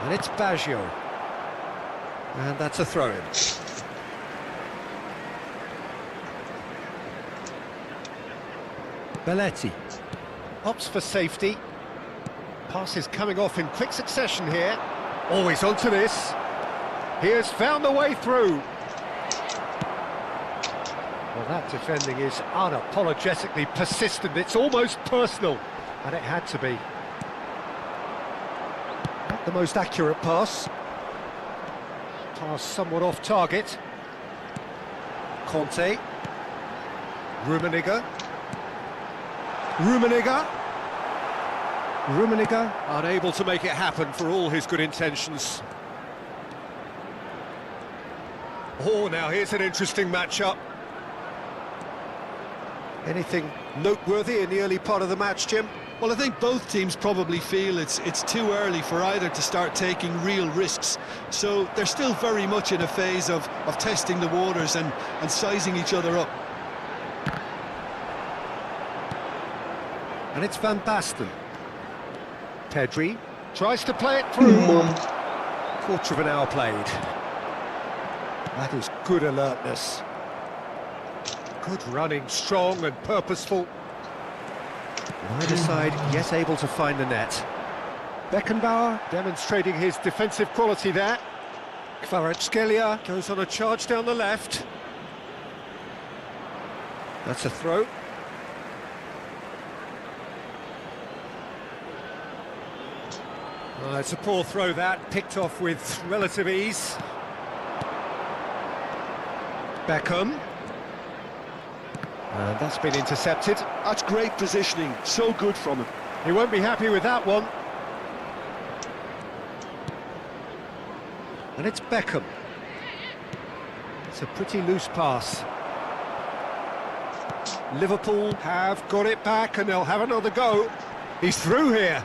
and it's Baggio, and that's a throw-in. Belletti opts for safety. Pass is coming off in quick succession here. Always onto this. He has found the way through. Well, that defending is unapologetically persistent. It's almost personal, and it had to be. The most accurate pass. Pass somewhat off target. Conte. Rummenigge. Unable to make it happen for all his good intentions. Oh, now here's an interesting matchup. Anything noteworthy in the early part of the match, Jim? Well, I think both teams probably feel it's too early for either to start taking real risks. So they're still very much in a phase of testing the waters and sizing each other up. And it's Van Basten. Pedri tries to play it through. Quarter of an hour played. That is good alertness. Good running, strong and purposeful. Neither side yet able to find the net. Beckenbauer demonstrating his defensive quality there. Alik-GAMING goes on a charge down the left. That's a throw. It's a poor throw that, picked off with relative ease. Beckham. And that's been intercepted. That's great positioning, so good from him. He won't be happy with that one. And it's Beckham. It's a pretty loose pass. Liverpool have got it back and they'll have another go. He's through here.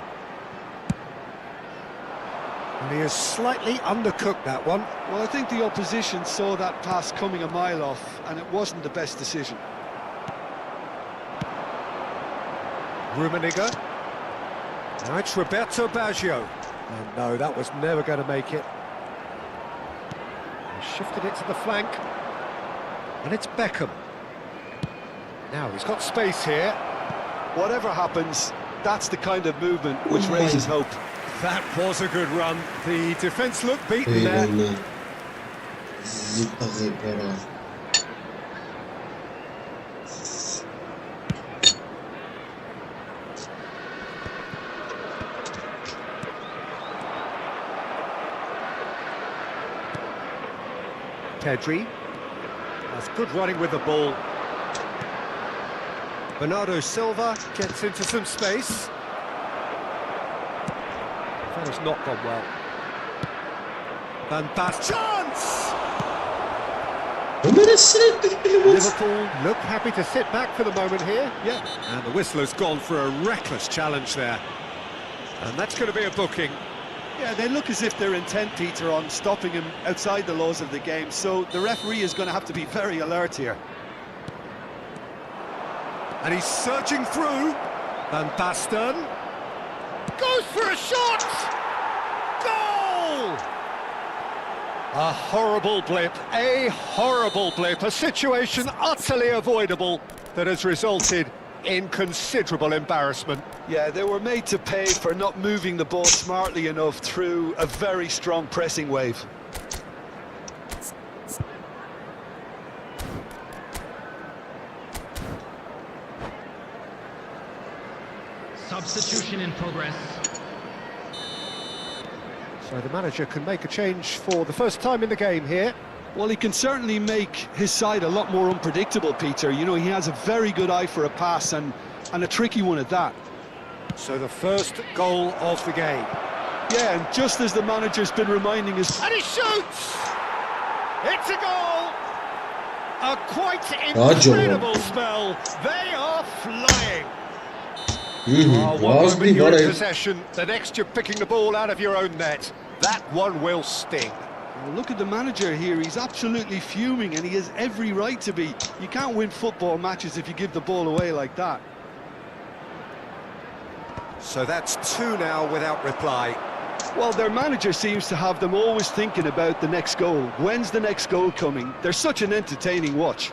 And he has slightly undercooked that one. Well, I think the opposition saw that pass coming a mile off, and it wasn't the best decision. Rummenigge. Now it's Roberto Baggio. And no, that was never going to make it. He shifted it to the flank. And it's Beckham. Now he's got space here. Whatever happens, that's the kind of movement which raises hope. That was a good run. The defence looked beaten there. Pedri. That's good running with the ball. Bernardo Silva gets into some space. That has not gone well. Van Basten. Chance! Liverpool look happy to sit back for the moment here. Yeah. And the whistle has gone for a reckless challenge there. And that's going to be a booking. Yeah, they look as if they're intent, Peter, on stopping him outside the laws of the game, so the referee is going to have to be very alert here. And he's surging through. Van Basten goes for a shot! Goal! A horrible blip, a situation utterly avoidable that has resulted in considerable embarrassment. Yeah, they were made to pay for not moving the ball smartly enough through a very strong pressing wave. Substitution in progress. So the manager can make a change for the first time in the game here. Well, he can certainly make his side a lot more unpredictable, Peter. You know, he has a very good eye for a pass and a tricky one at that. So the first goal of the game. Yeah, and just as the manager's been reminding us... And he shoots! It's a goal! A quite incredible spell. They are flying. One moment you're in possession, the next you're picking the ball out of your own net. That one will sting. Well, look at the manager here, he's absolutely fuming and he has every right to be. You can't win football matches if you give the ball away like that. So that's two now without reply. Well, their manager seems to have them always thinking about the next goal. When's the next goal coming? They're such an entertaining watch.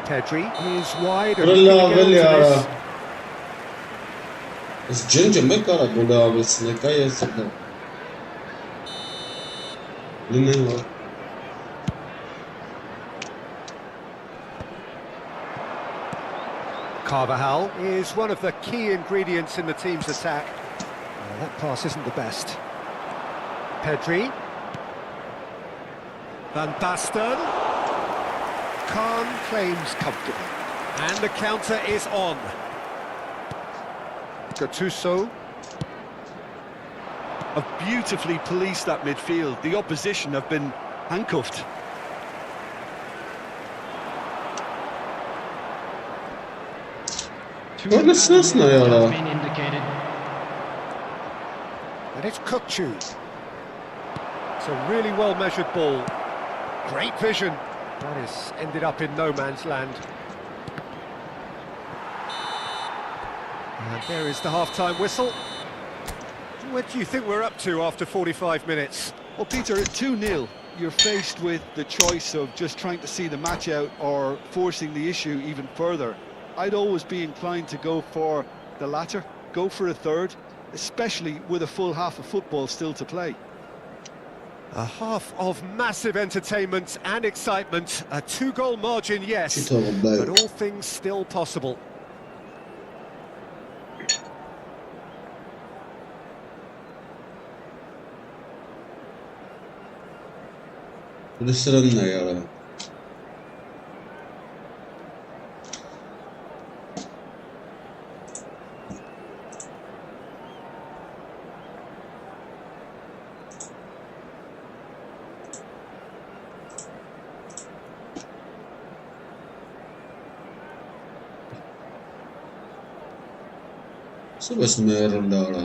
Pedri is wide. Carvajal is one of the key ingredients in the team's attack. That pass isn't the best. Pedri. Van Basten. Khan claims comfortable. And the counter is on. Gattuso. Have beautifully policed that midfield. The opposition have been handcuffed. Been indicated. And it's Kukçu. It's a really well-measured ball. Great vision. That has ended up in no man's land. And there is the half-time whistle. What do you think we're up to after 45 minutes? Well, Peter, at 2-0, you're faced with the choice of just trying to see the match out or forcing the issue even further. I'd always be inclined to go for the latter, go for a third, especially with a full half of football still to play. A half of massive entertainment and excitement. A two-goal margin, yes, but all things still possible. Սուբես մերն դարա։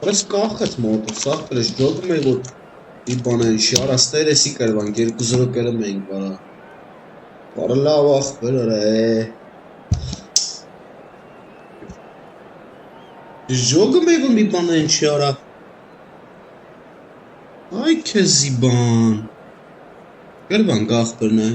Բայց կախեց մոտը, սաղ կրես ջոգում է, որ մի բան են շարաստեր էսի կրվանք, 2-0 կրում էինք բարա։ Բարը լավ աղբեր արա է։ Ջոգում է, որ մի բան են շարա։ Այ քեզի բան։ Կրվանք աղբերն է։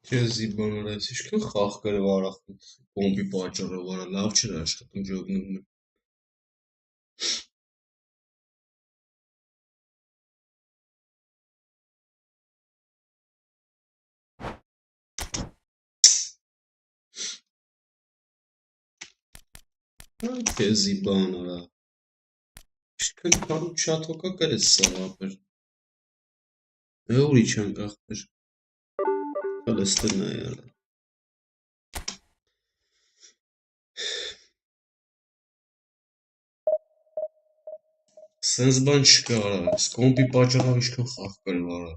Քեզի բան արած, ինչքան խաղ կրվ արախուց, կոմպի պաճառով արա, լավ չր աշխատում ջոգնում է։ Այ քեզի բան արա։ Ինչքան կարու շատ հոգա կրեց սաղ ապեր։ Է ուրի չանք աղբեր։ Կալստն է յարա։ Սենց բան չկա արա, կոմպի պաճառով ինչքան խաղ կրվ արա։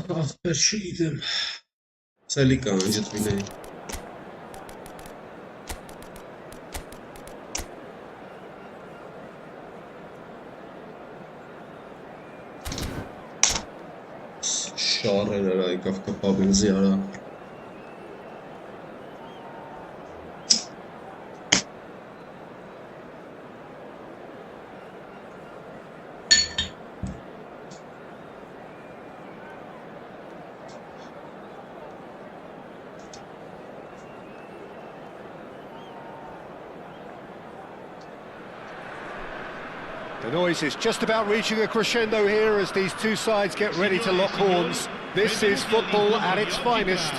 Աղբեր չգիտեմ, սալի կա անջտվին է։ Շարեր արա, եկավ կպաբենզի արա։ The noise is just about reaching a crescendo here as these two sides get ready to lock horns. This is football at its finest.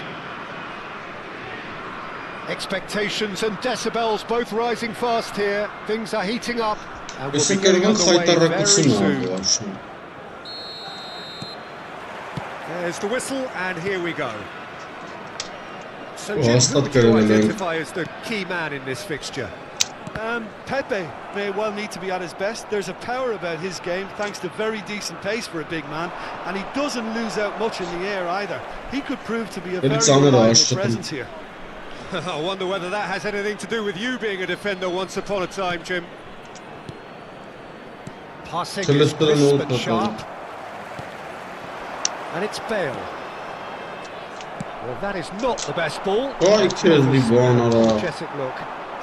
Expectations and decibels both rising fast here. Things are heating up and we'll be getting underway very soon. There's the whistle and here we go. So Jim, who would you identify as the key man in this fixture? Pepe may well need to be at his best. There's a power about his game thanks to very decent pace for a big man, and he doesn't lose out much in the air either. He could prove to be a very reliable presence here. I wonder whether that has anything to do with you being a defender once upon a time, Jim. Passing is crisp and sharp. And it's Bale. Well, that is not the best ball. Energetic look.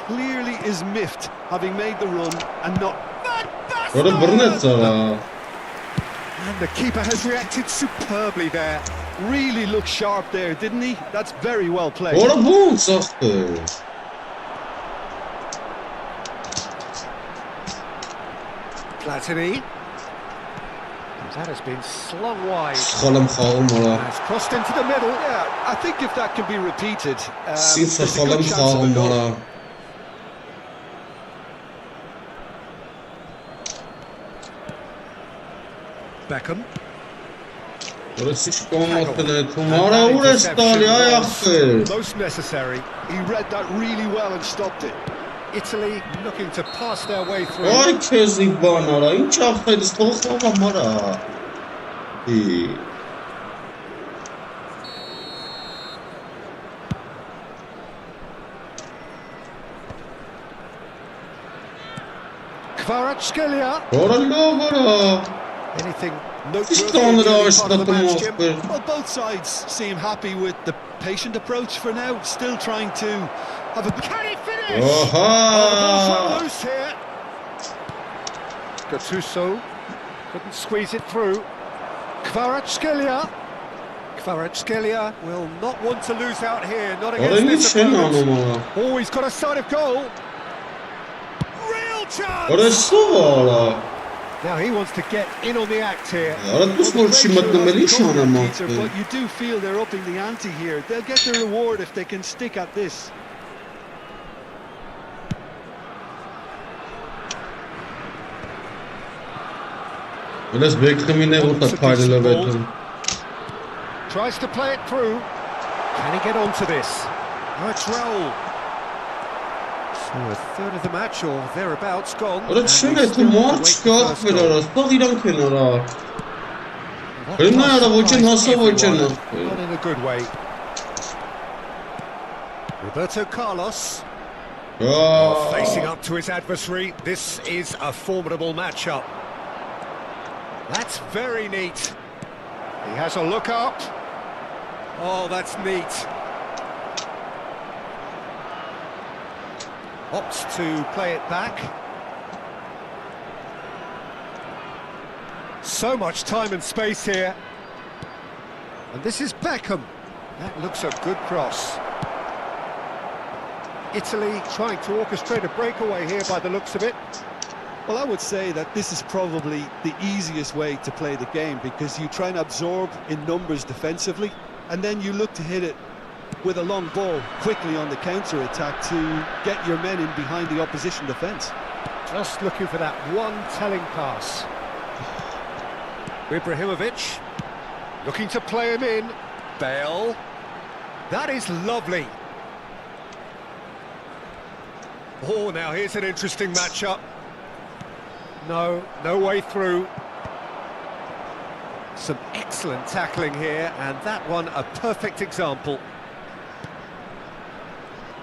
Clearly is miffed, having made the run and not... And the keeper has reacted superbly there. really looked sharp there, didn't he? That's very well played. Ora bun saxtı. Platini. That has been slung wide. Sıxalım xalım ora. That's crossed into the middle. Yeah, I think if that can be repeated, Sim there's a good sıxalım chance of a xalım goal. ora. Beckham. Ora siç olmasın. Tumara ura stali ayakkı. Most necessary. He read that really well and stopped it. Italy looking to pass their way through. Ay kezi bana ora. İnç axtaydı stoxam ora. Kvaratskhelia. Ora ora. Anything Hiç noteworthy in tanrı the early ağaçta part of the match, Jim? tutmuştur. Well, both sides seem happy with the patient approach for now, still trying to have a... Can he finish? Oh, the ball's Oha! run loose here. Gattuso couldn't squeeze it through. Kvaratskhelia. Kvaratskhelia will not want to lose out here, not Ora against niç this şey opponent. anlama. Oh, he's got a sight of goal. Real chance. Ora sıvara. Now he wants to get in on the act here. Ora dus vol çimatlameli şu anlama. Peter, but you do feel they're upping the ante here. They'll get the reward if they can stick at this. Biraz beklemine orta paydalar verdim. Tries to play it through. Can he get onto this? Oh, it's roll. So a third of the match or thereabouts gone. Ora and şöyle we still tumar await the çıkart first goal. veriyoruz. Bak İran kenara. What Benim a nerede bu için surprise nasıl bu everyone, için? Not in a good way. Roberto Carlos facing up to his adversary. This is a formidable matchup. That's very neat. He has a look up. Oh, that's neat. Opts to play it back. So much time and space here. And this is Beckham. That looks a good cross. Italy trying to orchestrate a breakaway here by the looks of it. Well, I would say that this is probably the easiest way to play the game because you try and absorb in numbers defensively and then you look to hit it with a long ball quickly on the counter-attack to get your men in behind the opposition defence. Just looking for that one telling pass. Ibrahimovic looking to play him in. Bale. That is lovely. Oh, now here's an interesting matchup. No way through. Some excellent tackling here, and that one a perfect example.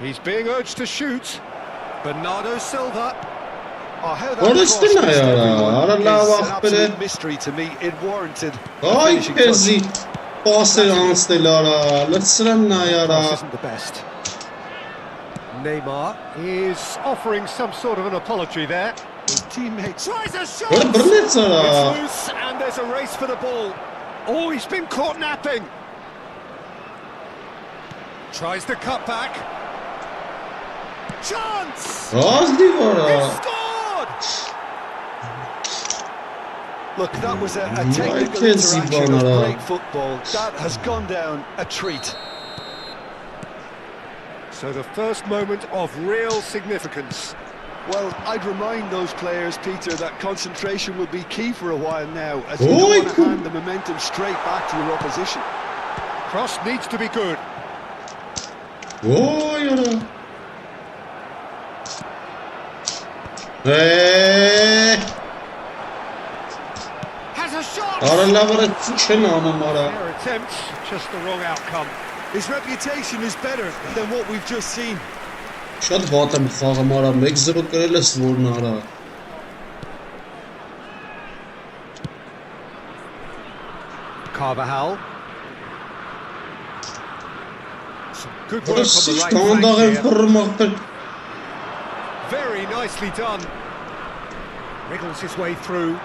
He's being urged to shoot. Bernardo Silva. Oh, how that Orası cross ne missed ya? everyone Allah is an Allah absolute be. mystery to me. It warranted a Ay finishing touch. kezi. Passer anstelara. Letsrena yara. This isn't the best. Neymar is offering some sort of an apology there. His teammates. Tries a shot! Ora brnet It's zara. loose and there's a race for the ball. Oh, he's been caught napping. Tries the cut back. Chance! Az He divara. scored! Look, that was a Vay technical kezi interaction bana. of great football. That has gone down a treat. So the first moment of real significance. Well, I'd remind those players, Peter, that concentration will be key for a while now, as you Oi, don't want to cool. hand the momentum straight back to your opposition. Cross needs to be good. O yara. Eee. Has a shot! Ara lavara çen anamara. Their attempt, just the wrong outcome. His reputation is better than what we've just seen. Şad vatam xağamara megzibot kereles vornara. Carvajal. Some good work Ora on the siç right tandağın flank here. fırmaktır. Very nicely done. Wriggles his way through.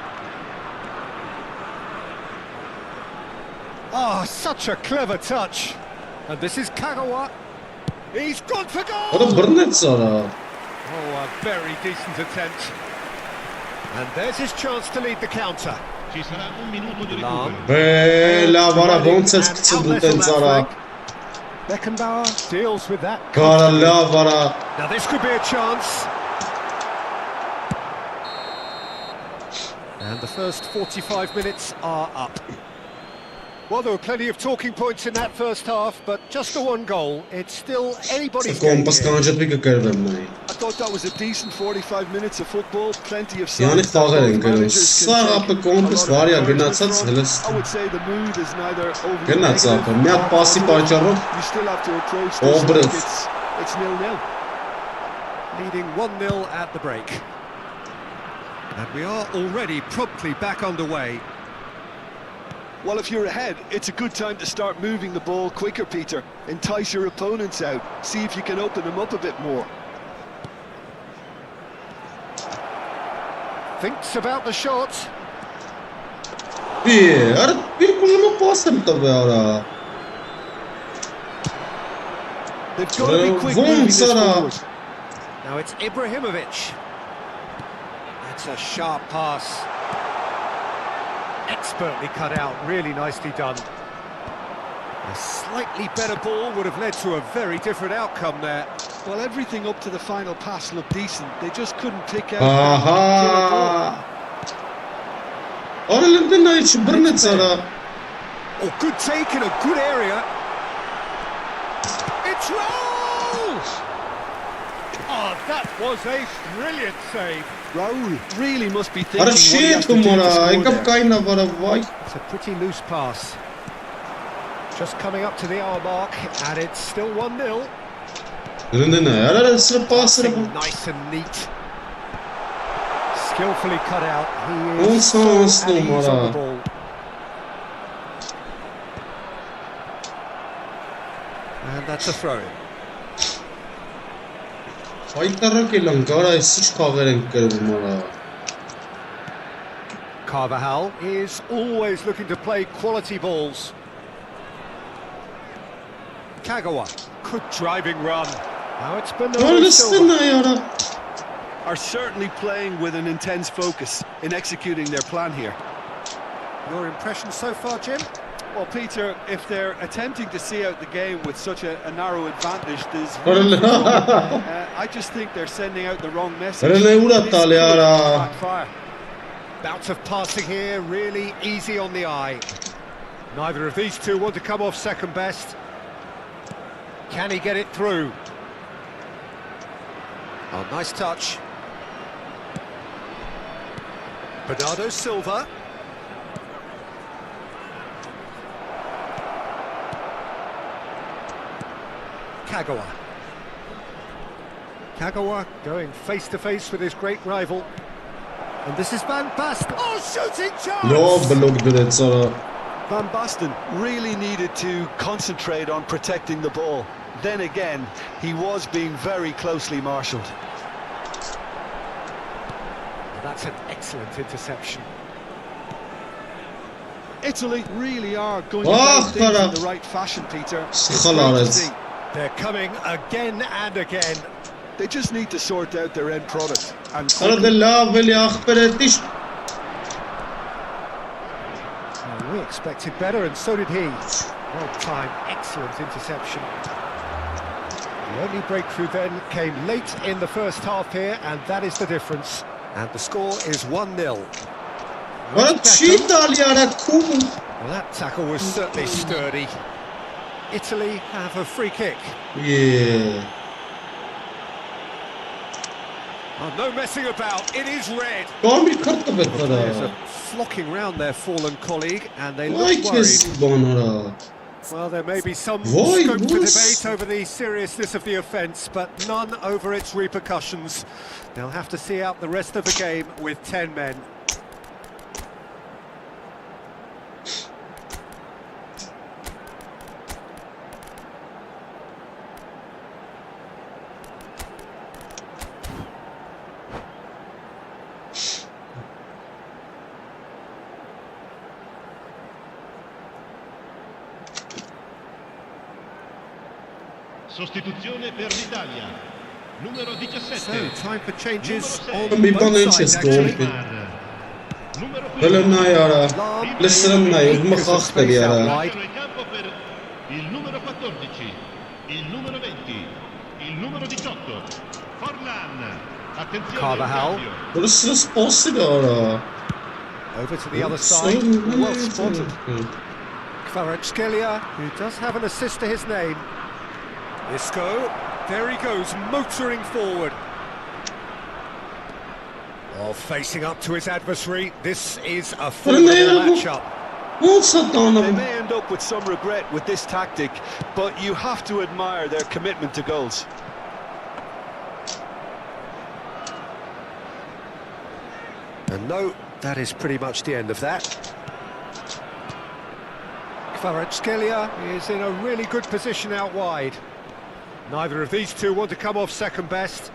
Oh, such a clever touch. And this is Kagawa. He's gone for goal! Adam bir sonra. Oh, a very decent attempt. And there's his chance to lead the counter. Ci sarà un minuto di recupero. Bella vara bonces kıçıldı ten sonra. Beckenbauer deals with that. Karalla vara. Now this could be a chance. And the first 45 minutes are up. Well, there were plenty of talking points in that first half, but just the one goal. It's still anybody's game Kompas here. kanjat bir görürüm ben. I thought that was a decent 45 minutes of football, plenty of Yani signs that both fageren görürüm. managers can Sağ take apı kompas a lot var of ya encouragement gnatsat from. hılız. I would say the mood is neither overly Gnatsat negative apı. Miat pasi pançarro. You still have to approach this Obrov. like it's 0-0. Leading 1-0 at the break. And we are already promptly back underway. Well, if you're ahead, it's a good time to start moving the ball quicker, Peter. Entice your opponents out. See if you can open them up a bit more. Thinks about the shot. Bir kullanma pasım tabi ara. They've got to be quick Vum moving this sana. forward. Now it's Ibrahimovic. That's a sharp pass. Expertly cut out, really nicely done. A slightly better ball would have led to a very different outcome there. Well, everything up to the final pass looked decent. They just couldn't pick out that killer ball. Aha. Aralarında ne için bir net sana. Oh, good take in a good area. It's rolls! Oh, that was a brilliant save. Raul really must be thinking Ara what he şey has to do to numara. score Ekap there. kayna vara vay. It's a pretty loose pass. Just coming up to the hour mark, and it's still 1-0. Ne? Ara sıra pasırı bu. Nice and neat. Skillfully cut out. He On is so sens at ease numara. on the ball. And that's a throw-in. Faytarra kelan sıç kağeren görürüm ara. Carvajal is always looking to play quality balls. Kagawa, good driving run. Now it's Bernardo Öylesine Silva. yara. Are certainly playing with an intense focus in executing their plan here. Your impression so far, Jim? Well, Peter, if they're attempting to see out the game with such a narrow advantage, there's room for trouble. I just think they're sending out the wrong message. Öyle uğrat This tali could ara. backfire. Bout of passing here, really easy on the eye. Neither of these two want to come off second best. Can he get it through? Oh, nice touch. Bernardo Silva. Kagawa. Kagawa going face-to-face with his great rival. And this is Van Basten. Oh, shooting chance! Ja, belog bir net sonra. Van Basten really needed to concentrate on protecting the ball. Then again, he was being very closely marshalled. That's an excellent interception. Italy really are going Ah, about things Kara. in the right fashion, Peter. It's great to Sıkılarız. see. They're coming again and again. They just need to sort out their end product. And Ara de la veli akhberetish. Oh, we expected better, and so did he. Well timed, excellent interception. The only breakthrough then came late in the first half here, and that is the difference. And the score is 1-0. Ara çiğ dal yara kum. Well, that tackle was certainly sturdy. Italy have a free kick. Yeah. Oh, no messing about, it is red. Kamil kart da bet Players para. are flocking round their fallen colleague, and they Vay look worried. kes bana. Well, there may be some Why scope for was- debate over the seriousness of the offence, but none over its repercussions. They'll have to see out the rest of the game with 10 men. Sostituzione per l'Italia. Numero 17. So, time for changes Numero on Bir both bana sides, chest actually. goal. Numero 15. Helena yara. Lam Lesrana in yudma acres of khakhtar space out yara. wide. Lasciano il campo per il numero 14, il numero 20, il numero 18. Forlan. Attenzione al Carvajal. cambio. Burası postu yara. Over to the other side. Well spotted. Kvaratskhelia, who does have an assist to his name. Isco, there he goes, motoring forward. Oh, facing up to his adversary. This is a formidable matchup. They may end up with some regret with this tactic, but you have to admire their commitment to goals. And no, that is pretty much the end of that. Kvaratskhelia is in a really good position out wide. Neither of these two want to come off second best.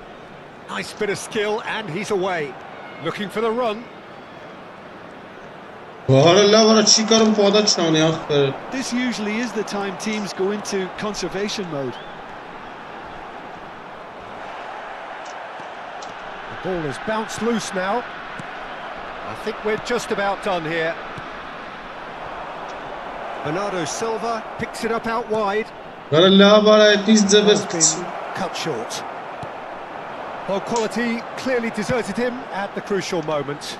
Nice bit of skill, and he's away. Looking for the run. This usually is the time teams go into conservation mode. The ball has bounced loose now. I think we're just about done here. Bernardo Silva picks it up out wide. Has been cut short. Well, quality clearly deserted him at the crucial moment.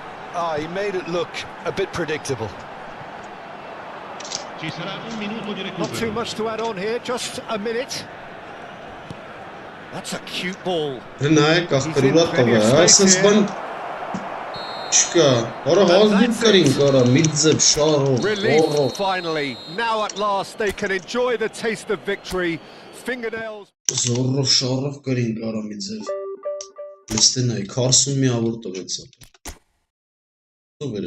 He made it look a bit predictable. Ci sarà un minuto di Not too recupero. much to add on here, just a minute. That's a cute ball. Relief, finally. Now at last they can enjoy the taste of victory. Fingernails. Zorrov Sharov Karin Karamidzev. Stena Carson mi avurto pensato. Super.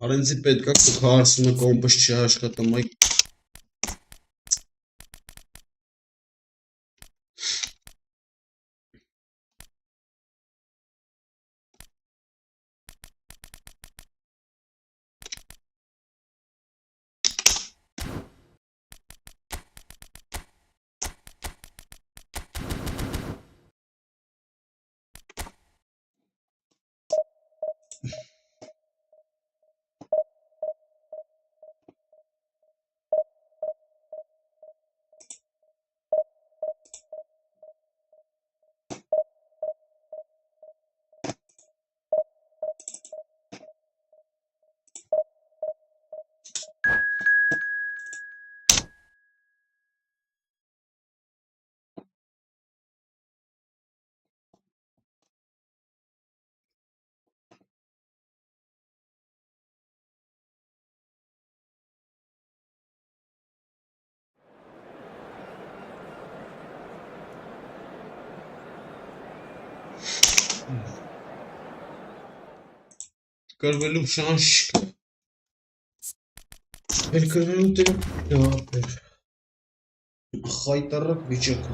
Arenzi pet как-то Carson компас чашка там май. Karvelum şanşka. El karvelum tega yaper. Haytarrak biçaka.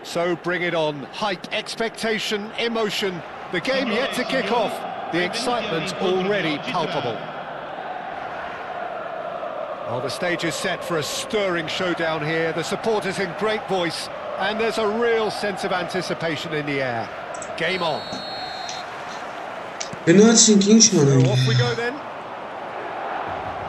So bring it on. Hype, expectation, emotion. The game yet to kick off. The excitement already palpable. Well, the stage is set for a stirring showdown here. The supporters in great voice, and there's a real sense of anticipation in the air. Game on. Penalty king So off we go then.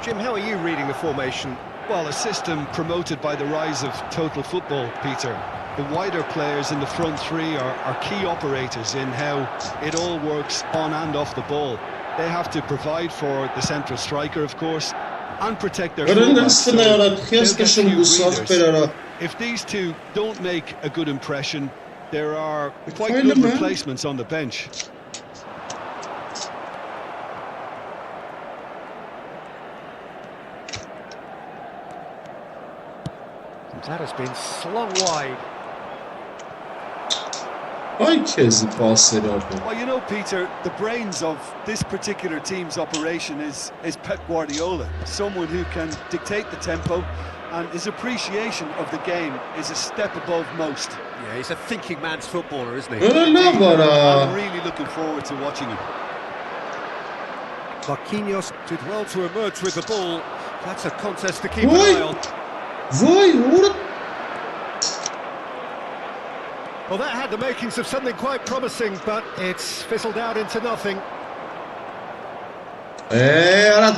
Jim, how are you reading the formation? Well, a system promoted by the rise of total football, Peter. The wider players in the front three are key operators in how it all works on and off the ball. They have to provide for the central striker, of course, and protect their fullbacks, so they'll get few breathers. If these two don't make a good impression, there are quite good replacements on the bench. That has been slung wide. Well, you know, Peter, the brains of this particular team's operation is Pep Guardiola, someone who can dictate the tempo, and his appreciation of the game is a step above most. Yeah, he's a thinking man's footballer, isn't he? I'm really looking forward to watching him. Marquinhos did well to emerge with the ball. That's a contest to keep an eye on. Well, that had the makings of something quite promising, but it's fizzled out into nothing. And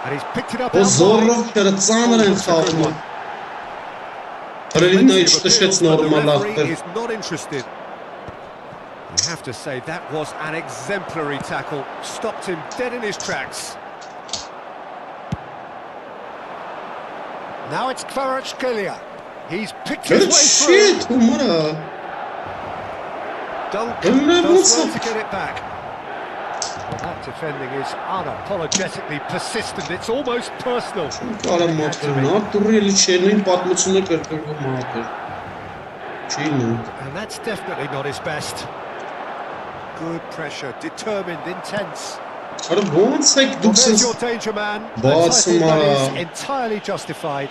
And he's picked it up O outside. zorro kërcënën e thallë. Rëllina I qëtëshet normal The ahtër. referee is not interested. You have to say that was an exemplary tackle. Stopped him dead in his tracks. Now it's Kvaratskhelia. He's picked his Good way shit, through. humara. Duncan Öyle does well bulsak. to get it back. Well, that defending is unapologetically persistent. It's almost personal. Կարա մատր, նատուրի չենին պատմությունը կրկրվում մատր. Չինը. And that's definitely not his best. Good pressure, determined, intense. Արը ոնց եք Well, դուք there's սենց your danger, man. A Բացում title that is արա. entirely justified.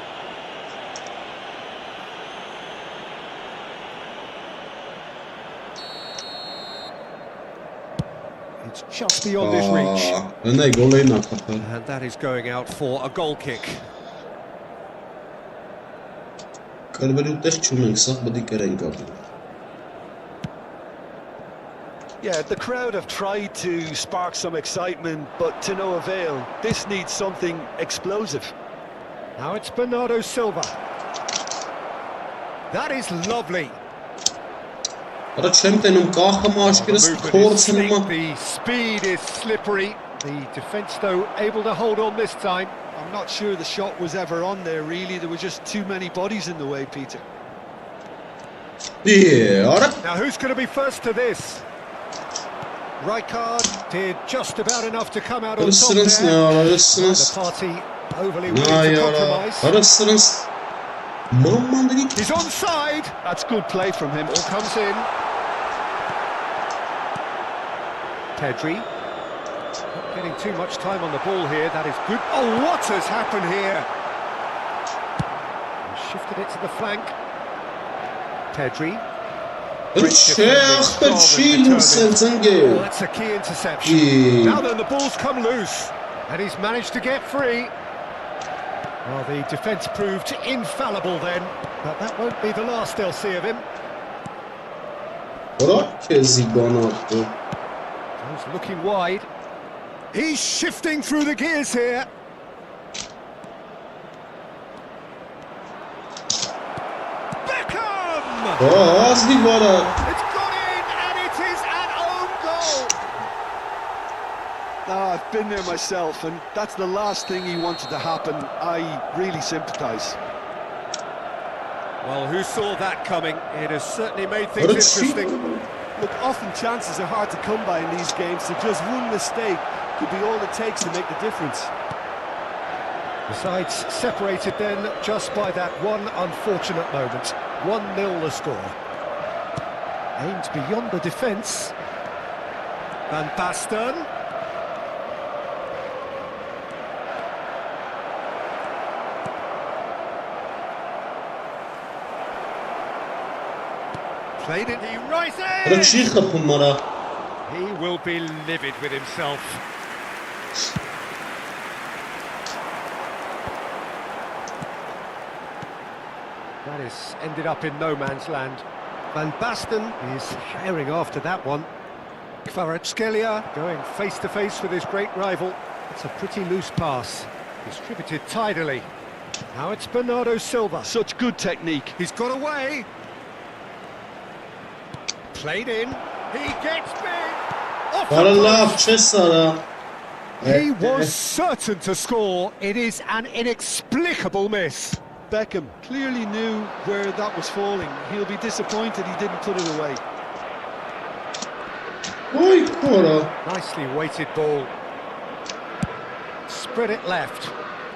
It's just beyond his reach. Ընայ գոլեին ակապել. And that is going out for a goal kick. Կարվելու տեղ չունենք, սաղ բդի կրենք ապել. Yeah, the crowd have tried to spark some excitement, but to no avail. This needs something explosive. Now it's Bernardo Silva. That is lovely. Արա չեմ տենում կախը The մաշկերս movement is կորցնում slick, the speed is slippery. The defence, though, able to hold on this time. I'm not sure the shot was ever on there, really. There were just too many bodies in the way, Peter. Արա Now, who's going to be first to this? Rijkaard did just about enough to come out on top Սրընս there. նարարս The party overly willing Նայ to արա compromise. Արա սրընս Մամանդրի He's onside. That's good play from him. Ball comes in. Pedri. Not getting too much time on the ball here. That is good. Oh, what has happened here? Shifted it to the flank. Pedri. Չէ ախպեր չի լուսել Oh, ծնգել that's a key interception. Ի Now then, the ball's come loose. And he's managed to get free. Well, the defence proved infallible then. But that won't be the last they'll see of him. Որա քեզի բանատը He's looking wide. He's shifting through the gears here. Beckham! Ազնի վարա It's gone in, and it is an own goal. I've been there myself, and that's the last thing he wanted to happen. I really sympathise. Well, who saw that coming? It has certainly made things What a cheat. interesting. Look, often chances are hard to come by in these games, so just one mistake could be all it takes to make the difference. The sides separated then just by that one unfortunate moment. 1-0 the score. Aimed beyond the defence. Van Basten. Played it, he rises! Bırak şey kapınlara. He will be livid with himself. That is ended up in no man's land. Van Basten is herring after that one. Kvaratskhelia going face-to-face with his great rival. It's a pretty loose pass. Distributed tidily. Now it's Bernardo Silva. Such good technique. He's got away. Played in. He gets big. Off the Allah post. Cesara. He was certain to score. It is an inexplicable miss. Beckham clearly knew where that was falling. He'll be disappointed he didn't put it away. Oy Kora. Nicely weighted ball. Spread it left.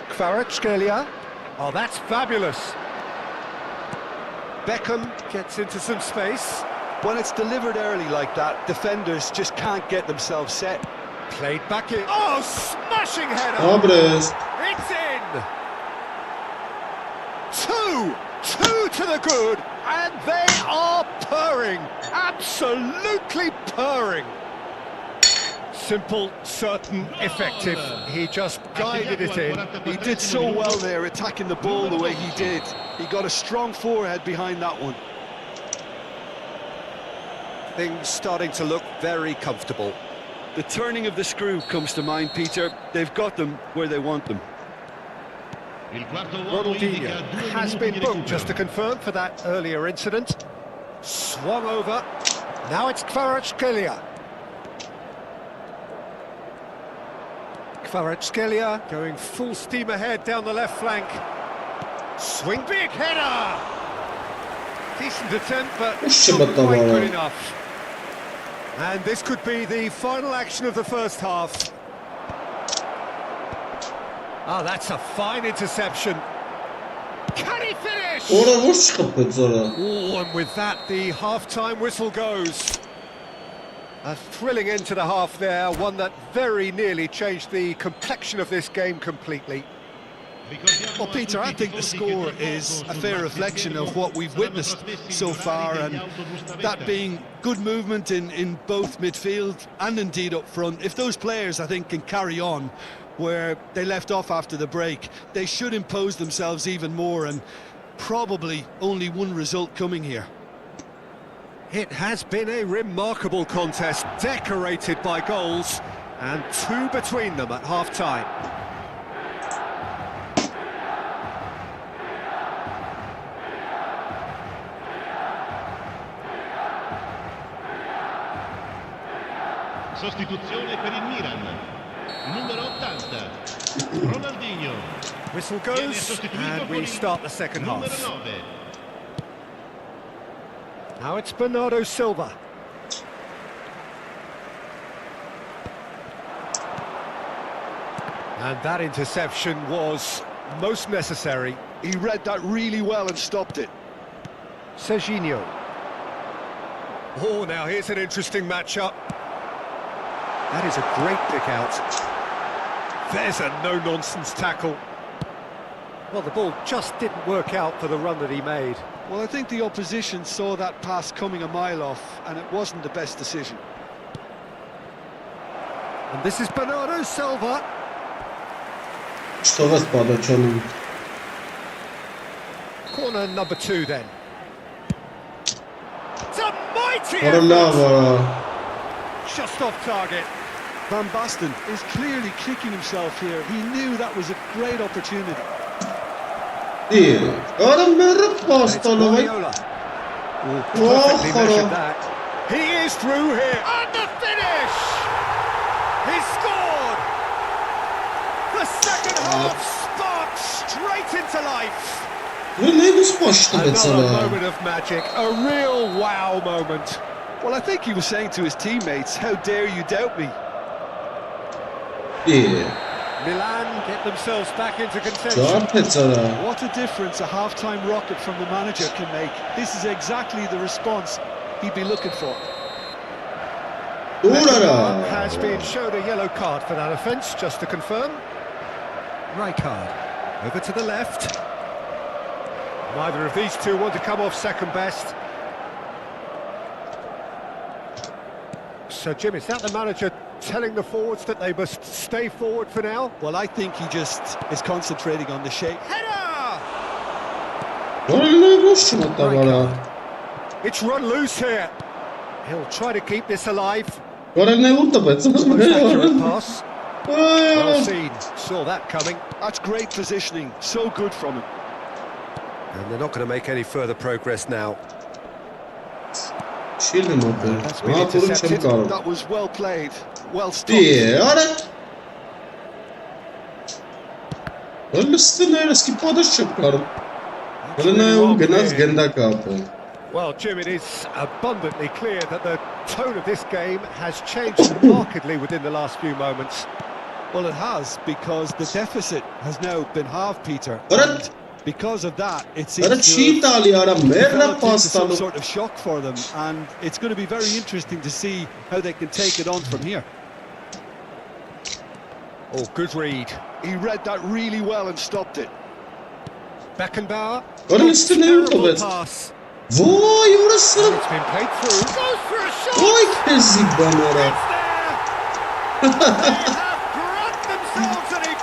Kvaratskhelia. Oh, that's fabulous. Beckham gets into some space. When it's delivered early like that, defenders just can't get themselves set. Played back in. Oh, smashing header! Abres. It's in! Two to the good, and they are purring. Absolutely purring. Simple, certain, effective. He just guided it in. He did so well there, attacking the ball the way he did. He got a strong forehead behind that one. Things starting to look very comfortable. The turning of the screw comes to mind, Peter. They've got them where they want them. Ronaldinho has been booked, just to confirm, for that earlier incident. Swung over. Now it's Kvaratskhelia. Kvaratskhelia going full steam ahead down the left flank. Swing big header! Decent attempt, but not quite good enough. And this could be the final action of the first half. Oh, that's a fine interception. Can he finish? Ora vur çıkıp sonra. Oh, and with that, the half-time whistle goes. A thrilling end to the half there, one that very nearly changed the complexion of this game completely. Well, Peter, I think the score is a fair reflection of what we've witnessed so far, and that being good movement in both midfield and indeed up front. If those players, I think, can carry on where they left off after the break, they should impose themselves even more, and probably only one result coming here. It has been a remarkable contest, decorated by goals, and two between them at half-time. Sostituzione per il Milan. Numero 80. Ronaldinho. Whistle goes, and we start the second half. Numero 9. Now it's Bernardo Silva. And that interception was most necessary. He read that really well and stopped it. Serginho. Oh, now here's an interesting matchup. That is a great pick out. There's a no-nonsense tackle. Well, the ball just didn't work out for the run that he made. Well, I think the opposition saw that pass coming a mile off, and it wasn't the best decision. And this is Bernardo Silva. Что вас подачали? Corner number 2 then. It's a mighty Ora effort. lava. Just off target. Van Basten is clearly kicking himself here. He knew that was a great opportunity. İyi. Adam merhaba pastalı vay. Guardiola. Perfectly Oh, measured that. He is through here. And the finish! He scored! The second half sparked straight into life. Ve ne nasıl başladı Another sana? moment of magic, a real wow moment. Well, I think he was saying to his teammates, how dare you doubt me? İyi. Milan get themselves back into contention. Cevap et sana. What a difference a half-time rocket from the manager can make. This is exactly the response he'd be looking for. Uğrara. Has been shown a yellow card for that offence, just to confirm. Rijkaard over to the left. Neither of these two want to come off second best. So, Jim, is that the manager telling the forwards that they must stay forward for now? Well, I think he just is concentrating on the shape. Header! It's run loose here. He'll try to keep this alive. Accurate pass. Well seen. Saw that coming. That's great positioning. So good from him. And they're not going to make any further progress now. That was well played. Well stopped. Well, Jim, it is abundantly clear that the tone of this game has changed markedly within the last few moments. Well, it has, because the deficit has now been halved, Peter. And because of that, it seems to have developed into some sort of shock for them, and it's going to be very interesting to see how they can take it on from here. Oh, good read. He read that really well and stopped it. Beckenbauer. Terrible Pass. Vay orası. It's been played through. Goes for a shot. Vay kezi bana.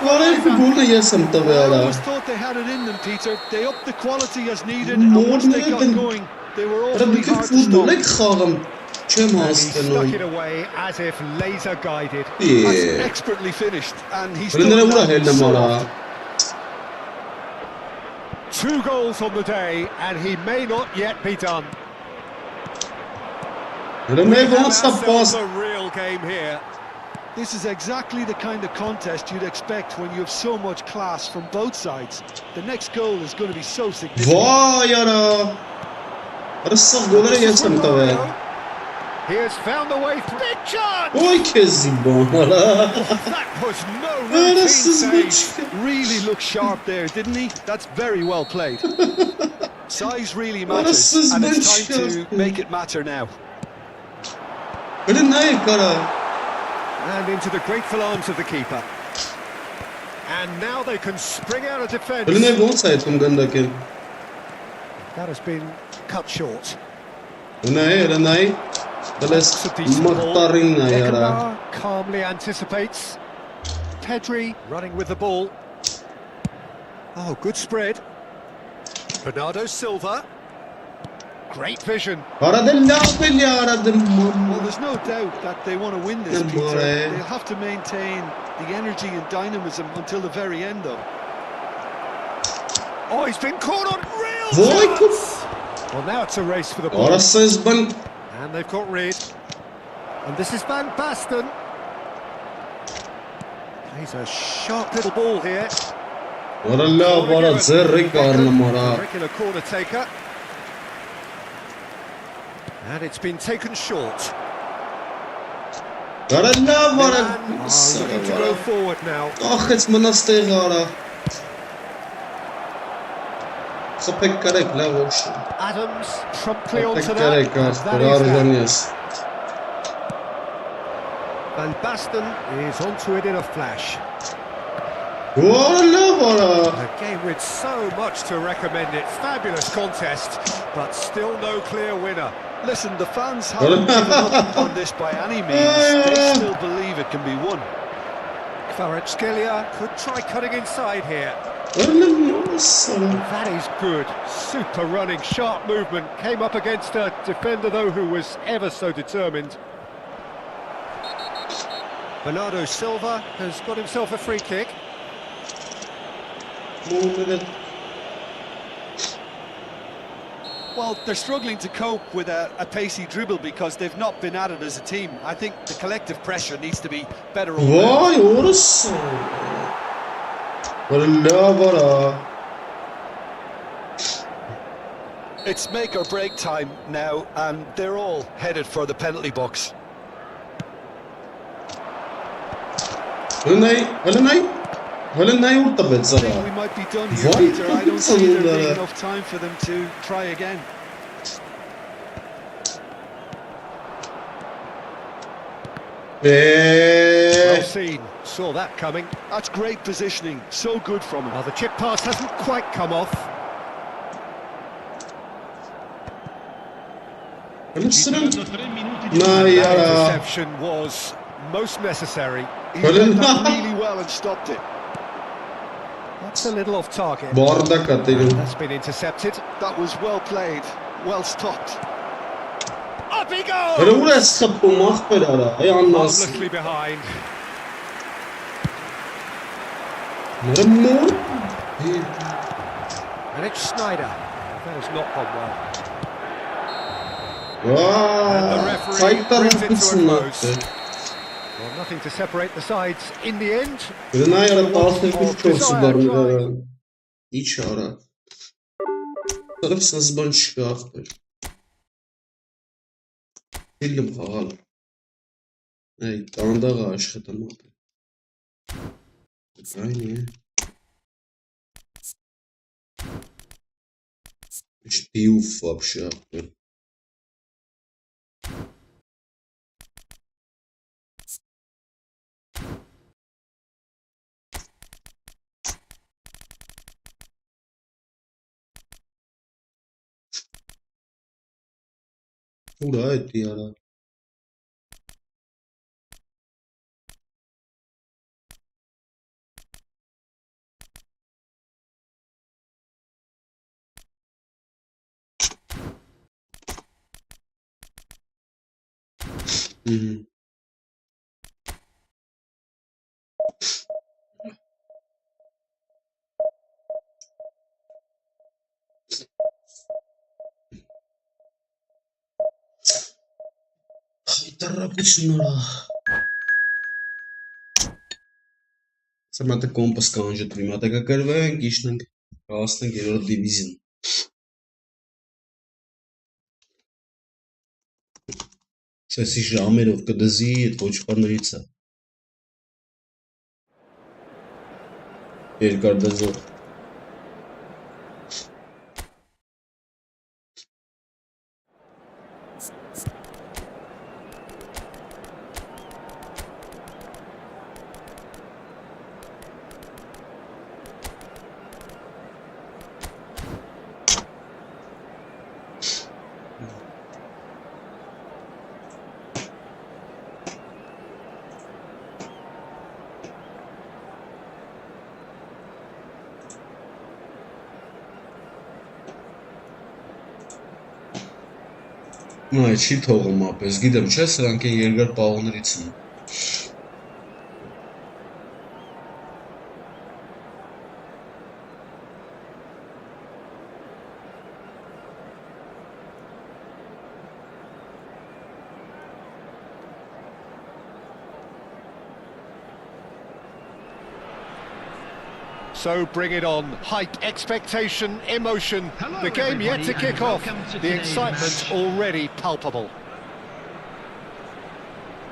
Oraya futbolda yesem tabii I ara. always thought they had it in them, Peter. They upped the quality as needed, and once they got going, they were awfully Bütün hard to futbol ek stop. xağım. Çem He hastın stuck it oy. away as if laser guided. That's expertly finished, and he's Önüne done vura that helde so mara. often. 2 goals on the day, and he may not yet be done. Önüne Have varsa ourselves pas. a real game here. This is exactly the kind of contest you'd expect when you have so much class from both sides. The next goal is going to be so significant. Vay ara. Arası golere yesem tabii. He has found the way through. Big chance! Vay kezi bana. That was no routine Arasız save. güç. Really looked sharp there, didn't he? That's very well played. Size really matters, Arasız and it's güç time to yaptı. make it matter now. Önüne kara. And into the grateful arms of the keeper. And now they can spring out of defence. Önüne olsaydım gandaki. That has been cut short. Önüne. Beles mahtarin yara. Beckenbauer calmly anticipates. Pedri running with the ball. Oh, good spread. Bernardo Silva. Great vision. Aradım ne yapayım ya aradım. Well, there's no doubt that they want to win this, Good Peter. boy. They'll have to maintain the energy and dynamism until the very end, though. Oh, he's been caught on real Vay chance. kız. Well, now it's a race for the ball. Arasız ben. And they've got rid. And this is Van Basten. He's a sharp little ball here. Varalla bara zerri karnım ara. Regular corner taker. And it's been taken short. Varalla bara. Looking to go forward now. Ah, het monastır ara. Sapek karek la hoş. Adams promptly onto Sapek that. karek And az. that Karar is that. yanıyız. Van Basten is onto it in a flash. Varalla bara. A game with so much to recommend it. Fabulous contest, but still no clear winner. Listen, the fans haven't given up on this by any means. They still believe it can be won. Kvaratskhelia could try cutting inside here. That is good. Super running, sharp movement. Came up against a defender, though, who was ever so determined. Bernardo Silva has got himself a free kick. Well, they're struggling to cope with a pacey dribble because they've not been at it as a team. I think the collective pressure needs to be better all round. Vay orası. Varalla bara. It's make or break time now, and they're all headed for the penalty box. Önüne. Önüne yurtta I betsara. think we might be done here, Vay Peter. I don't see there being kızım. enough time for them to try again. Well seen. Saw that coming. That's great positioning. So good from him. Well, the chip pass hasn't quite come off. Anasının. That Yara. interception was most necessary. He read that really well and stopped it. That's a little off target. Bu arada katerim. That's been intercepted. That was well played, well stopped. Up he goes! Böyle buraya sapılmak böyle ara. Ayağın nasıl? Harmlessly behind. Nerem mor? And it's Snyder. That has not gone well. Vaaay. Kayıt tarafısın attı. Well, nothing to separate the sides in the end. Birine yara dağıtın kurçosu barınca. İç ara. Tarafısına zıban çıkıyor. Film xal. Ey, danda aşığı tamam. Aynı. Штиуф вообще. Куда это я? Тарапичнора. Самата компас канжа тримата какарвен кишнанг. Раснанг ерор дивизион. Սեսի ժամերով կդզի այդ ոչխարներից է։ Երկար դզող։ Այ չի թողում ապես, գիտեմ չէ, սրանք են երկար պաղոներից են։ So bring it on. Hype, expectation, emotion. Hello, The game yet to everybody, kick and off. welcome to The today's excitement match. already palpable.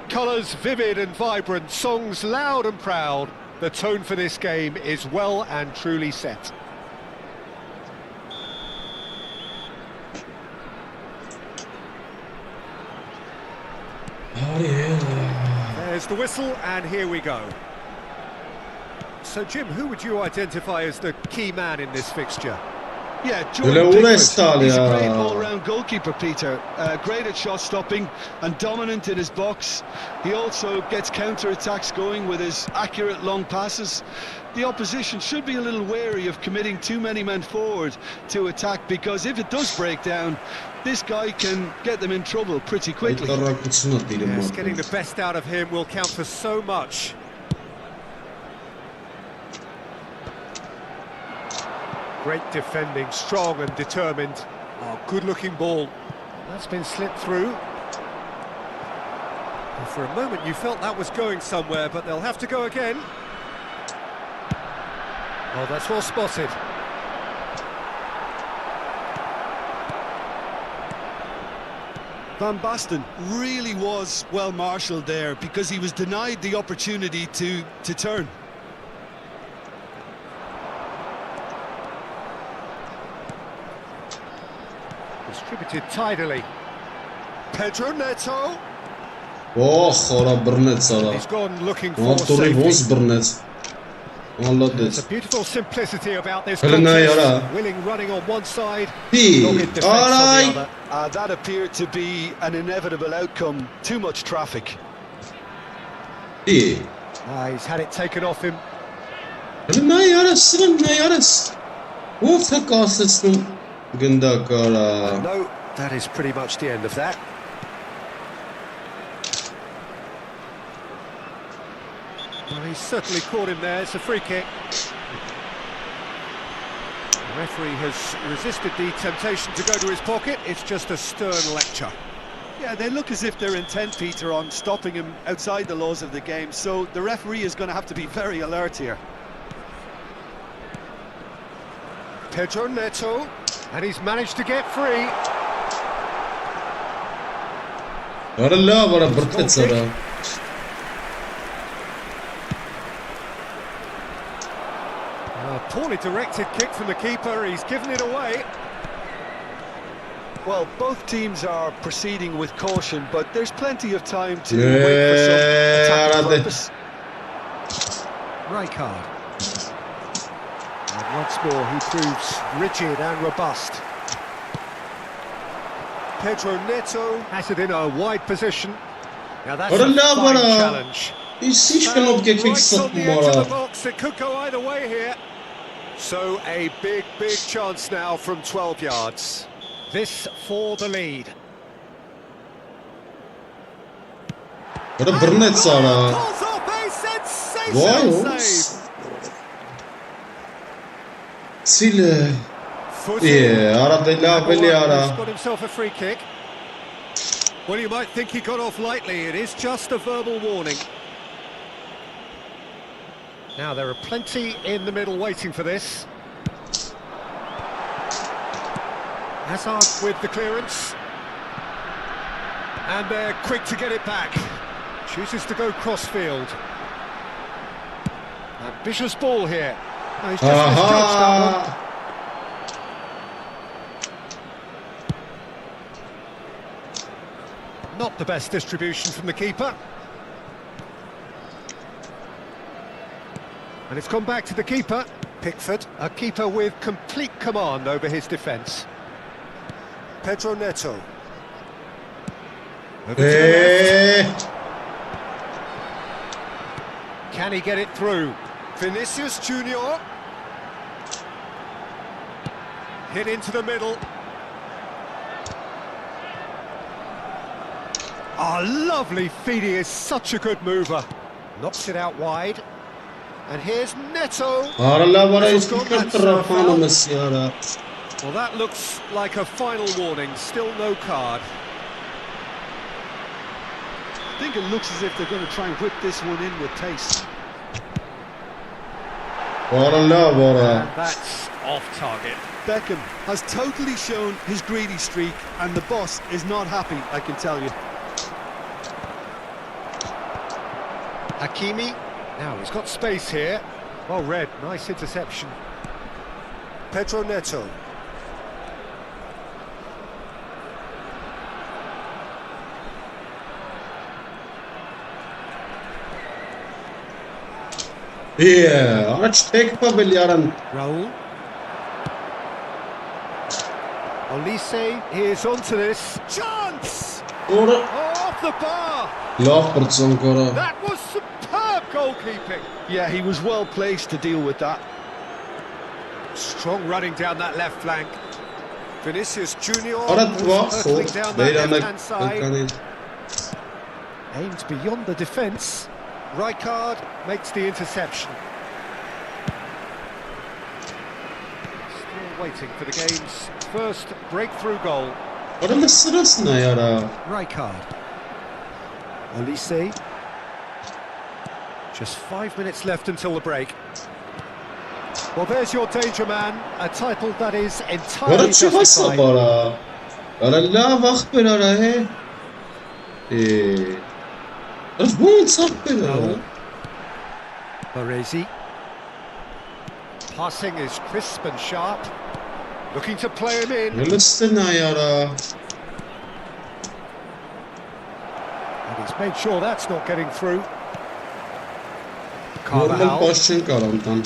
Colours vivid and vibrant, songs loud and proud. The tone for this game is well and truly set. There's the whistle, and here we go. So, Jim, who would you identify as the key man in this fixture? Yeah, Öyle Jordan Pickford. uğraştı He's a ya. great all-round goalkeeper, Peter. Great at shot stopping and dominant in his box. He also gets counter-attacks going with his accurate long passes. The opposition should be a little wary of committing too many men forward to attack, because if it does break down, this guy can get them in trouble pretty quickly. Տարակությունը դիրում Yes, ապը։ getting the best out of him will count for so much. Great defending, strong and determined. Oh, good-looking ball. That's been slipped through. Well, for a moment you felt that was going somewhere, but they'll have to go again. Oh, that's well spotted. Van Basten really was well marshalled there, because he was denied the opportunity to turn. Distributed tidily. Pedro Neto. Oh, խորա բռնեց արա։ He's gone looking for Ոնտորի safety. ոնց բռնեց։ There's Ալադեց։ a beautiful simplicity about this Հələ նա contest. yaրա։ Willing running on one side, Pi, dogged defence on the aray, other. That appeared to be an inevitable outcome. Too much traffic. İyi. He's had it taken off him. Na yaras. Ufak asısın günde kara. No, that is pretty much the end of that. Well, he's certainly caught him there. It's a free kick. The referee has resisted the temptation to go to his pocket. It's just a stern lecture. Yeah, they look as if they're intent, Peter, on stopping him outside the laws of the game, so the referee is going to have to be very alert here. Pedro Neto, and he's managed to get free. Valla bırtıt sana. A poorly directed kick from the keeper. He's given it away. Well, both teams are proceeding with caution, but there's plenty of time to wait for some attacking purpose. Rijkaard. And once more he proves rigid and robust. Pedro Neto has it in a wide position. Now that's a fine challenge. Hiç kanıp geçmek Right on the edge of the satmara. box, it could go either way here. So a big chance now from 12 yards. This for the lead. Bana bırnet sana. Pulls off a sensational Vay save. Sile. Footy. Arada ilabeli He's ara. got himself a free kick. Well, you might think he got off lightly. It is just a verbal warning. Now, there are plenty in the middle waiting for this. Hazard with the clearance. And they're quick to get it back. Chooses to go cross-field. Ambitious ball here. No, he's just misjudged that one. Not the best distribution from the keeper. And it's gone back to the keeper. Pickford, a keeper with complete command over his defence. Pedro Neto. Over to the left. Can he get it through? Vinicius Junior. Hit into the middle. Oh, lovely feed. He is such a good mover. Knocks it out wide. And here's Neto. Arala bana This has gone that so far. ya. Well, that looks like a final warning. Still no card. I think it looks as if they're going to try and whip this one in with pace. Arala And that's off target. Beckham has totally shown his greedy streak, and the boss is not happy, I can tell you. Hakimi. Now he's got space here. Well read, nice interception. Pedro Neto. Aç tek yaran. Raul. Olise is onto this. Chance! Doğru. Off the bar! Laf bırtsın kara. That was superb goalkeeping. Yeah, he was well placed to deal with that. Strong running down that left flank. Vinicius Junior Arat var. hurtling down that Beyran'a left-hand side. kankanı. Aims beyond the defence. Rijkaard makes the interception. Still waiting for the game's first breakthrough goal. Arada sırasına yara. Rijkaard. Olise. Just 5 minutes left until the break. Well, there's your danger man, a title that is entirely Bana çıkasa justified. bara. Arala vakit bir ara he. Arif bu sak bir ara. Baresi. Passing is crisp and sharp. Looking to play him in. Yılısına yara. And he's made sure that's not getting through. Normal Carvajal. başın karantan.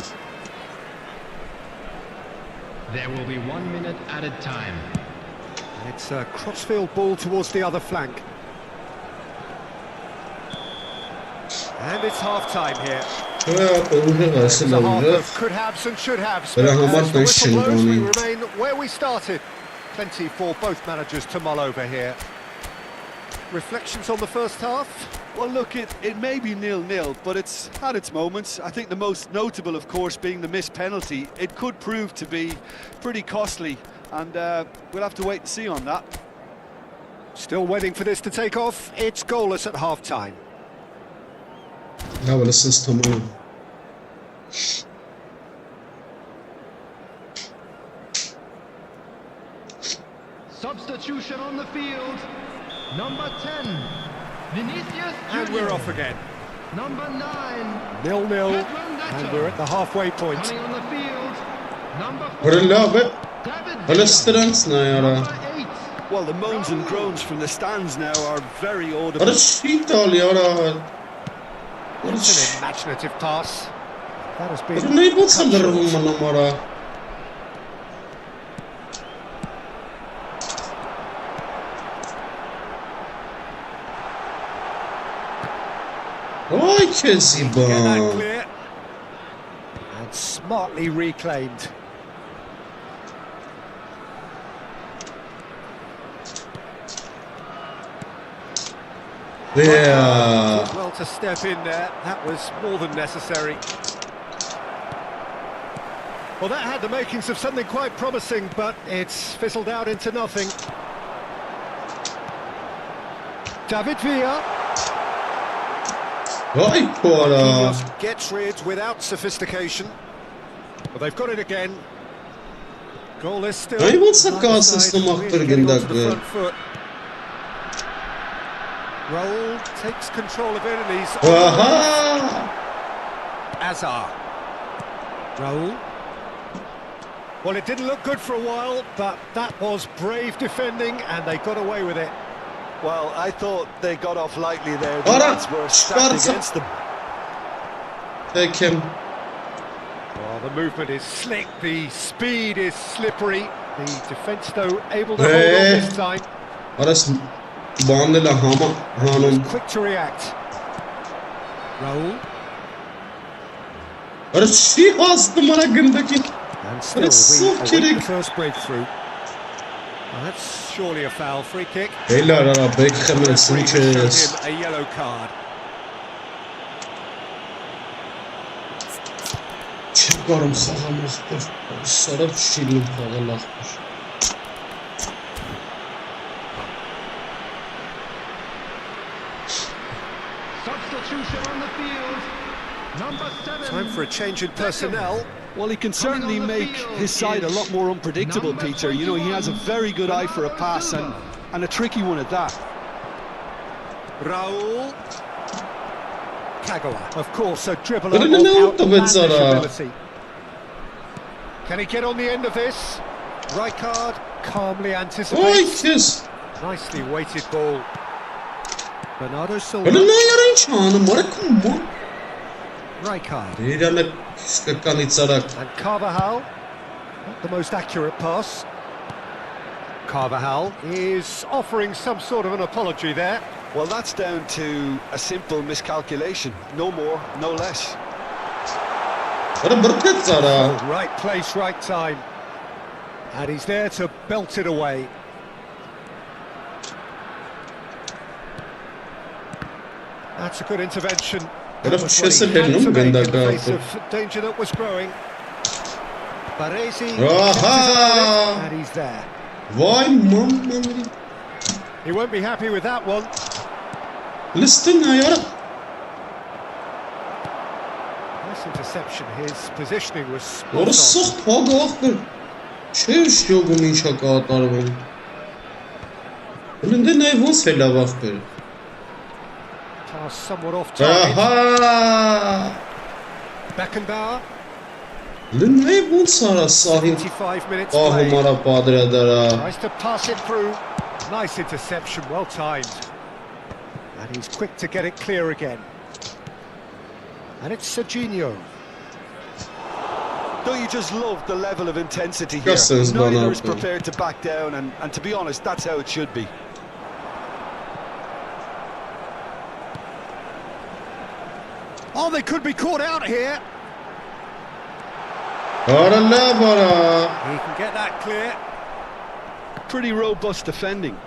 There will be 1 minute added time. It's a crossfield ball towards the other flank. And it's half-time here. It's a half of could-haves and should-haves. But as the whistle blows, we remain where we started. Plenty for both managers to mull over here. Reflections on the first half? Well, look, it may be 0-0, but it's had its moments. I think the most notable, of course, being the missed penalty. It could prove to be pretty costly, and we'll have to wait and see on that. Still waiting for this to take off. It's goalless at half-time. الأول أسيست تمام. Substitution on the field. Number 10, Vinicius Junior. And we're off again. Number 9, 0-0, and we're at the halfway point. coming on the field. Number 4, ورا اللعبة David ولا Villa. استرانسنا يا را. Number 8, Well, the moans and groans from the stands now are very audible. ورا الشيطان يا را. ورا It's an imaginative pass. That has been... ورا نيبوت صدرهم من مرة. واي Get that كذبان. clear. And smartly reclaimed. Yeah. Well to step in there. That was more than necessary. Well, that had the makings of something quite promising, but it's fizzled out into nothing. David Villa. واي He كورة. just gets rid without sophistication. Well, they've got it again. Goal is still... Hij wil zijn neither kaas side is te really makkelijk getting in onto dat the goal. front foot. Raul takes control of it and he's... Aha. Azar. Raul. Well, it didn't look good for a while, but that was brave defending and they got away with it. Well, I thought they got off lightly there. The Ora, lads were stacked Sparta. against them. Take him. Well, the movement is slick, the speed is slippery. The defence, though, able to hold on this time. Aras bandela hama hanum. Quick to react. Raul. Aras shi astı mara gındaki. And still, It's we so await kidding. the first breakthrough. Well, that's surely a foul. Free kick. Beyler ara Referee beklemesin has shown ki. him a yellow card. Çıkarım sağlamıştır. Sarı şirin kağılaktır. substitution on the field. Number 7. Time for a change in personnel. Well, he can certainly make his side a lot more unpredictable, Peter. You know, he has a very good eye for a pass and a tricky one at that. Raul. Kagawa, of course, a dribbler But of in the note of it, outlandish Zara. ability. Can he get on the end of this? Rijkaard calmly Oy anticipates. kız. Nicely weighted ball. Bernardo Silva. Öyle ne yarın çağını mara kumma. Rijkaard. Dirane skakkan itsarak. And Carvajal. Not the most accurate pass. Carvajal is offering some sort of an apology there. Well, that's down to a simple miscalculation. No more, no less. Öyle bırkıt zara. Right place, right time. And he's there to belt it away. That's a good intervention. That Biraz was bir what şey he had söyleyelim to mi? make in Ben the de face kaldım. of danger that was growing. Baresi Aha! and he's there. Vay mamma. He won't be happy with that one. Listen ya yara. Nice interception. His positioning was spot Orası on. sık paga akır. Şey işliyor bu minşakatlar bu. Önünde ne bu sela bakır. Pass somewhat off target. Aha! Beckenbauer. Ne bu sara sahip? 75 minutes play. Ahumara padredara. Tries to pass it through. Nice interception, well timed. And he's quick to get it clear again. And it's Serginho. Don't you just love the level of intensity here? Görseniz bana Neither is abi. prepared to back down, and to be honest, that's how it should be. Oh, they could be caught out here. Para la para. He can get that clear. Pretty robust defending.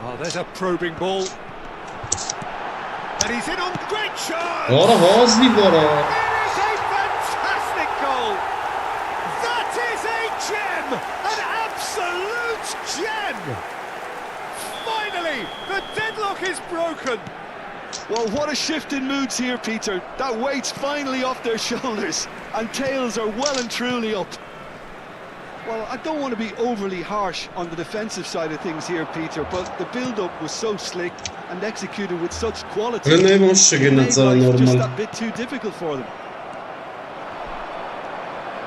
Oh, there's a probing ball. And he's in on great chance. Para Hazli para. It is a fantastic goal. That is a gem, an absolute gem. Finally, the deadlock is broken. Well, what a shift in moods here, Peter. That weight's finally off their shoulders, and tails are well and truly up. Well, I don't want to be overly harsh on the defensive side of things here, Peter, but the build-up was so slick and executed with such quality. Ale ne boş It made za life just normal. that bit too difficult for them.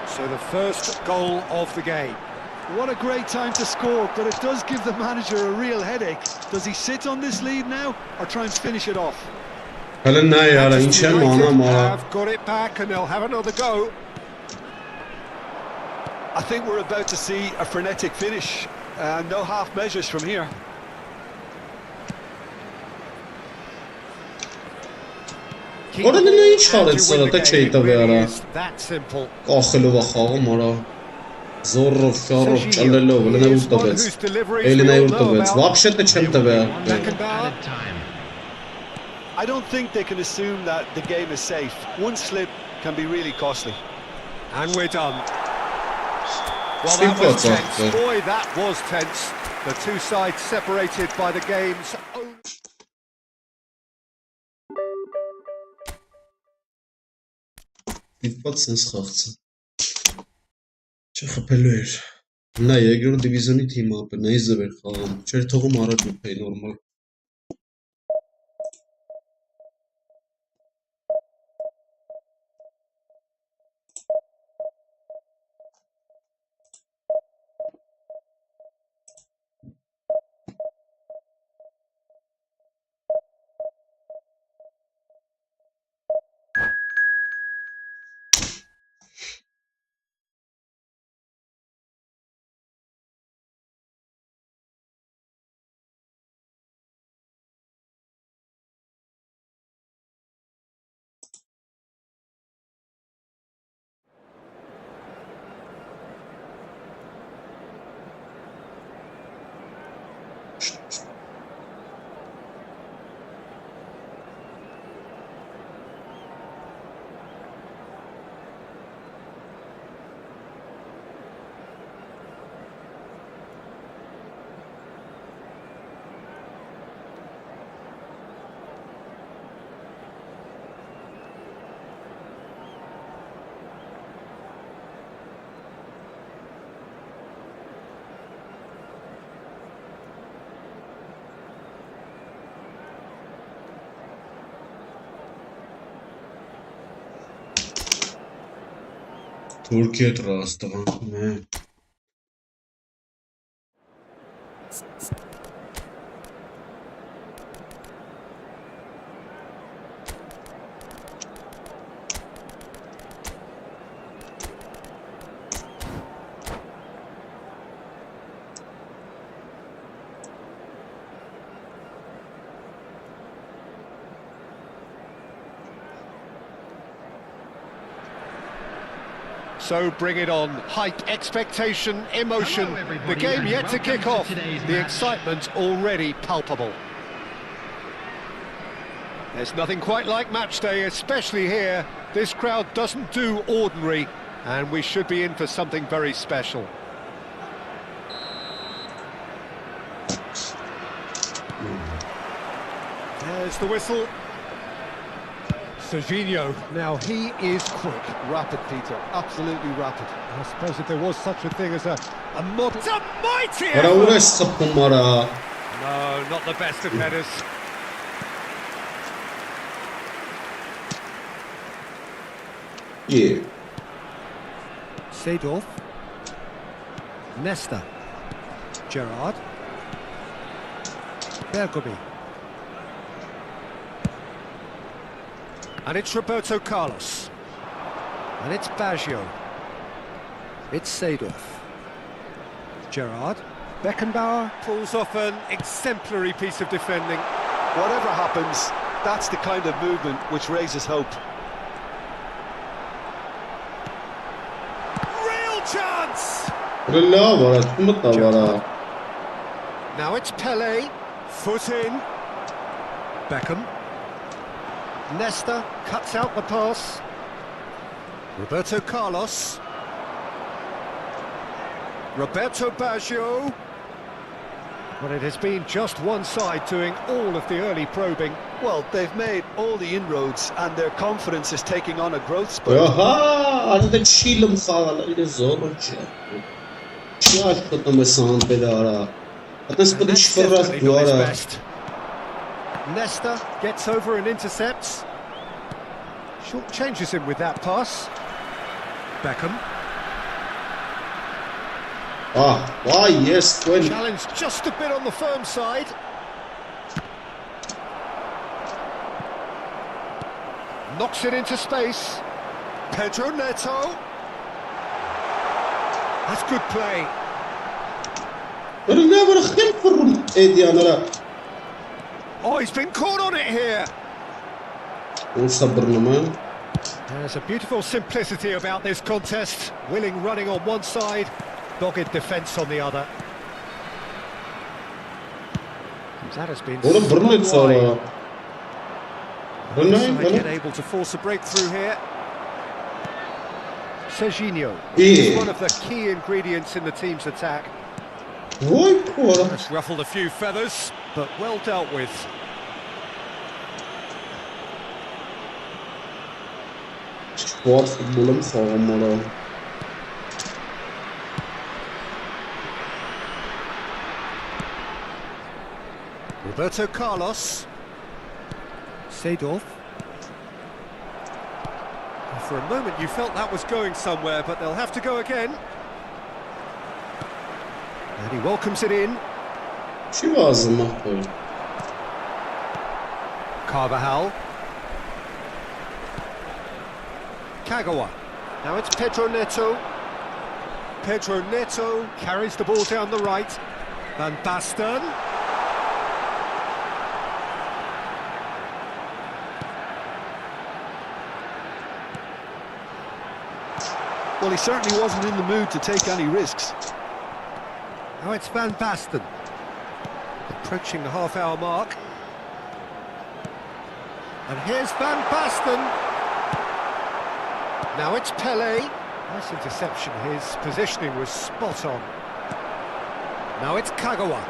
So the first goal of the game. What a great time to score, but it does give the manager a real headache. Does he sit on this lead now, or try and finish it off? Ale ne ya, Manchester inşallah ana United mara. have got it back and they'll have another go. I think we're about to see a frenetic finish. No half measures from here. Orada ne işaret sırada çeyta bir ara. That simple. Qaxılı baxağı mara. Zorrov, şarrov, çallelo, vele ne urtabec. Eli ne urtabec. Вообще-то чем-то be. Added time. I don't think they can assume that the game is safe. One slip can be really costly. And we're done. Well, Think that was what's up tense. there. Boy, that was tense. The two sides separated by the game's own... Դիպված sense խաղցը։ Չխփելու էր։ Նա երկրորդ դիվիզիոնի թիմը ապը, նա իզև էր խաղում։ Չէր թողում առաջ ուփեի նորմալ։ Türkiye trastı. Ne? So bring it on. Hype, expectation, emotion. Hello, everybody, The game and yet to welcome kick to off. today's The match. excitement already palpable. There's nothing quite like match day, especially here. This crowd doesn't do ordinary, and we should be in for something very special. There's the whistle. Serginho, now he is quick. Rapid, Peter. Absolutely rapid. I suppose if there was such a thing as a mod... It's a mighty Para effort! uğraş sapım ara. No, not the best of headers. Yeah. Seedorf. Nesta. Gerrard. Bergomi. And it's Roberto Carlos. And it's Baggio. It's Seedorf. Gerrard. Beckenbauer pulls off an exemplary piece of defending. Whatever happens, that's the kind of movement which raises hope. Real chance! Now it's Pele. Foot in. Beckham. Nesta cuts out the pass. Roberto Carlos. Roberto Baggio. Well, it has been just one side doing all of the early probing. Well, they've made all the inroads and their confidence is taking on a growth spurt. Aha, ada da tshilëm fala, ile zoro që. Çfarë është këto me sound pedara? Atë s'po di çfarë duara. Nesta gets over and intercepts. Short changes him with that pass. Beckham. Ah, why yes, when Challenge just a bit on the firm side. Knocks it into space. Pedro Neto. That's good play. Oh, he's been caught on it here. There's a beautiful simplicity about this contest. Willing running on one side, dogged defence on the other. That has been again able to force a breakthrough here. Serginho is one of the key ingredients in the team's attack. It's ruffled a few feathers, but well dealt with. Roberto Carlos. Seedorf. For a moment you felt that was going somewhere, but they'll have to go again. And he welcomes it in. Carvajal. Kagawa. Now it's Pedro Neto. Pedro Neto carries the ball down the right. Van Basten. Well, he certainly wasn't in the mood to take any risks. Now it's Van Basten. Approaching the half-hour mark. And here's Van Basten. Now it's Pele. Nice interception. His positioning was spot on. Now it's Kagawa.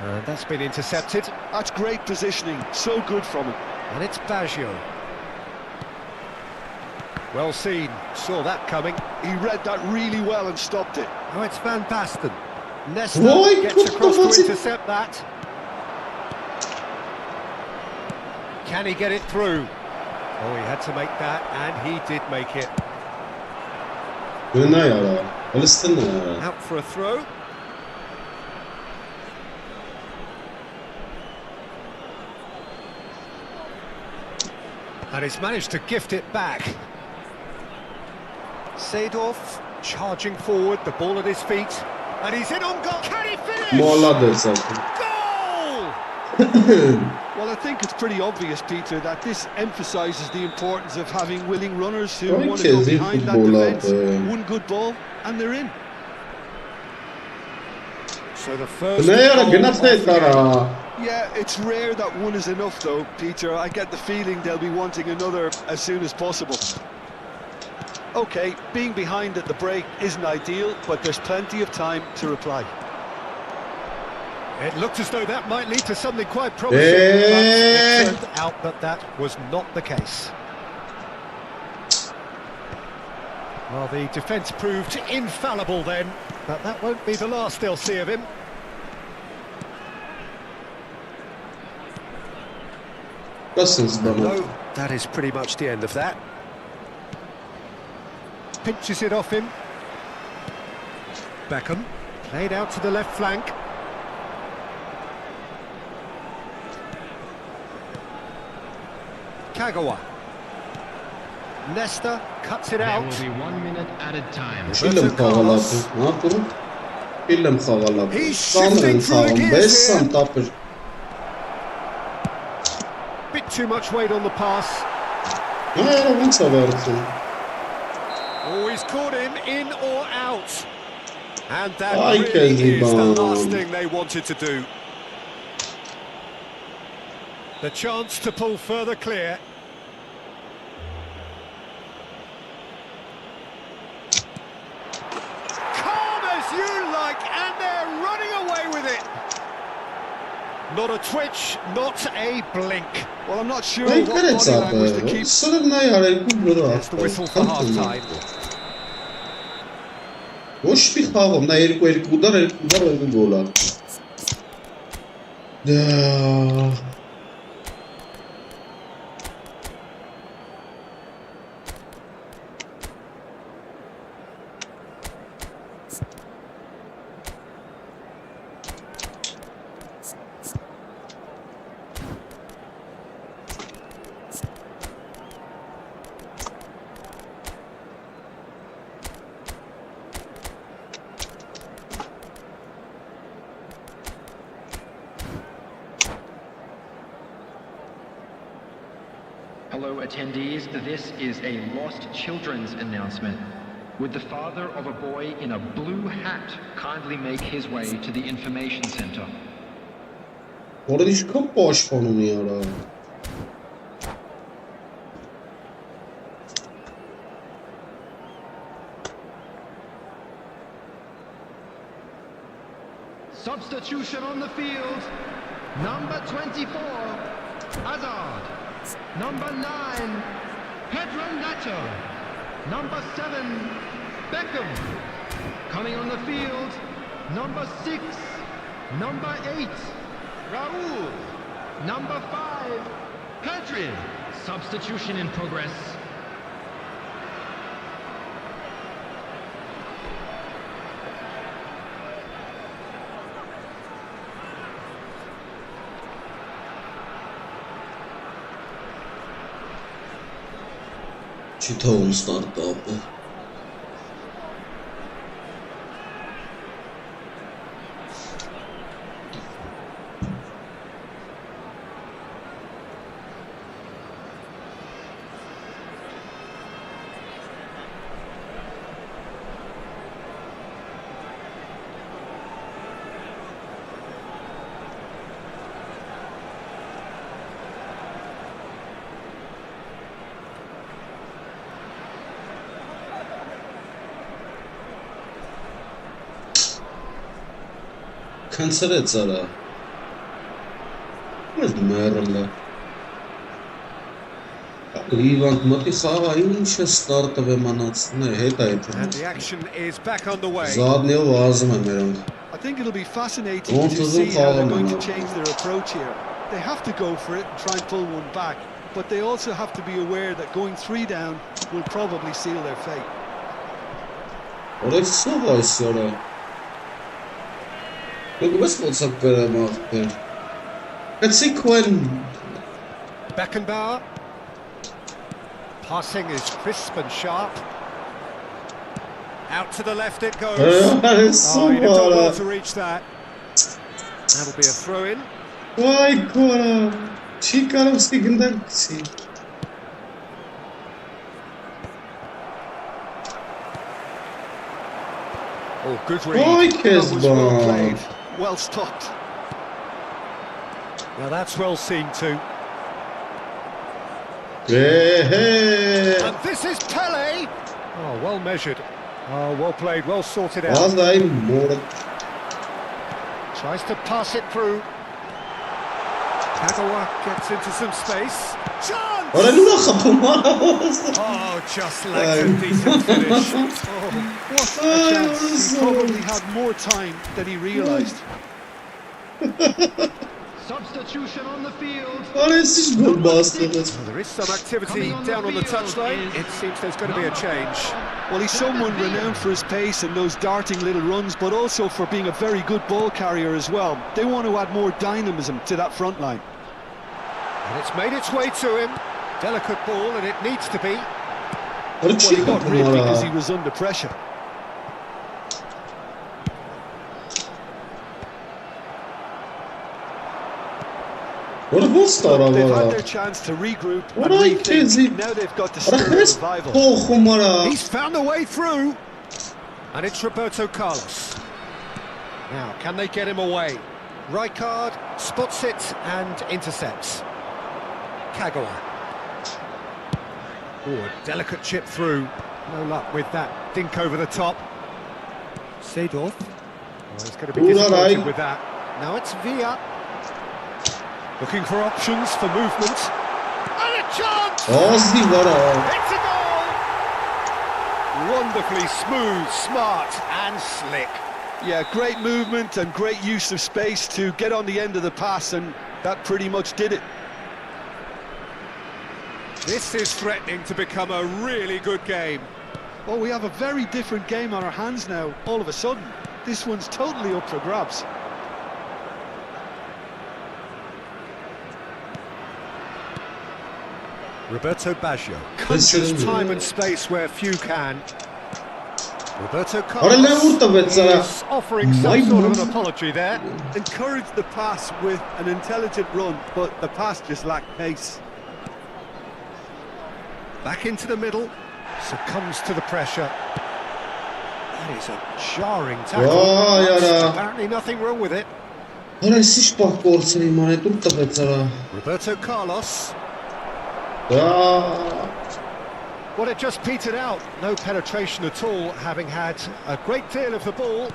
And that's been intercepted. That's great positioning. So good from him. And it's Baggio. Well seen. Saw that coming. He read that really well and stopped it. Now it's Van Basten. Nesta gets across to intercept that. Can he get it through? Oh, he had to make that, and he did make it. Out for a throw. And he's managed to gift it back. Seedorf charging forward, the ball at his feet. And he's in on goal. Can he finish? Goal! Well, I think it's pretty obvious, Peter, that this emphasises the importance of having willing runners who want to go behind that defence. One good ball, and they're in. So the first Yeah, it's rare that one is enough, though, Peter. I get the feeling they'll be wanting another as soon as possible. OK, being behind at the break isn't ideal, but there's plenty of time to reply. It looked as though that might lead to something quite promising, but it turned out that that was not the case. Well, the defence proved infallible then, but that won't be the last they'll see of him. No, that is pretty much the end of that. Pinches it off him. Beckham, played out to the left flank. Kagawa. Leicester cuts it There out. will be 1 minute added time. Film խաղալապը, հա դու։ Film խաղալապը։ He's Կանր shifting են through the խաղում, gears բեսան here. տապր։ Bit too much weight on the pass. Այո, ոնց է վարդում։ Oh, he's caught him in or out. And that Ay, really is the Kezban. last thing they wanted to do. The chance to pull further clear. Calm as you like, and they're running away with it. Not a twitch, not a blink. Well, I'm not sure Ay, what կրեց body language the ապը, keeper. սրըն նայ արայքու վրա։ That's the whistle for half-time. Ոչ մի խաղում, նա 2-2 դար, 2 դար, 2 գոլ ա։ Hello attendees, this is a lost children's announcement. Would the father of a boy in a blue hat kindly make his way to the information center? Որը ինչքան պաշտպանում է արա։ Substitution on the field. Number 24, Hazard. Number 9, Pedro Neto. Number 7, Beckham. Coming on the field, number 6, number 8, Raul. Number 5, Pedri. Substitution in progress. Չի թողում ստարտապը։ Քնցրեց արա։ Ո՞ր մեռելը։ Լիվանդ մտի խաղա ինչ է ստարտով է մանացնե, հետ է And հետ։ the action is back underway. Զադնիով ազում է մերոնք։ I think it'll be fascinating to see how they're going to change their approach here. They have to go for it and try and pull one back, but they also have to be aware that going 3 down will probably seal their fate. Որից սով այս արա։ Գոմես ոնց է բերեմ ախպեր։ Կցի քոեն։ Beckenbauer. Passing is crisp and sharp. Out to the left it goes. Oh, you'd have done well to reach that. That'll be a throw-in. Վայ քորա։ Չի կարող ստի գնդակցի։ Oh, good read. Վայ That was well քեզ played, բան։ well stopped. Now that's well seen too. Հե։ And this is Pele. Oh, well measured. Oh, well played, well sorted out. Ազդայ մորը։ Tries to pass it through. Kagawa gets into some space. Chance! Արա լուրը խփում արա։ Oh, just like a decent finish. Oh, what a chance. He probably had more time than he realised. Substitution on the field. Արա ես ինչ գոլ բաստեղեց։ Well, there is some activity down on the touchline. It seems there's going to be a change. Well, he's someone renowned for his pace and those darting little runs, but also for being a very good ball carrier as well. They want to add more dynamism to that front line. And it's made its way to him. Delicate ball, and it needs to be. Արա Well, չի he got խփում rid արա։ because he was under pressure. Որը ո՞նց տարավ They've արա։ had their chance to regroup and Արա քեզի։ rethink. Now they've got to Արա spur a քեզ revival. փոխում արա։ He's found a way through. And it's Roberto Carlos. Now, can they get him away? Rijkaard spots it and intercepts. Kagawa. Oh, a delicate chip through. No luck with that dink over the top. Seedorf. Oh, he's going to be disappointed with that. Now it's Villa. Looking for options for movement. And a chance! Ազնի վարա։ It's a goal! Wonderfully smooth, smart and slick. Yeah, great movement and great use of space to get on the end of the pass, and that pretty much did it. This is threatening to become a really good game. Well, we have a very different game on our hands now, all of a sudden. This one's totally up for grabs. Roberto Baggio conjures time and space where few can. Roberto Carlos is offering some sort of an apology there. Encouraged the pass with an intelligent run, but the pass just lacked pace. Back into the middle, succumbs to the pressure. That is a jarring tackle. Oh, apparently nothing wrong with it. Արա էսի շփախ կորցրի ման այդ ու տվեց արա։ Roberto Carlos. Well, it just petered out. No penetration at all, having had a great deal of the ball.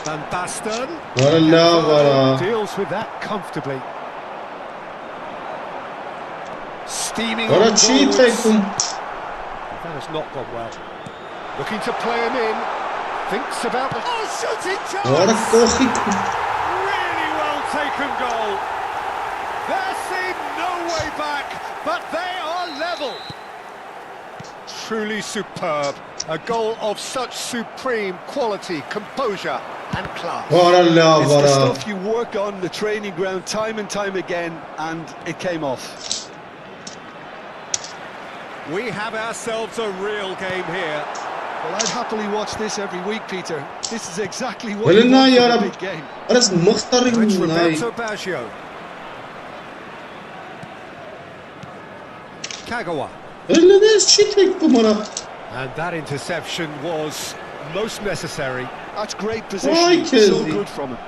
Van Basten deals with that comfortably. Steaming on forwards. That has not gone well. Looking to play him in. Thinks about the... Oh, shooting chance! Really well taken goal. There seemed no way back, but they are level. Truly superb. A goal of such supreme quality, composure and class. It's the stuff you work on the training ground time and time again, and it came off. We have ourselves a real game here. Well, I'd happily watch this every week, Peter. This is exactly what you want for a big game. It's Roberto Baggio. Kagawa. And that interception was most necessary. That's great positioning, so good from him.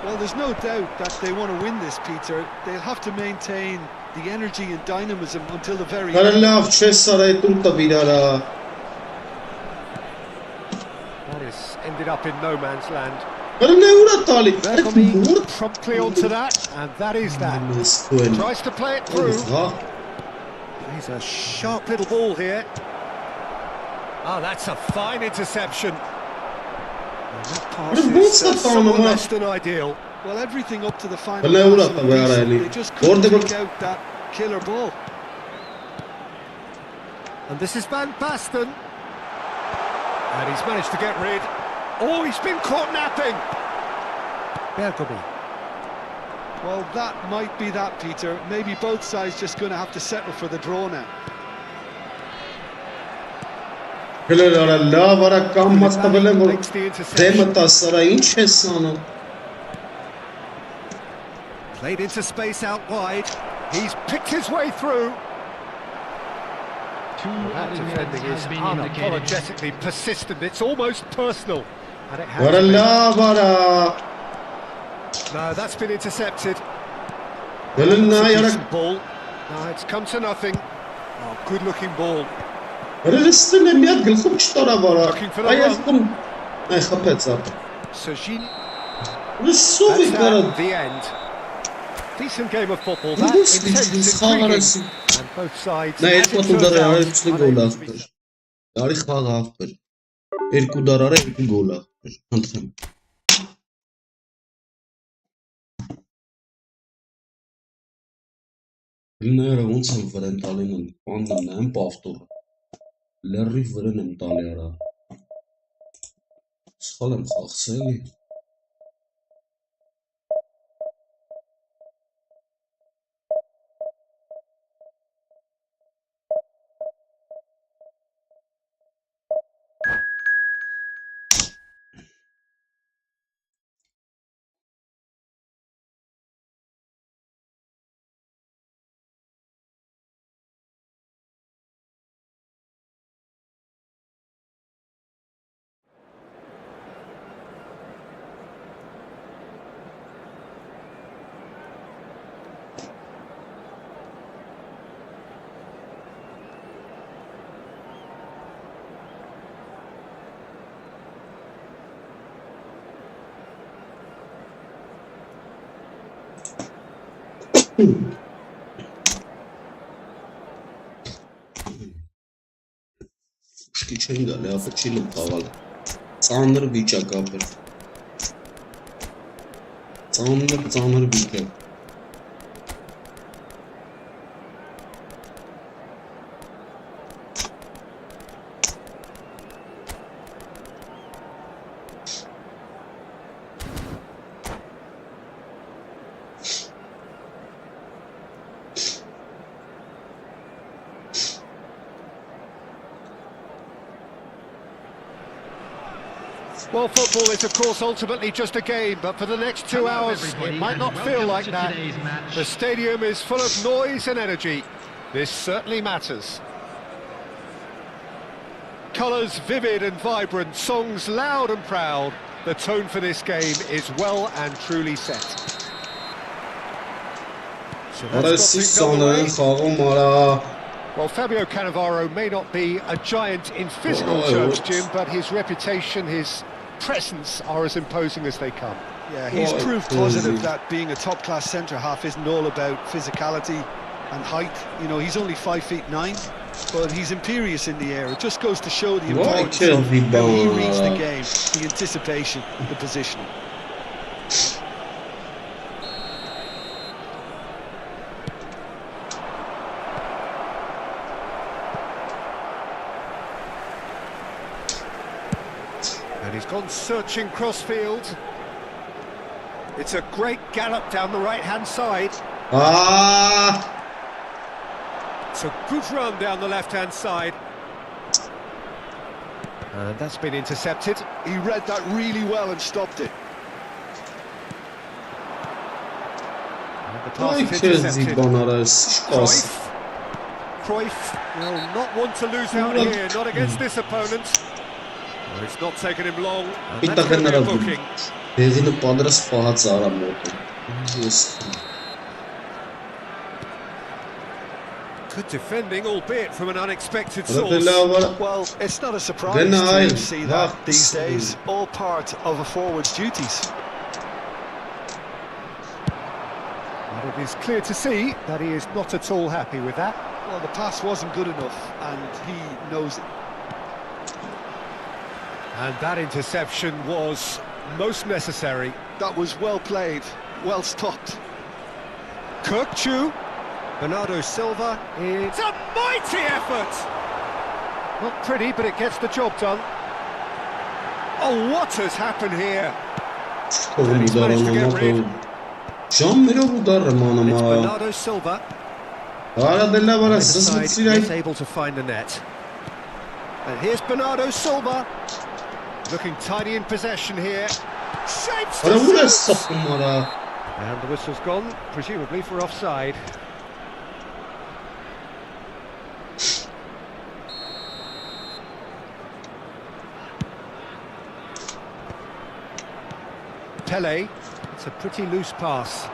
Well, there's no doubt that they want to win this, Peter. They'll have to maintain the energy and dynamism until the very end. That is ended up in no man's land. Bergami promptly onto that, and that is that. Tries to play it through. He's a sharp little ball here. Oh, that's a fine interception. And that pass is somewhat less than ideal. Well, everything up to the final pass, they just couldn't take out that killer ball. And this is Van Basten. And he's managed to get rid. Oh, he's been caught napping. Bergami. Well, that might be that, Peter. Maybe both sides just going to have to settle for the draw now. Played into space out wide. He's picked his way through. That defending is unapologetically persistent. It's almost personal. And it has been. No, that's been intercepted. That's a decent ball. No, it's come to nothing. Oh, good-looking ball. Looking for the run. Sergin. That's the end. Decent game of football. That intense, intriguing. And both sides. Լները ոնց են վրեն տալին են, պանդն են պավտուր, լերի վրեն եմ տալի արա, սխալ եմ խաղցելի, Ուշքի չեն գալի, ապա չի լում խաղալ։ Ծանր վիճակ ապեր։ Ծանր վիճակ։ Well, football is, of course, ultimately just a game, but for the next 2 hours, it might not feel like that. The stadium is full of noise and energy. This certainly matters. Colours vivid and vibrant, songs loud and proud. The tone for this game is well and truly set. So that's got things underway. Well, Fabio Cannavaro may not be a giant in physical terms, Jim, but his reputation, his presence are as imposing as they come. Yeah, he's proof positive that being a top-class centre-half isn't all about physicality and height. You know, he's only 5'9", but he's imperious in the air. It just goes to show the importance of how he reads the game, the anticipation, the positioning. And he's gone searching crossfield. It's a great gallop down the right-hand side. It's a good run down the left-hand side. And that's been intercepted. He read that really well and stopped it. And the pass is intercepted. Cruyff will not want to lose out here, not against this opponent. Well, it's not taken him long, and that's going to be a booking. Good defending, albeit from an unexpected source. Well, it's not a surprise to see that these days, all part of a forward's duties. But it is clear to see that he is not at all happy with that. Well, the pass wasn't good enough, and he knows it. And that interception was most necessary. That was well played, well stopped. Kirkchu, Bernardo Silva, it's a mighty effort! Not pretty, but it gets the job done. Oh, what has happened here? And he's managed to get rid. It's Bernardo Silva. He's able to find the net. And here's Bernardo Silva. Looking tidy in possession here. Shapes to shoot. And the whistle's gone, presumably for offside. Pele, it's a pretty loose pass.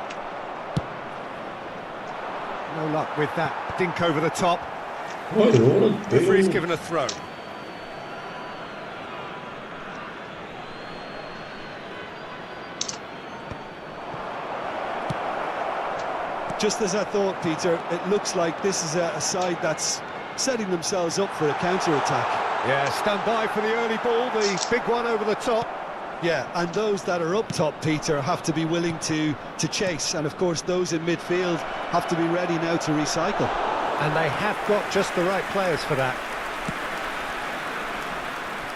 No luck with that dink over the top. The referee's given a throw. Just as I thought, Peter, it looks like this is a side that's setting themselves up for a counter-attack. Yeah, stand by for the early ball, the big one over the top. Yeah, and those that are up top, Peter, have to be willing to chase. And, of course, those in midfield have to be ready now to recycle. And they have got just the right players for that.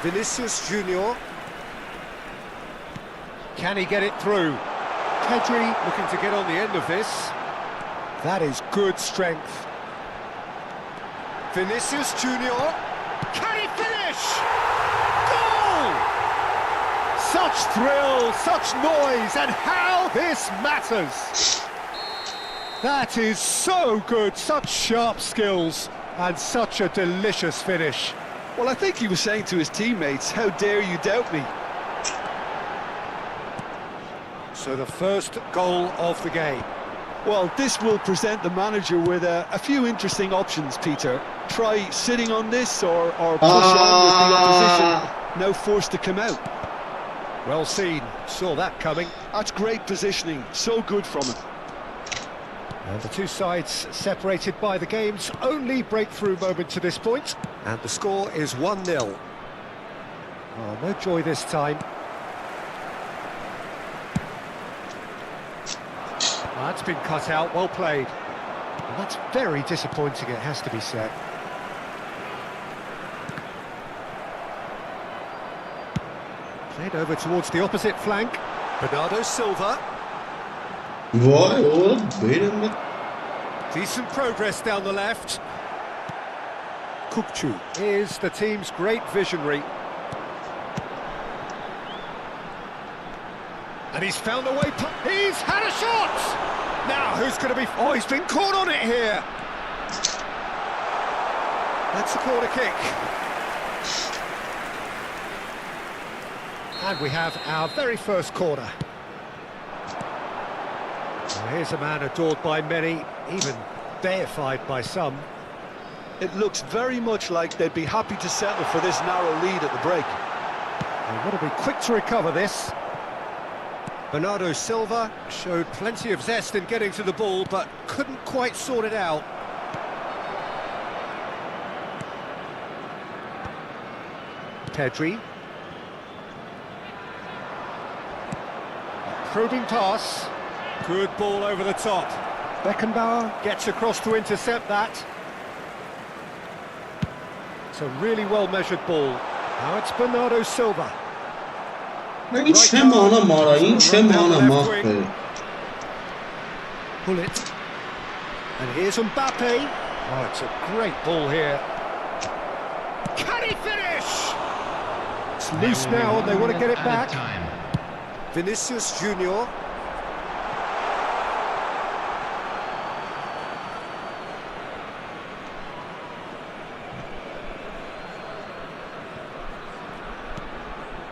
Vinicius Junior. Can he get it through? Pedri looking to get on the end of this. That is good strength. Vinicius Junior. Can he finish? Goal! Such thrill, such noise, and how this matters. That is so good, such sharp skills, and such a delicious finish. Well, I think he was saying to his teammates, how dare you doubt me? So the first goal of the game. Well, this will present the manager with a few interesting options, Peter. Try sitting on this or push on with the opposition, now forced to come out. Well seen, saw that coming. That's great positioning, so good from him. And the two sides separated by the game's only breakthrough moment to this point. And the score is 1-0. Oh, no joy this time. That's been cut out, well played. And that's very disappointing, it has to be said. Played over towards the opposite flank. Bernardo Silva. Vay oğlum benim de. Decent progress down the left. Kukçu is the team's great visionary. And he's found a way. He's had a shot! Now, who's going to be... Oh, he's been caught on it here. That's the corner kick. And we have our very first corner. Well, here's a man adored by many, even deified by some. It looks very much like they'd be happy to settle for this narrow lead at the break. They want to be quick to recover this. Bernardo Silva showed plenty of zest in getting to the ball, but couldn't quite sort it out. Pedri. Probing pass. Good ball over the top. Beckenbauer gets across to intercept that. It's a really well-measured ball. Now it's Bernardo Silva. این چه مانا مارا این چه مانا ماخه. Pull it. And here's Mbappe. Oh, it's a great ball here. Can he finish? It's loose now and they want to get it back. Vinicius Junior.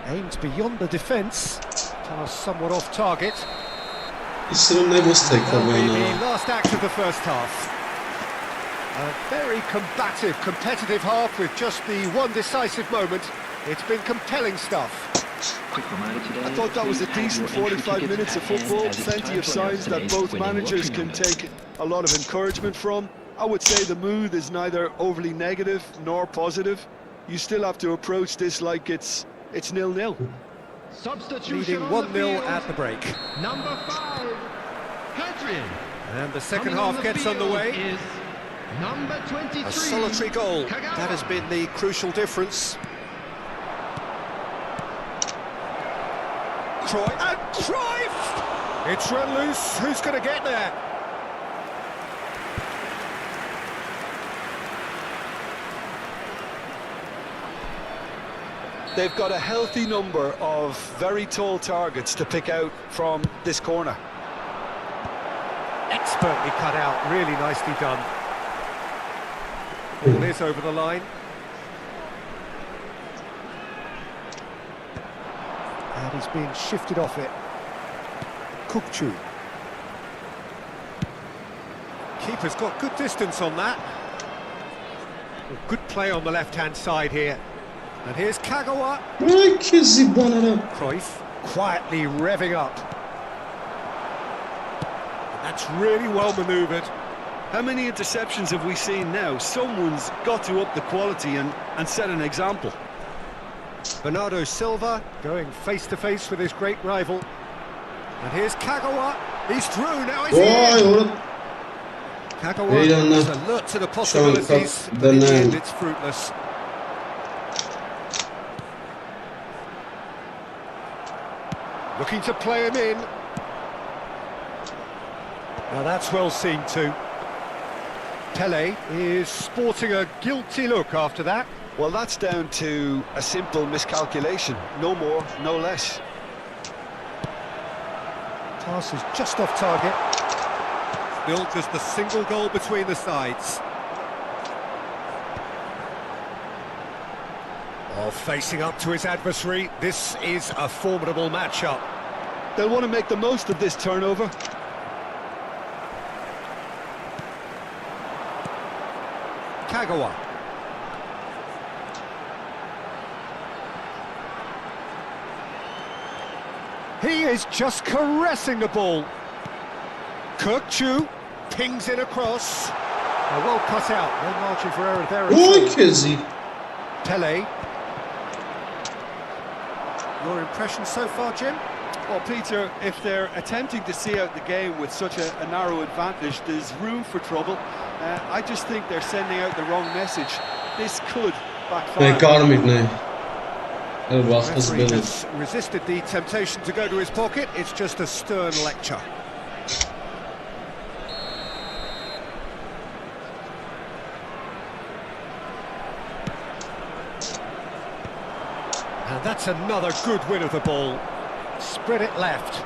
Aimed beyond the defence. Pass somewhat off target. İsra'nın ne mıstek That'll be tabii the last act of the first half. A very combative, competitive half with just the one decisive moment. It's been compelling stuff. I thought that was a decent 45 minutes of football, plenty of signs that both managers can take a lot of encouragement from. I would say the mood is neither overly negative nor positive. You still have to approach this like it's 0-0. Leading 1-0 at the break. Number 5, Pedri. And the second half gets underway. Is number 23. A solitary goal. Kagawa. That has been the crucial difference. Cruyff! It's run loose. Who's going to get there? They've got a healthy number of very tall targets to pick out from this corner. Expertly cut out, really nicely done. Ball is over the line. And he's being shifted off it. Kukçu. Keeper's got good distance on that. Good play on the left-hand side here. And here's Kagawa. Herkesi bana da. Cruyff quietly revving up. And that's really well manoeuvred. How many interceptions have we seen now? Someone's got to up the quality and set an example. Bernardo Silva going face-to-face with his great rival. And here's Kagawa. He's through, now he's Vay in. oğlum. Kagawa is alert to the possibilities, but in the end it's fruitless. Looking to play him in. Now that's well seen too. Pele is sporting a guilty look after that. Well, that's down to a simple miscalculation. No more, no less. Pass is just off target. Still just a single goal between the sides. Oh, facing up to his adversary, this is a formidable matchup. They'll want to make the most of this turnover. Kagawa. He is just caressing the ball. Kukçu. Pings in across. Well cut out. No margin for error there at Oy all. Kezi. Pele. Your impression so far, Jim? Well, Peter, if they're attempting to see out the game with such a narrow advantage, there's room for trouble. I just think they're sending out the wrong message. This could backfire. Nee, karmik, nee. Wacht, dat is Referee binnen. has resisted the temptation to go to his pocket. It's just a stern lecture. And that's another good win of the ball. Spread it left.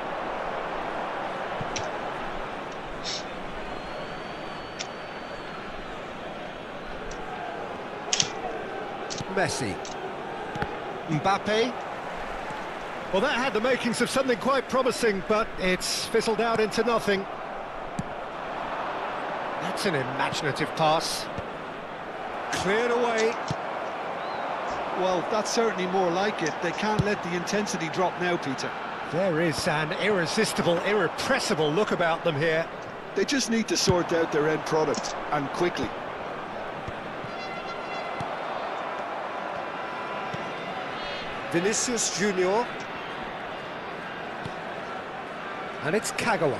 Messi. Mbappe. Well, that had the makings of something quite promising, but it's fizzled out into nothing. That's an imaginative pass. Cleared away. Well, that's certainly more like it. They can't let the intensity drop now, Peter. There is an irresistible, irrepressible look about them here. They just need to sort out their end product, and quickly. Vinicius Junior. And it's Kagawa.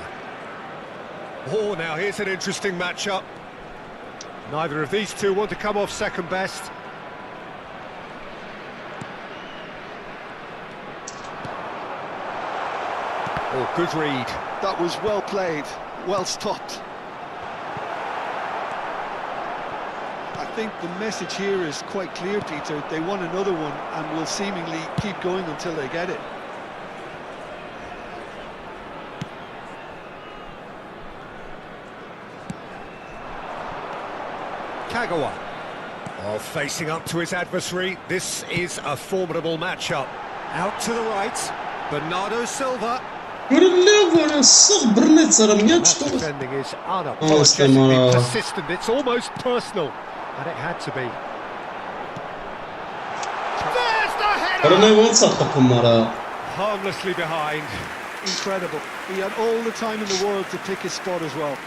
Oh, now here's an interesting matchup. Neither of these two want to come off second best. Oh, good read. That was well played, well stopped. I think the message here is quite clear, Peter. They want another one and will seemingly keep going until they get it. Kagawa. Oh, facing up to his adversary. This is a formidable matchup. Out to the right. Bernardo Silva. That defending is unapologetically persistent. It's almost personal, and it had to be. There's the header! Harmlessly behind. Incredible. He had all the time in the world to pick his spot as well.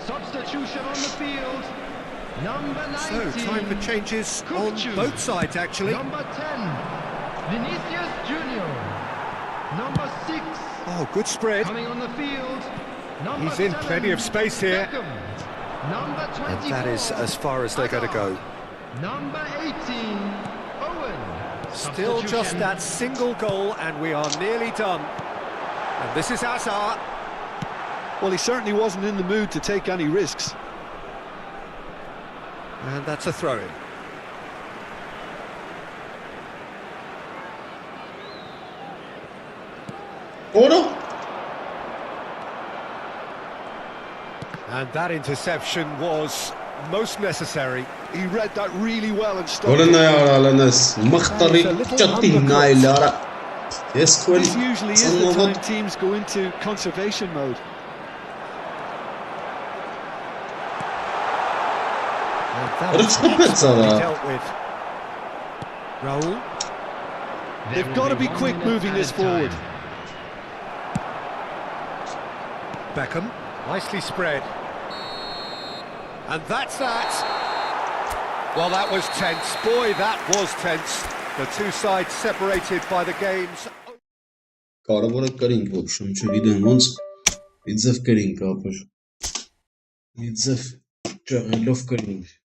Substitution on the field. Number 19. So, time for changes on both sides, actually. Number 10, Vinicius Junior. Number 6. Oh, good spread. Coming on the field. Number He's in 7, plenty of space here. Beckham. Number 24. And that is as far as they're going to go. Number 18, Owen. Still just that single goal, and we are nearly done. And this is Hazard. Well, he certainly wasn't in the mood to take any risks. And that's a throw-in. Order? And that interception was most necessary. He read that really well and stopped Order it. na yara lanas. Makhtari chatin na ilara. Yes, Quinn. This usually is the time teams go into conservation mode. That was dealt with. Raul. They've got to be quick moving this forward. Beckham, nicely spread. And that's that. Well, that was tense. Boy, that was tense. The two sides separated by the game's... Կարևորը կրինք ոբշեմ, չէ, գիտեմ ոնց մի ձև կրինք ապր։ Մի ձև ճաղելով կրինք։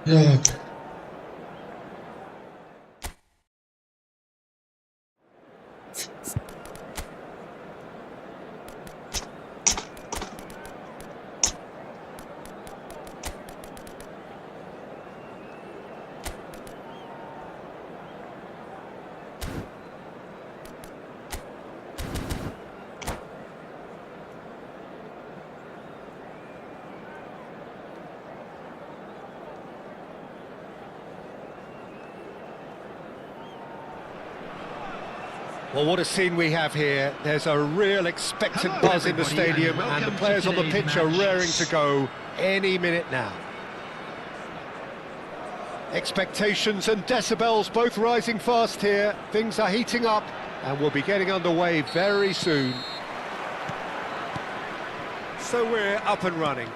Ja. Well, what a scene we have here. There's a real expectant buzz in the stadium, and the players on the pitch are raring to go any minute now. Expectations and decibels both rising fast here. Things are heating up, and we'll be getting underway very soon. So we're up and running.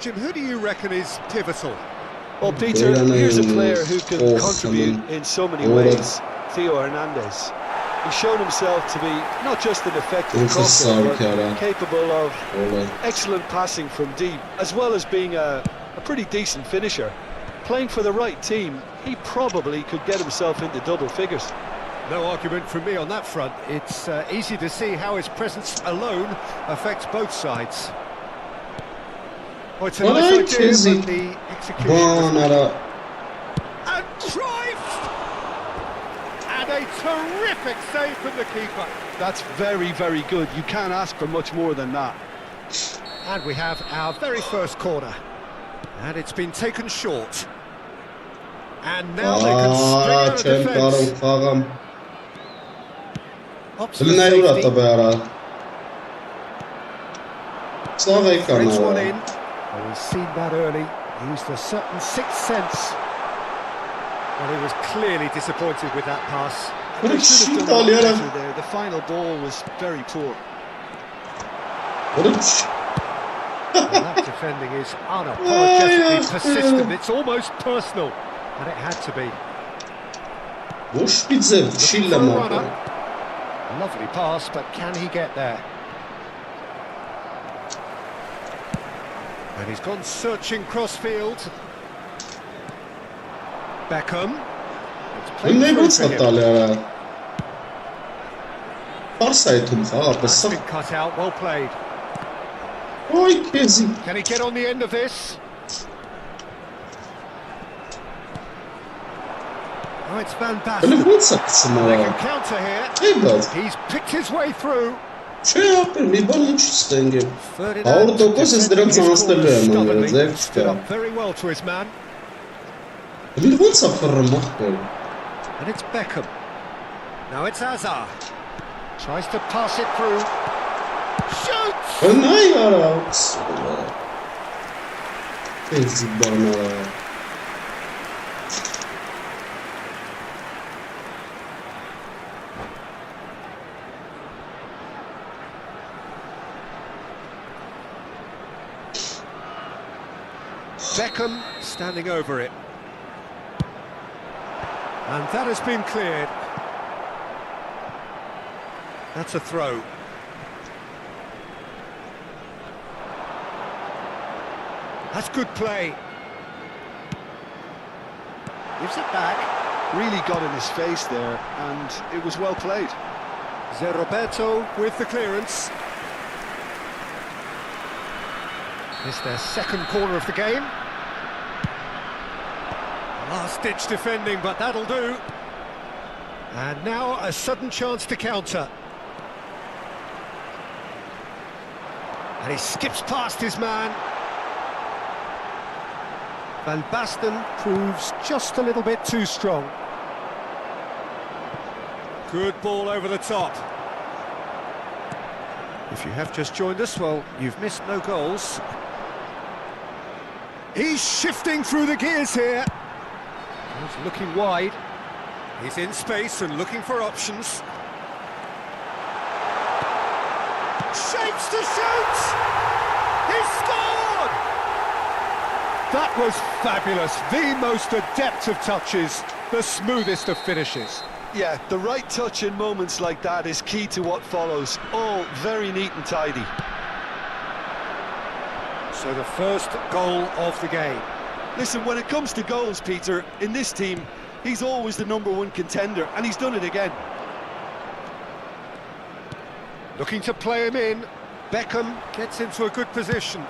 Jim, who do you reckon is pivotal? Well, Peter, here's a player who can contribute in so many ways. Theo Hernandez. He's shown himself to be not just an effective crosser, but capable of excellent passing from deep, as well as being a pretty decent finisher. Playing for the right team, he probably could get himself into double figures. No argument from me on that front. It's easy to see how his presence alone affects both sides. Oh, it's a nice idea, but the execution was... And Cruyff! And a terrific save from the keeper. That's very, very good. You can't ask for much more than that. And we have our very first corner. And it's been taken short. And now they can spring out of defence. Up to the safety. Threads one in. Oh, he's seen that early. Used a certain sixth sense. Well, he was clearly disappointed with that pass. They should have done better there. The final ball was very poor. Well, that defending is unapologetically persistent. It's almost personal, and it had to be. Lovely pass, but can he get there? And he's gone searching crossfield. Beckham. It's played through That's been cut out, well played. Can he get on the end of this? Oh, it's Van Basten. They can counter here. He's picked his way through. Ferdinand stood up very well to his man. And it's Beckham. Now it's Hazard. Tries to pass it through. Shoots! Beckham standing over it. And that has been cleared. That's a throw. That's good play. Gives it back. Really got in his face there, and it was well played. Zé Roberto with the clearance. It's their second corner of the game. Last-ditch defending, but that'll do. And now a sudden chance to counter. And he skips past his man. Van Basten proves just a little bit too strong. Good ball over the top. If you have just joined us, well, you've missed no goals. He's shifting through the gears here. He's looking wide. He's in space and looking for options. Shapes to shoot! He scored! That was fabulous. The most adept of touches, the smoothest of finishes. Yeah, the right touch in moments like that is key to what follows. All very neat and tidy. So the first goal of the game. Listen, when it comes to goals, Peter, in this team, he's always the #1 contender, and he's done it again. Looking to play him in. Beckham gets into a good position.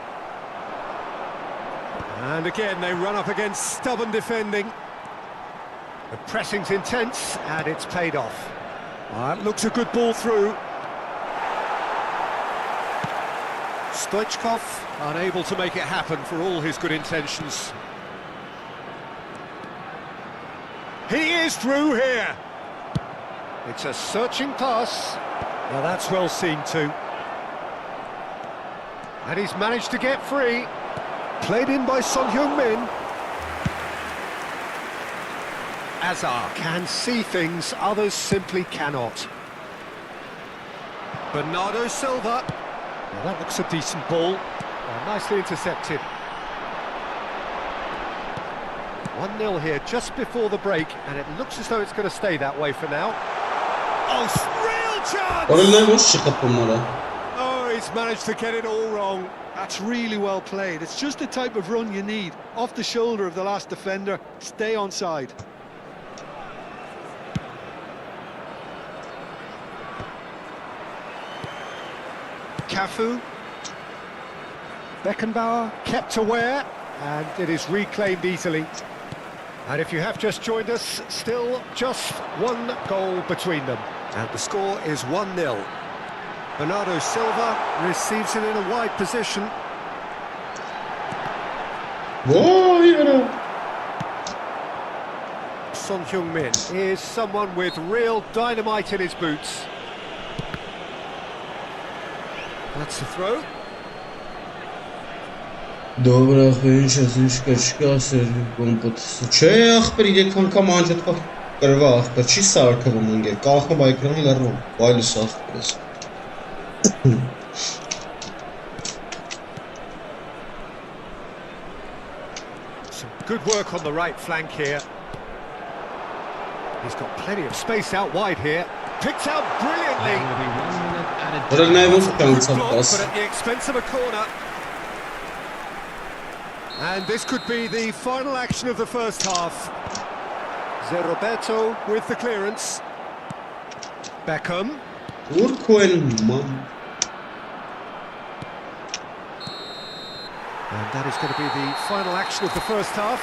And again, they run up against stubborn defending. The pressing's intense, and it's paid off. It looks a good ball through. Stoichkov unable to make it happen for all his good intentions. He is through here. It's a searching pass. Well, that's well seen too. And he's managed to get free. Played in by Son Heung-min. Azar can see things others simply cannot. Bernardo Silva. Well, that looks a decent ball. Well, nicely intercepted. 1-0 here just before the break, and it looks as though it's going to stay that way for now. Oh, real chance! Oh, he's managed to get it all wrong. That's really well played. It's just the type of run you need. Off the shoulder of the last defender, stay onside. Cafu. Beckenbauer kept aware, and it is reclaimed easily. And if you have just joined us, still just one goal between them. And the score is 1-0. Bernardo Silva receives it in a wide position. Son Heung-min is someone with real dynamite in his boots. That's the throw. Dobra, chwileczkę, kompot. Czech przyjdzie kanka to krwa, ci sarka wamenge. Kalkma baykran larro. Baylı saf biraz. Some good work on the right flank here. He's got plenty of space out wide here. Picked out brilliantly. But at the expense of a corner. And this could be the final action of the first half. Roberto with the clearance. Beckham. And that is going to be the final action of the first half.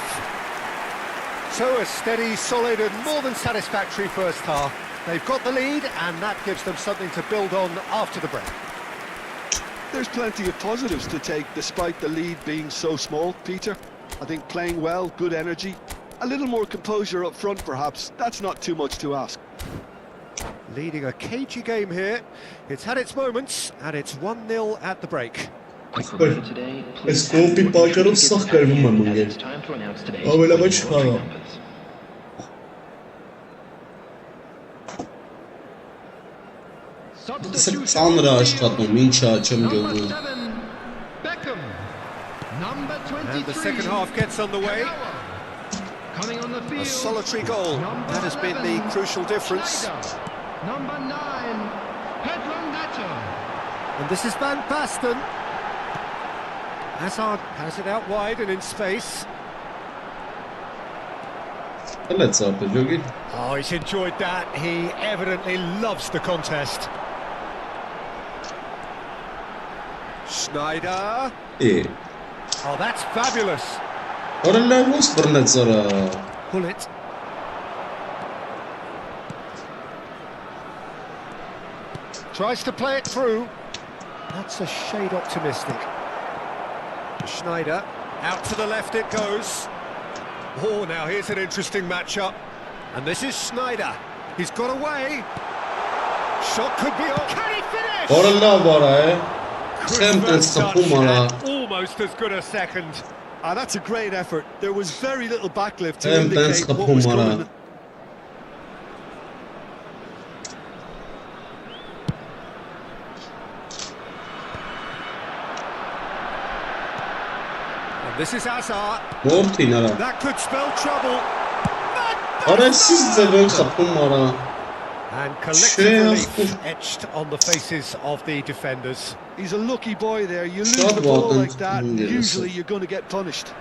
So a steady, solid and more than satisfactory first half. They've got the lead, and that gives them something to build on after the break. There's plenty of positives to take despite the lead being so small, Peter. I think playing well, good energy, a little more composure up front perhaps. That's not too much to ask. Leading a cagey game here. It's had its moments, and it's 1-0 at the break. Es kopi palkarım saklarım mamınge. Avela baş hava. Sanra aşkatma minça açım gördüm. And the second half gets underway. A solitary goal. That has been the crucial difference. Number 9, Pedro Neto. And this is Van Basten. Hazard has it out wide and in space. Let's up the jogging. Oh, he's enjoyed that. He evidently loves the contest. Schneider. Yeah. Oh, that's fabulous. Pull it. Tries to play it through. That's a shade optimistic. Schneider, out to the left it goes. Oh, now here's an interesting matchup. And this is Schneider. He's got away. Shot could be on. Can he finish? Almost as good a second. That's a great effort. There was very little backlift to indicate what was coming. This is Azar. That That could spell trouble. And collective relief etched on the faces of the defenders. He's a lucky boy there. You lose the ball like that, usually you're going to get punished.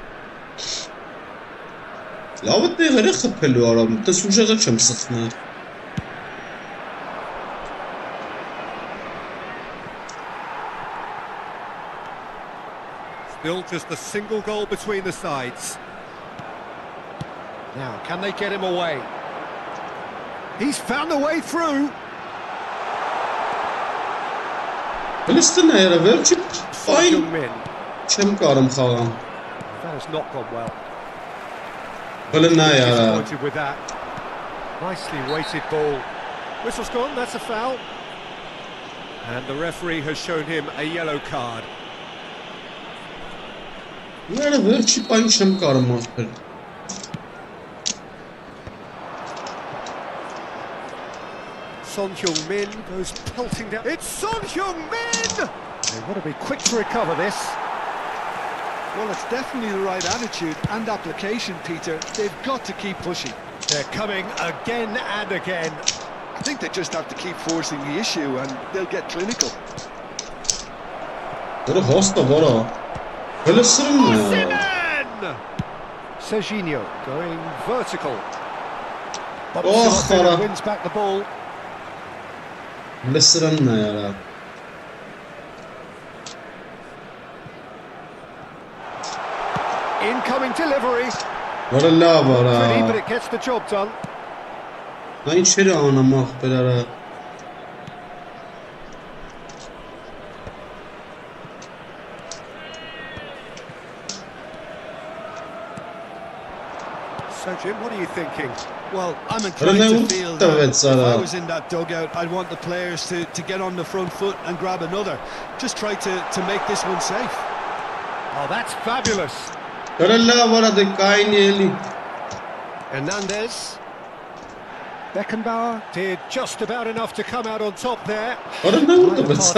لابد غير خبلو آرام تسوجه غير شم سخنه Still just a single goal between the sides. Now, can they get him away? He's found a way through. Palestina يا رفيرتشي فاين Min. شم كارم خاغم That has not gone well. قلنا يا Disappointed with that. Nicely weighted ball. Whistle's gone, that's a foul. And the referee has shown him a yellow card. يا رفيرتشي فاين شم كارم مغفر Son Heung-min goes pelting down. It's Son Heung-min! They've got to be quick to recover this. Well, it's definitely the right attitude and application, Peter. They've got to keep pushing. They're coming again and again. I think they just have to keep forcing the issue and they'll get clinical. برو هاستا برو Palestina Osimhen! Serginho going vertical. Oh, Bobson wins back the ball. Palestina يا Incoming delivery. برا لا Pretty, but برا it gets the job done. این چرا آنا مغفر So, Jim, what are you thinking? Well, I'm inclined to feel that if I was in that dugout, I'd want the players to get on the front foot and grab another. Just try to make this one safe. Oh, that's fabulous. برا لا برا دكاين يلي Hernandez. Beckenbauer did just about enough to come out on top there. برا لا بس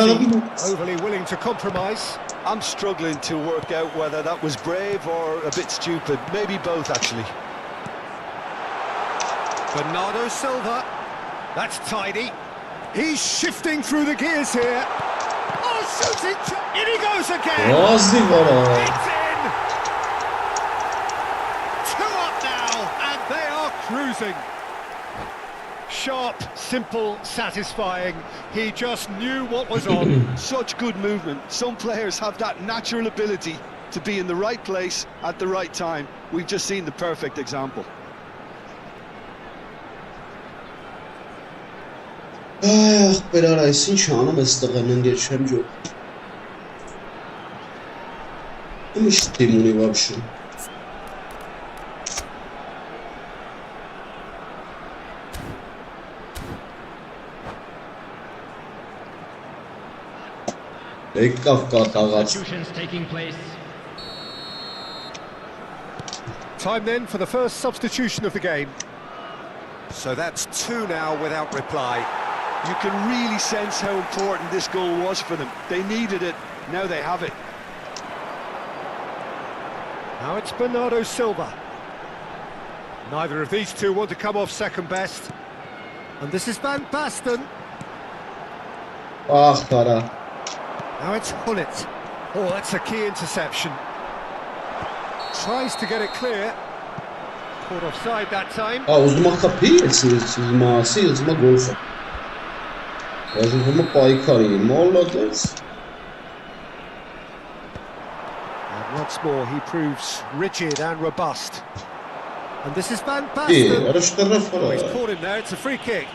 Overly willing to compromise. I'm struggling to work out whether that was brave or a bit stupid. Maybe both, actually. Bernardo Silva. That's tidy. He's shifting through the gears here. Oh, shooting! In he goes again! رازي برا It's in! 2 up now, and they are cruising. Sharp, simple, satisfying. He just knew what was on. Such good movement. Some players have that natural ability to be in the right place at the right time. We've just seen the perfect example. برا رايسين شانم استغنن geçem yok. مش تيموني вообще. Substitutions taking place. Time then for the first substitution of the game. So that's 2 now without reply. You can really sense how important this goal was for them. They needed it, now they have it. Now it's Bernardo Silva. Neither of these two want to come off second best. And this is Van Basten. Ah para. Now it's Hullet. Oh, that's a key interception. Tries to get it clear. Caught offside that time. Uzma kapıyı silmasi uzma golfa. Uzma paykari molladız. And once more he proves rigid and robust. And this is Van İyi, Basten. araştırma Oh, he's falan. caught him there, it's a free kick.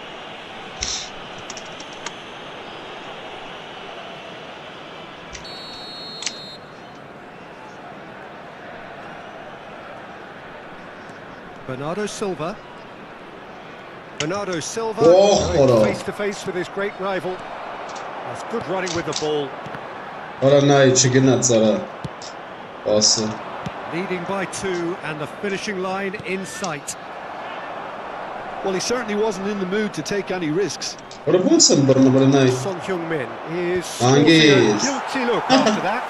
Bernardo Silva. Bernardo Silva Oh, face to face with his great rival. That's good running with the ball. Paranay çıkınat zara. Bası. Leading by 2 and the finishing line in sight. Well, he certainly wasn't in the mood to take any risks. Robinson Paranay. Son Heung-min is Hangi? sporting a guilty look after that.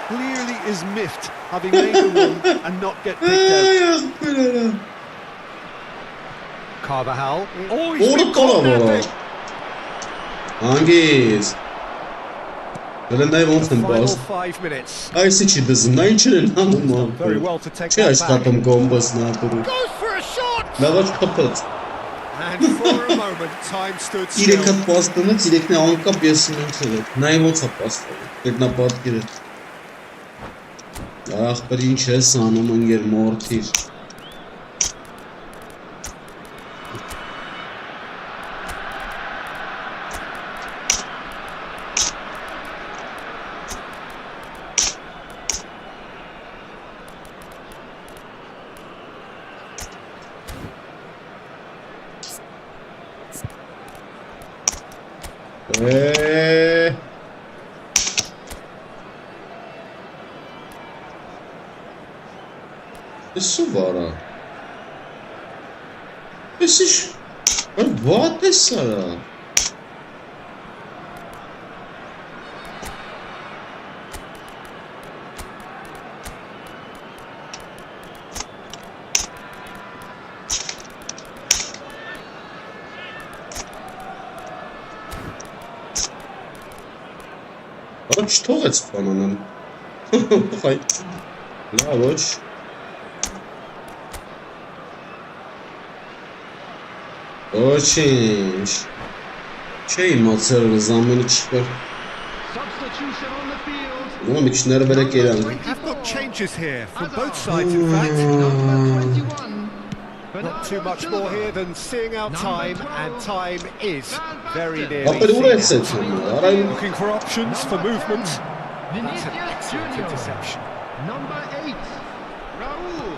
Clearly is miffed, having made the run and not get picked out. Carvajal. Oh, he's been Oğlum caught kala bu. napping. Hangiz? Paranay won't Final boss. 5 minutes. Ay sıçı dızım. Nayın çırın lan bu Very muhabbet. well to take Şey that aç back. tapım gombasına duru. Goes for a Давай kapat. And for a moment, time stood Իրեք still. հատ պաստանից, իրեքն է անկապ ես մենցել է։ Նայ ոնց է պաստանը, գետնա պատկերը։ Ախպր ինչ ես անում ընգեր մորթիր։ Isso vara. Esses. Bota essa. Что это спанано? Хай. Да, вот. Очень. Şey maçları zamanı çıkar. Substitution on the field. Ama bir kişiler böyle gelen. We have got changes here from both sides, in fact. Number 21. Not too much more here than seeing out time, and time is very nearly Kapıyı buraya seen out. seçiyorum. Arayın. Looking for options for movement. That's an Vinicius excellent Junior. interception. Number 8. Raul.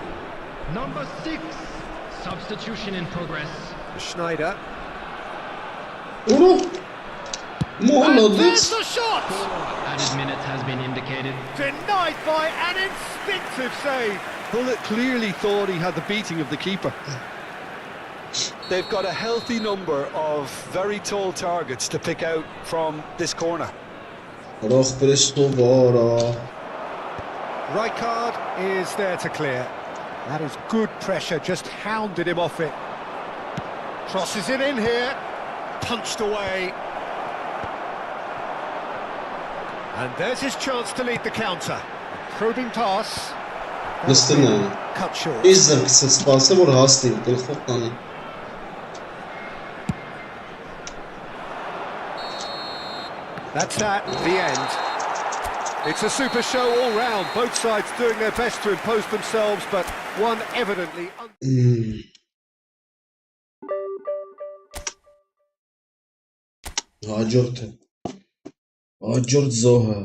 Number 6. Substitution in progress. Schneider. Onu. And Molodec. there's the shot! Added minute has been indicated. Denied by an instinctive save. Bullet clearly thought he had the beating of the keeper. They've got a healthy number of very tall targets to pick out from this corner. Roh presto vara. Rijkaard is there to clear. That is good pressure, just hounded him off it. Crosses it in here, punched away. And there's his chance to lead the counter. Probing pass. Listen, Cut short. İzler kısası varsa bu hastayım. Kılıfoktan. That's that, the end. It's a super show all round. Both sides doing their best to impose themselves, but one evidently... Hacort. Hacort Zoha.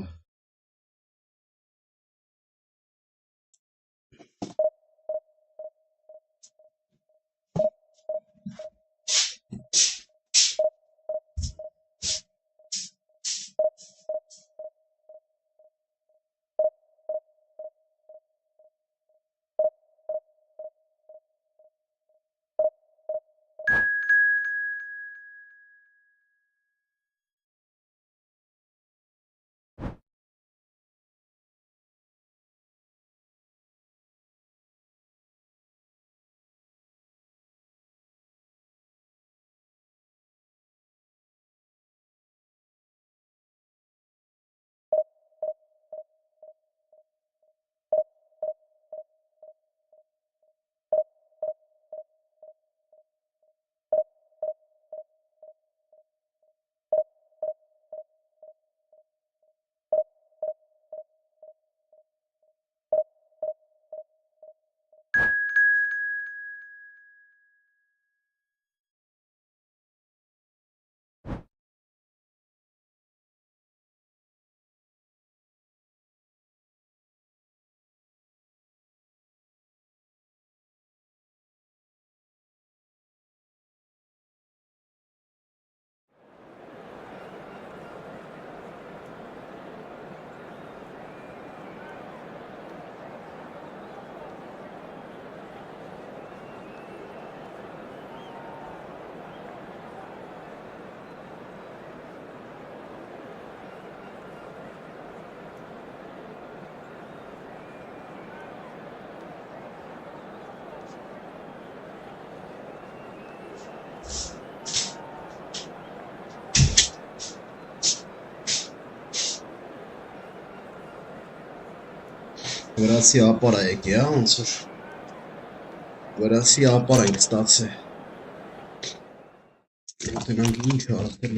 Վրացի ապարայեք է, ոնց որ Վերացի ապար ենք ստացել։ Գնանք ինչ արել։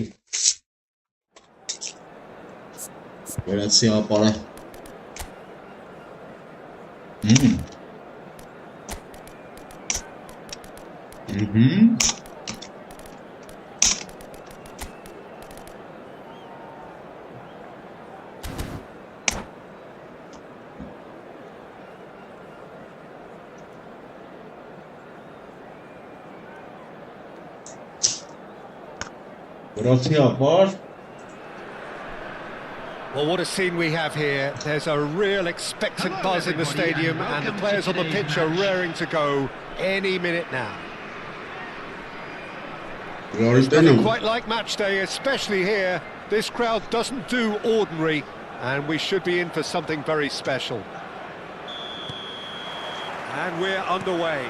Վերացի ապարը։ Վերացի ապար։ Well, what a scene we have here. There's a real expectant buzz in the stadium, and the players on the pitch are raring to go any minute now. It's nothing quite like match day, especially here. This crowd doesn't do ordinary, and we should be in for something very special. And we're underway.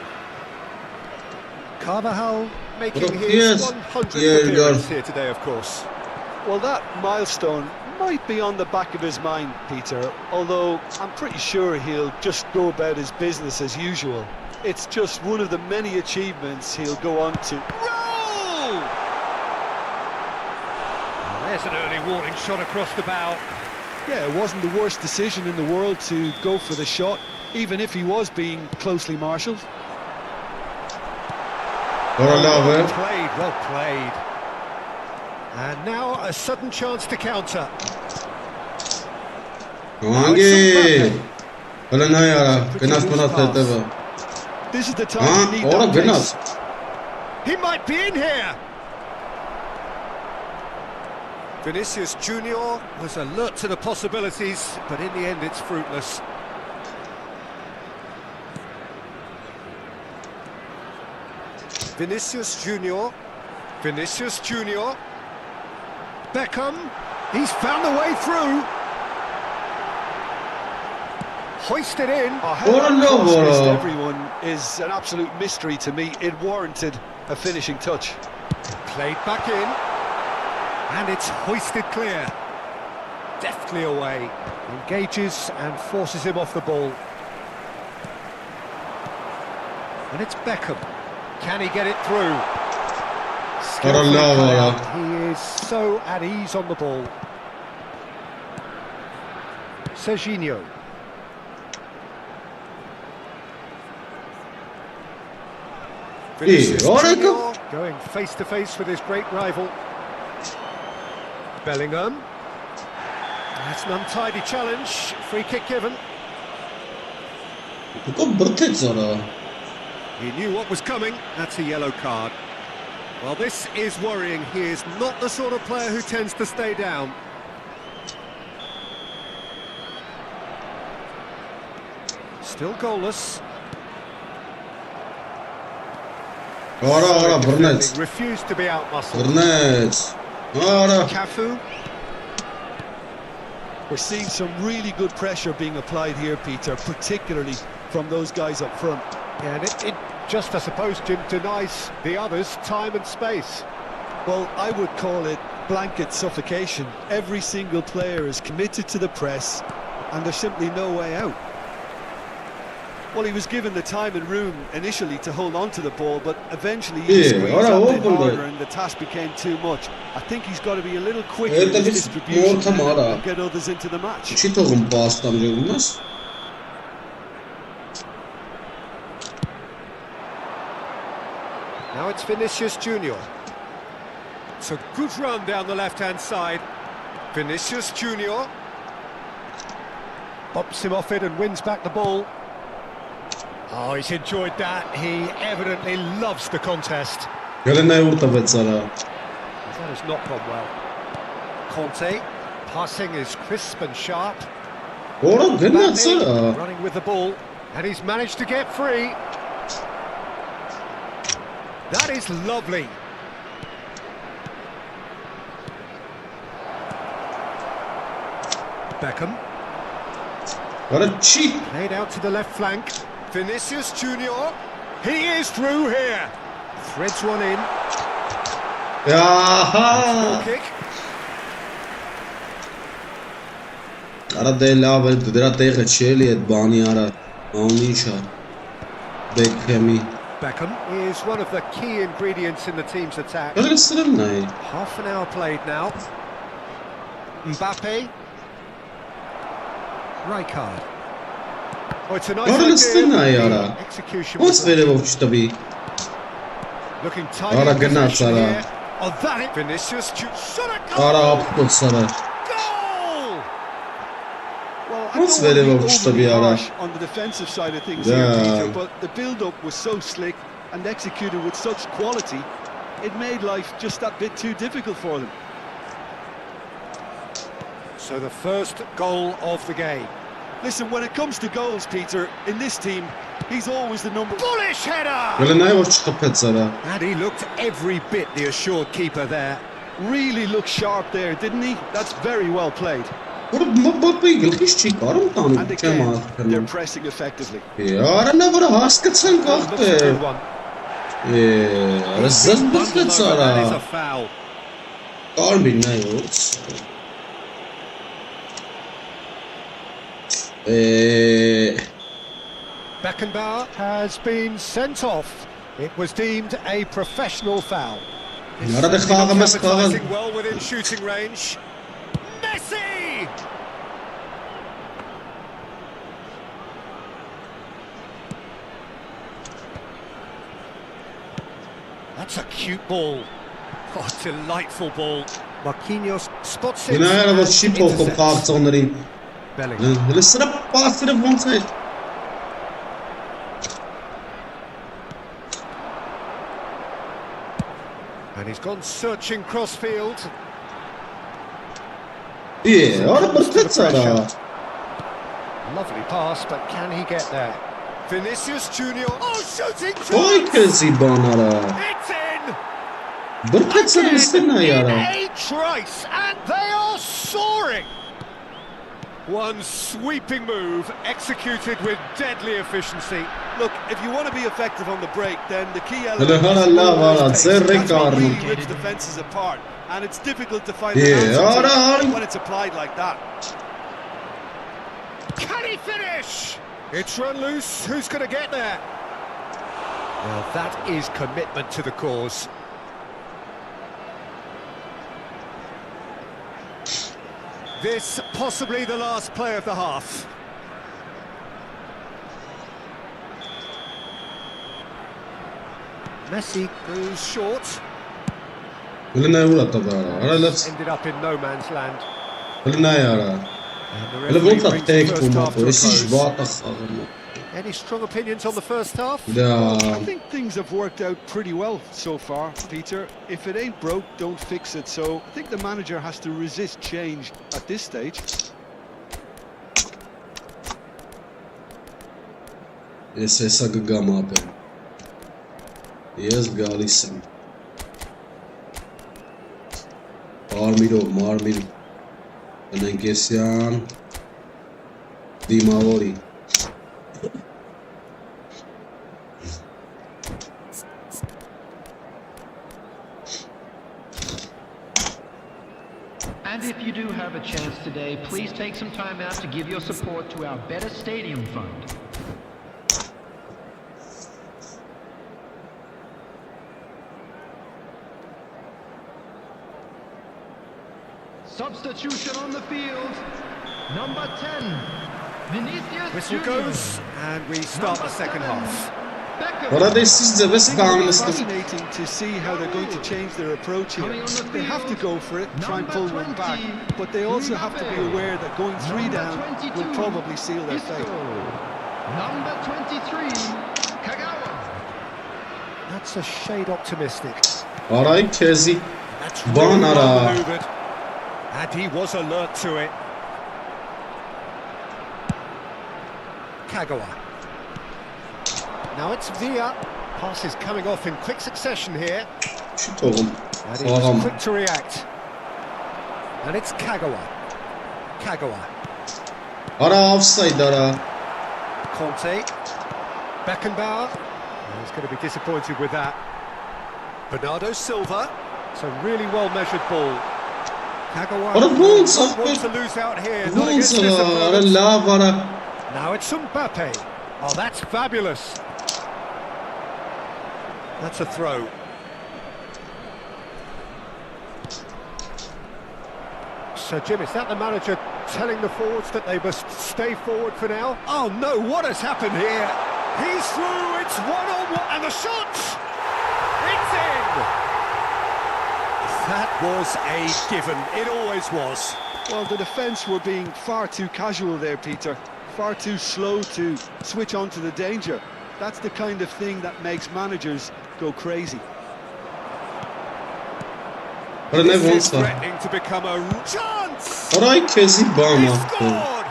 Carvajal making his 100th appearance here today, of course. Well, that milestone might be on the back of his mind, Peter, although I'm pretty sure he'll just go about his business as usual. It's just one of the many achievements he'll go on to. Roll! There's an early warning shot across the bow. Yeah, it wasn't the worst decision in the world to go for the shot, even if he was being closely marshalled. Well played, well played. And now a sudden chance to counter. This is the time you need that pace. He might be in here. Vinicius Junior was alert to the possibilities, but in the end it's fruitless. Vinicius Junior. Beckham, he's found the way through. Hoisted in. How that cross missed everyone is an absolute mystery to me. It warranted a finishing touch. Played back in. And it's hoisted clear. Deftly away. Engages and forces him off the ball. And it's Beckham. Can he get it through? He is so at ease on the ball. Serginho. Going face to face with his great rival. Bellingham. That's an untidy challenge. Free kick given. He knew what was coming. That's a yellow card. Well, this is worrying. He is not the sort of player who tends to stay down. Still goalless. Refused to be outmuscled. Cafu. We're seeing some really good pressure being applied here, Peter, particularly from those guys up front. Yeah, and it just, I suppose, Jim, denies the others time and space. Well, I would call it blanket suffocation. Every single player is committed to the press, and there's simply no way out. Well, he was given the time and room initially to hold on to the ball, but eventually he squeezed out a bit harder and the task became too much. I think he's got to be a little quicker in his distribution and get others into the match. Now it's Vinicius Junior. It's a good run down the left-hand side. Vinicius Junior. Bops him off it and wins back the ball. Oh, he's enjoyed that. He evidently loves the contest. That has not gone well. Conte, passing is crisp and sharp. Running with the ball, and he's managed to get free. That is lovely. Beckham. What a cheat! Played out to the left flank. Vinicius Junior. He is through here. Threads one in. Aha! Kick. Արա դե լավ է դրա տեղը չէ էլի այդ բանի արա անիշա Բեքհեմի Beckham is one of the key ingredients in the team's attack. Guarda che strano. Half an hour played now. Mbappe. Rijkaard. Oh, it's a nice Guarda che strano, idea. ora. Execution Come was si vedeva uscito qui? looking tight. Ora che nazza, Oh, that it. Vinicius shot a Ora goal. puzzare. Goal! Well, I Non don't si want to vedeva be questo overly Viara. harsh on the defensive side of things Yeah. here, Peter, but the build-up was so slick and executed with such quality, it made life just that bit too difficult for them. So the first goal of the game. Listen, when it comes to goals, Peter, in this team, he's always the number... Bullish header! Quella ne ho çıkıp pezzara. And he looked every bit the assured keeper there. Really looked sharp there, didn't he? That's very well played. Ma poi che ci caro And tanto again, chiama. they're pressing effectively. Ora ne vorrà hasket sen Looks a kahte. good one. Rezzat Bundled over, that is a pezzara. foul. Kalbi ne yok. Beckenbauer has been sent off. It was deemed a professional foul. It's Arada certainly not kağımız capitalising well within shooting range. Messi! That's a cute ball. Oh, delightful ball. Marquinhos spots it. Ne era and vad chip och intercepts. kart onder die. Bellingham. Eller strap pas det från sig. And he's gone searching crossfield. Ora per pezzara. Lovely pass, but can he get there? Vinicius Junior. Oh, shooting Poi chance! che si bonara. It's in! Bir pezzara istinna In yara. a trice, and they are soaring! One sweeping move, executed with deadly efficiency. Look, if you want to be effective on the break, then the key Eller element hör is alla always vara, pace. se That's what really Ricardo. rips defences apart, and it's difficult to find Yeah, an ora, answer to ora. when it's applied like that. Can he finish? It's run loose. Who's going to get there? Now that is commitment to the cause. This possibly the last play of the half. Messi goes short. Eller ne ulat bara. Ora let's. Ended up in no man's land. Eller ne yara. And the Eller referee vont att brings the tek first på half to mig. a Det är close. svårt. Any strong opinions on the first half? Ja. I think things have worked out pretty well so far, Peter. If it ain't broke, don't fix it. So I think the manager has to resist change at this stage. Esse essa gama pe. Yes galisim. Marmiro. Anenkesan. Dimavori. And if you do have a chance today, please take some time out to give your support to our Better Stadium Fund. Substitution on the field. Number 10, Vinicius Whistle Junior. goes, and we start the second half. Beckham. Orada sizce I bes think it'll be kalmıştı. fascinating to see how they're going to change their approach here. Coming on the They have to field, go for it, try and pull one number back, 20, but they also have to be Mbappe. aware that going three Number down 22, will probably seal their Isco. fate. Number 23, Kagawa. That's a shade optimistic. Aray kezi. That's Bon really ara. well manoeuvred. And he was alert to it. Kagawa. Now it's Villa. Pass is coming off in quick succession here. Şut oğlum. And he was Sağlam. quick to react. And it's Kagawa. Kagawa. Ara offside ara. Conte. Beckenbauer. He's going to be disappointed with that. Bernardo Silva. It's a really well-measured ball. Kagawa What a ball, does son. not want to lose out here. Not Bunun against this sana ara opponent. la vara. Now it's Mbappe. Oh, that's fabulous. That's a throw. So, Jim, is that the manager telling the forwards that they must stay forward for now? Oh, no, what has happened here? He's through, it's one-on-one, and the shot! It's in! That was a given, it always was. Well, the defence were being far too casual there, Peter. Far too slow to switch on to the danger. That's the kind of thing that makes managers go crazy. This is threatening to become a chance! Aray kezi He bana. scored!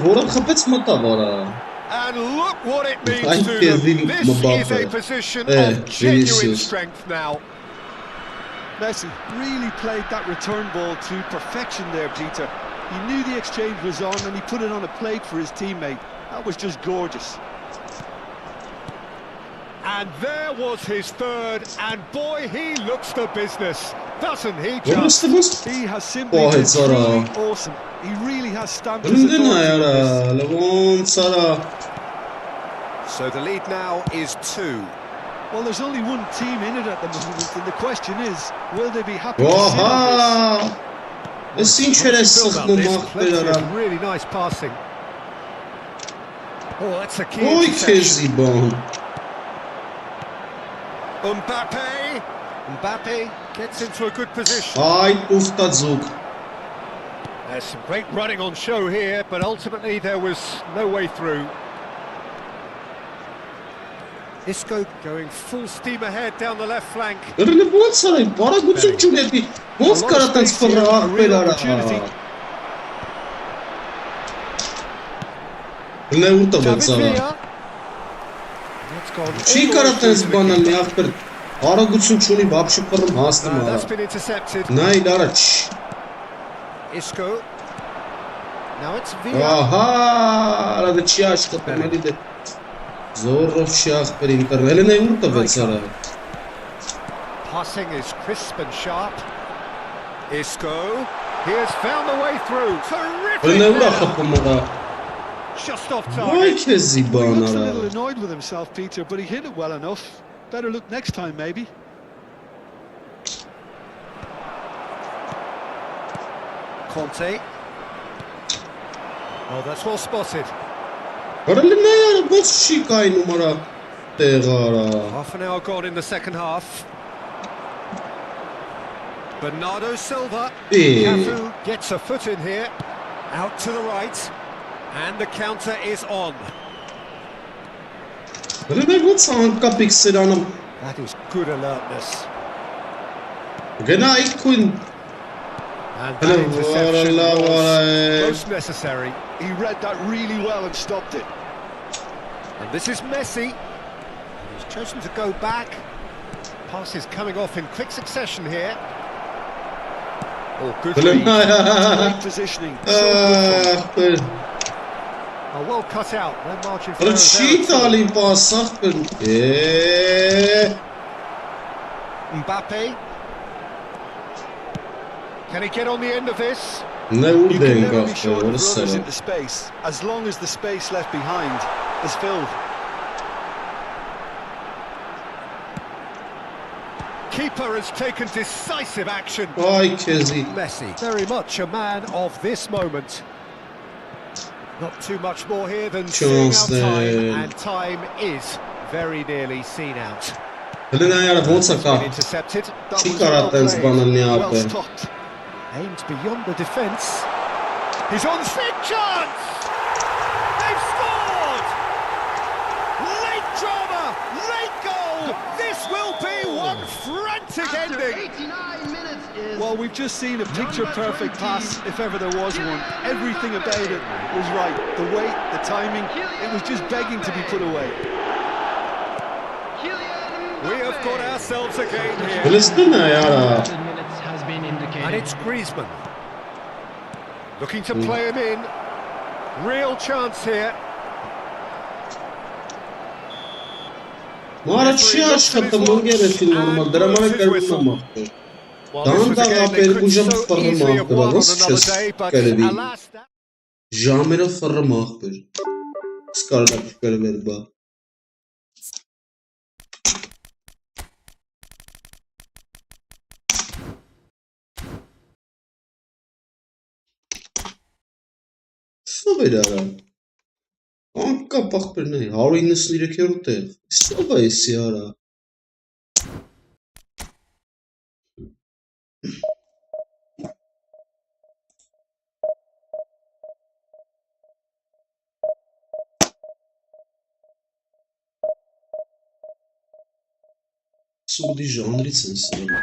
Hora khapets mata vara. And look what it means Ay, to kezi them. This is a Mbappe. position Eh, of genuine Vinicius. strength now. Messi really played that return ball to perfection there, Peter. He knew the exchange was on and he put it on a plate for his teammate. That was just gorgeous. And there was his third, and boy, he looks the business, doesn't he, What's just? the most? He has simply Oh, been it's Zara. truly awesome. He really has stamped his Önünden authority on this. ayara. Levon Sara. So the lead now is 2. Well, there's only one team in it at the moment, and the question is, will they be happy to sit on Oha. Esin çerez Build up this, sıkmamak plenty belara. of really nice passing. Oh, that's a key Oy interception. kezi ban. Mbappe gets into a good position. Ay uftazuk. There's some great running on show here, but ultimately there was no way through. Isco going full steam ahead down the left flank. Rene bot saray. Bara gucun çuneti. Bot karatan sıfırrak belara. Ne urta David betsara. Villa. That's gone all Չի the way կարա through տես to the բանալ keeper. մի ախպեր արագություն չունի բաբշի պռում հասնում That's արա been intercepted. նայլ առաջ Isco. Now it's Villa. ահա արա դա չի աշխատում էլի դե զորով չի ախպեր ինտերնել են ուր տվեց արա Passing is crisp and sharp. Isco. He has found the way through. Terrific. Rene ուրա header. խփում արա Just off Այ target. քեզի He բան looks a արա little annoyed with himself, Peter, but he hit it well enough. Better look next time, maybe. Conte. Oh, that's well spotted. Կարելի նայ արա ոնց չի կայնում արա տեղ արա Half an hour gone in the second half. Bernardo Silva. Cafu gets a foot in here. Out to the right. And the counter is on. Rene ոնց անկապիկ սրանում That is good alertness. գնա իքուն And that interception was Hello, most necessary. He read that really well and stopped it. And this is Messi. And he's chosen to go back. Pass is coming off in quick succession here. Oh, good read. Great positioning. So good from him. ախպեր Oh, well cut out. No margin for Արա error չի there at all. տալին պաս ախպեր Mbappe. Can he get on the end of this? Nə You ուր can դեն never be գախտը sure to որս run us սերա into space, as long as the space left behind is filled. Keeper has taken decisive action. Ay քեզի Messi, very much a man of this moment. Not too much more here than seeing out time, and time is very nearly seen out. Հələ նայ արա ոնց է կա Been intercepted. That Չի was կարա well տես played, բանել մի well ախպեր stopped. Aimed beyond the defence. He's on big chance! They've scored! Late drama, late goal! This will be one frantic After ending! 89 minutes is Well, we've just seen a picture-perfect pass, if ever there was one. Everything about it was right. The weight, the timing, it was just begging to be put away. We have got ourselves a game here. Հլստը նայ արա 10 minutes has been And indicated. it's Griezmann. Looking to play him in. Real chance here. Մարը չի աշխատում ընկերեցի նորմալ դրա մանա կերվում եմ ախպեր Well, this was a game they could so easily have won on another day, but alas, that... Ժամերով ֆռմ ախպեր սկարդակ կերվեր բա էր արա։ Անկապ ախպեր նայ 193-րդ տեղ։ Սով է էսի արա։ Սուդի ժանրից են սա։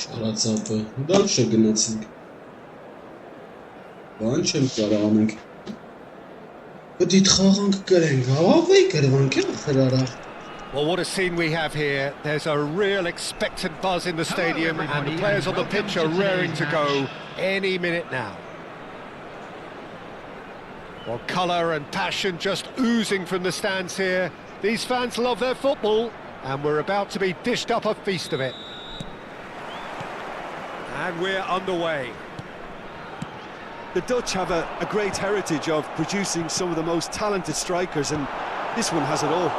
Շարածապը, դալշը գնացինք, բան չեմ կարող անենք, պտիտ խաղանք կրենք, հավավեի կրվանք է խրարա։ Well, what a scene we have here. There's a real expectant buzz in the stadium and the players on the pitch are raring to go any minute now. Well, colour and passion just oozing from the stands here. These fans love their football and we're about to be dished up a feast of it. And we're underway. The Dutch have a great heritage of producing some of the most talented strikers, and this one has it all.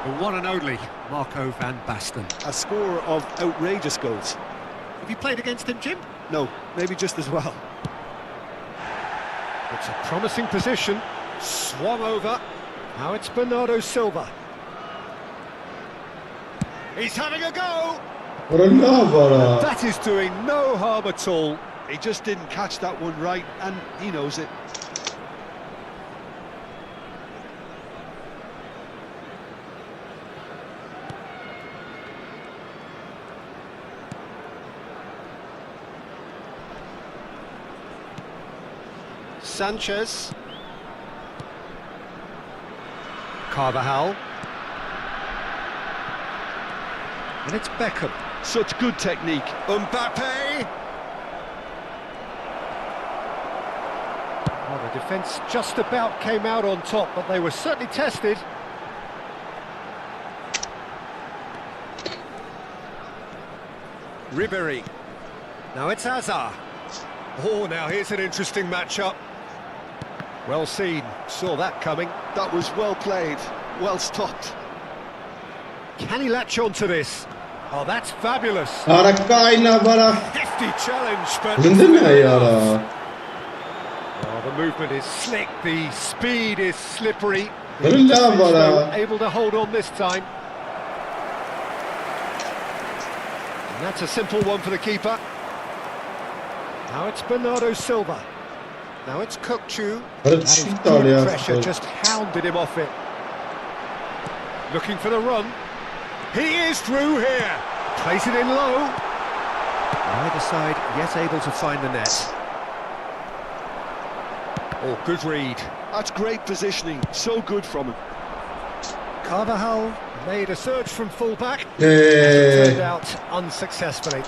The one and only Marco van Basten. A score of outrageous goals. Have you played against him, Jim? No, maybe just as well. It's a promising position. Swung over. Now it's Bernardo Silva. He's having a go! That is doing no harm at all. He just didn't catch that one right, and he knows it. Sanchez. Carvajal. And it's Beckham. Such good technique. Mbappe. Well, the defence just about came out on top, but they were certainly tested. Ribéry. Now it's Hazard. Oh, now here's an interesting matchup. Well seen, saw that coming. That was well played, well stopped. Can he latch on to this? Oh, that's fabulous. Hefty challenge, but... Oh, the movement is slick, the speed is slippery. He's able to hold on this time. And that's a simple one for the keeper. Now it's Bernardo Silva. Now it's Kukçu. That is good pressure, just hounded him off it. Looking for the run. He is through here. Plays it in low. Either side yet able to find the net. Oh, good read. That's great positioning, so good from him. Carvajal made a surge from full-back. Turned out unsuccessfully.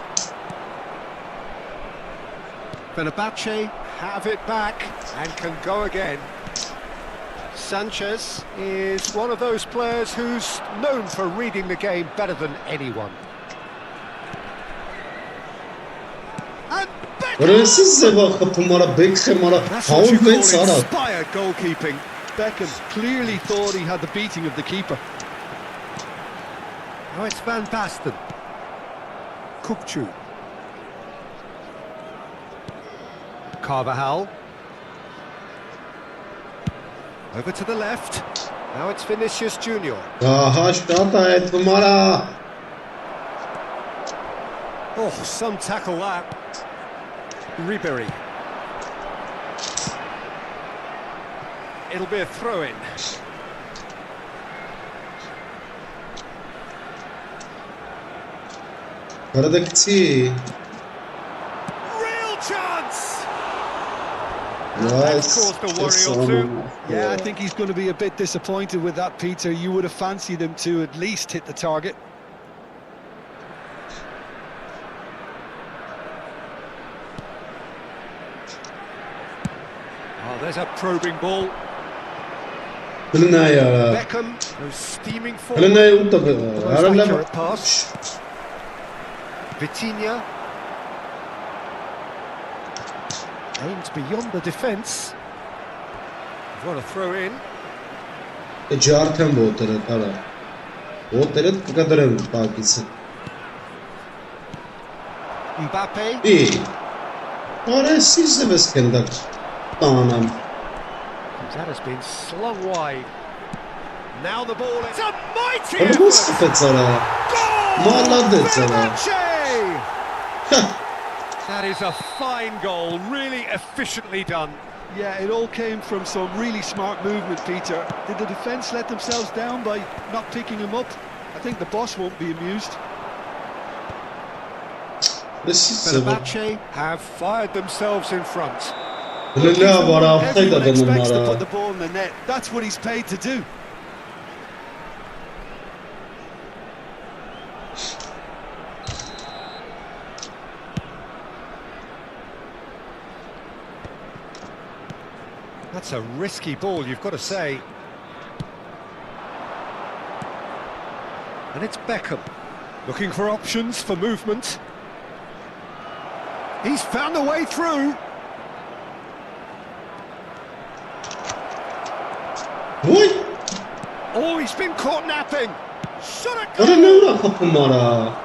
Fenerbahce have it back and can go again. Sanchez is one of those players who's known for reading the game better than anyone. And Beckham! Orası zeva kapımara beksemara That's what you haul call ve sarat. inspired goalkeeping. Beckham clearly thought he had the beating of the keeper. Now it's Van Basten. Kukçu. Carvajal. Over to the left. Now it's Vinicius Junior. Aha şata et numara. Oh, some tackle that. Ribery. It'll be a throw-in. Karadaki. Real chance! Yes. Caused a worry or two. Yeah, I think he's going to be a bit disappointed with that, Peter. You would have fancied him to at least hit the target. Oh, there's a probing ball. Kılına ya. Beckham goes steaming forward. Kılına ya utak. The most Arala accurate pass. Vitinha. Aims beyond the defence. What a throw in. Jartem botere tara. Botere kadar takisi. Mbappe. İyi. Orası ise beskendak. Tamam. That has been slung wide. Now the ball is a mighty Onu effort. sıkıntı sana. Goal! Maladet sana. Fenerbahçe! That is a fine goal, really efficiently done. Yeah, it all came from some really smart movement, Peter. Did the defence let themselves down by not picking him up? I think the boss won't be amused. This is Fenerbahçe have fired themselves in front. Kılına var haftaydı Everyone da expects to numara. put the ball in the net. That's what he's paid to do. That's a risky ball, you've got to say. And it's Beckham, looking for options for movement. He's found a way through. Oy! Oh, he's been caught napping. Shot it. Orada kapımara.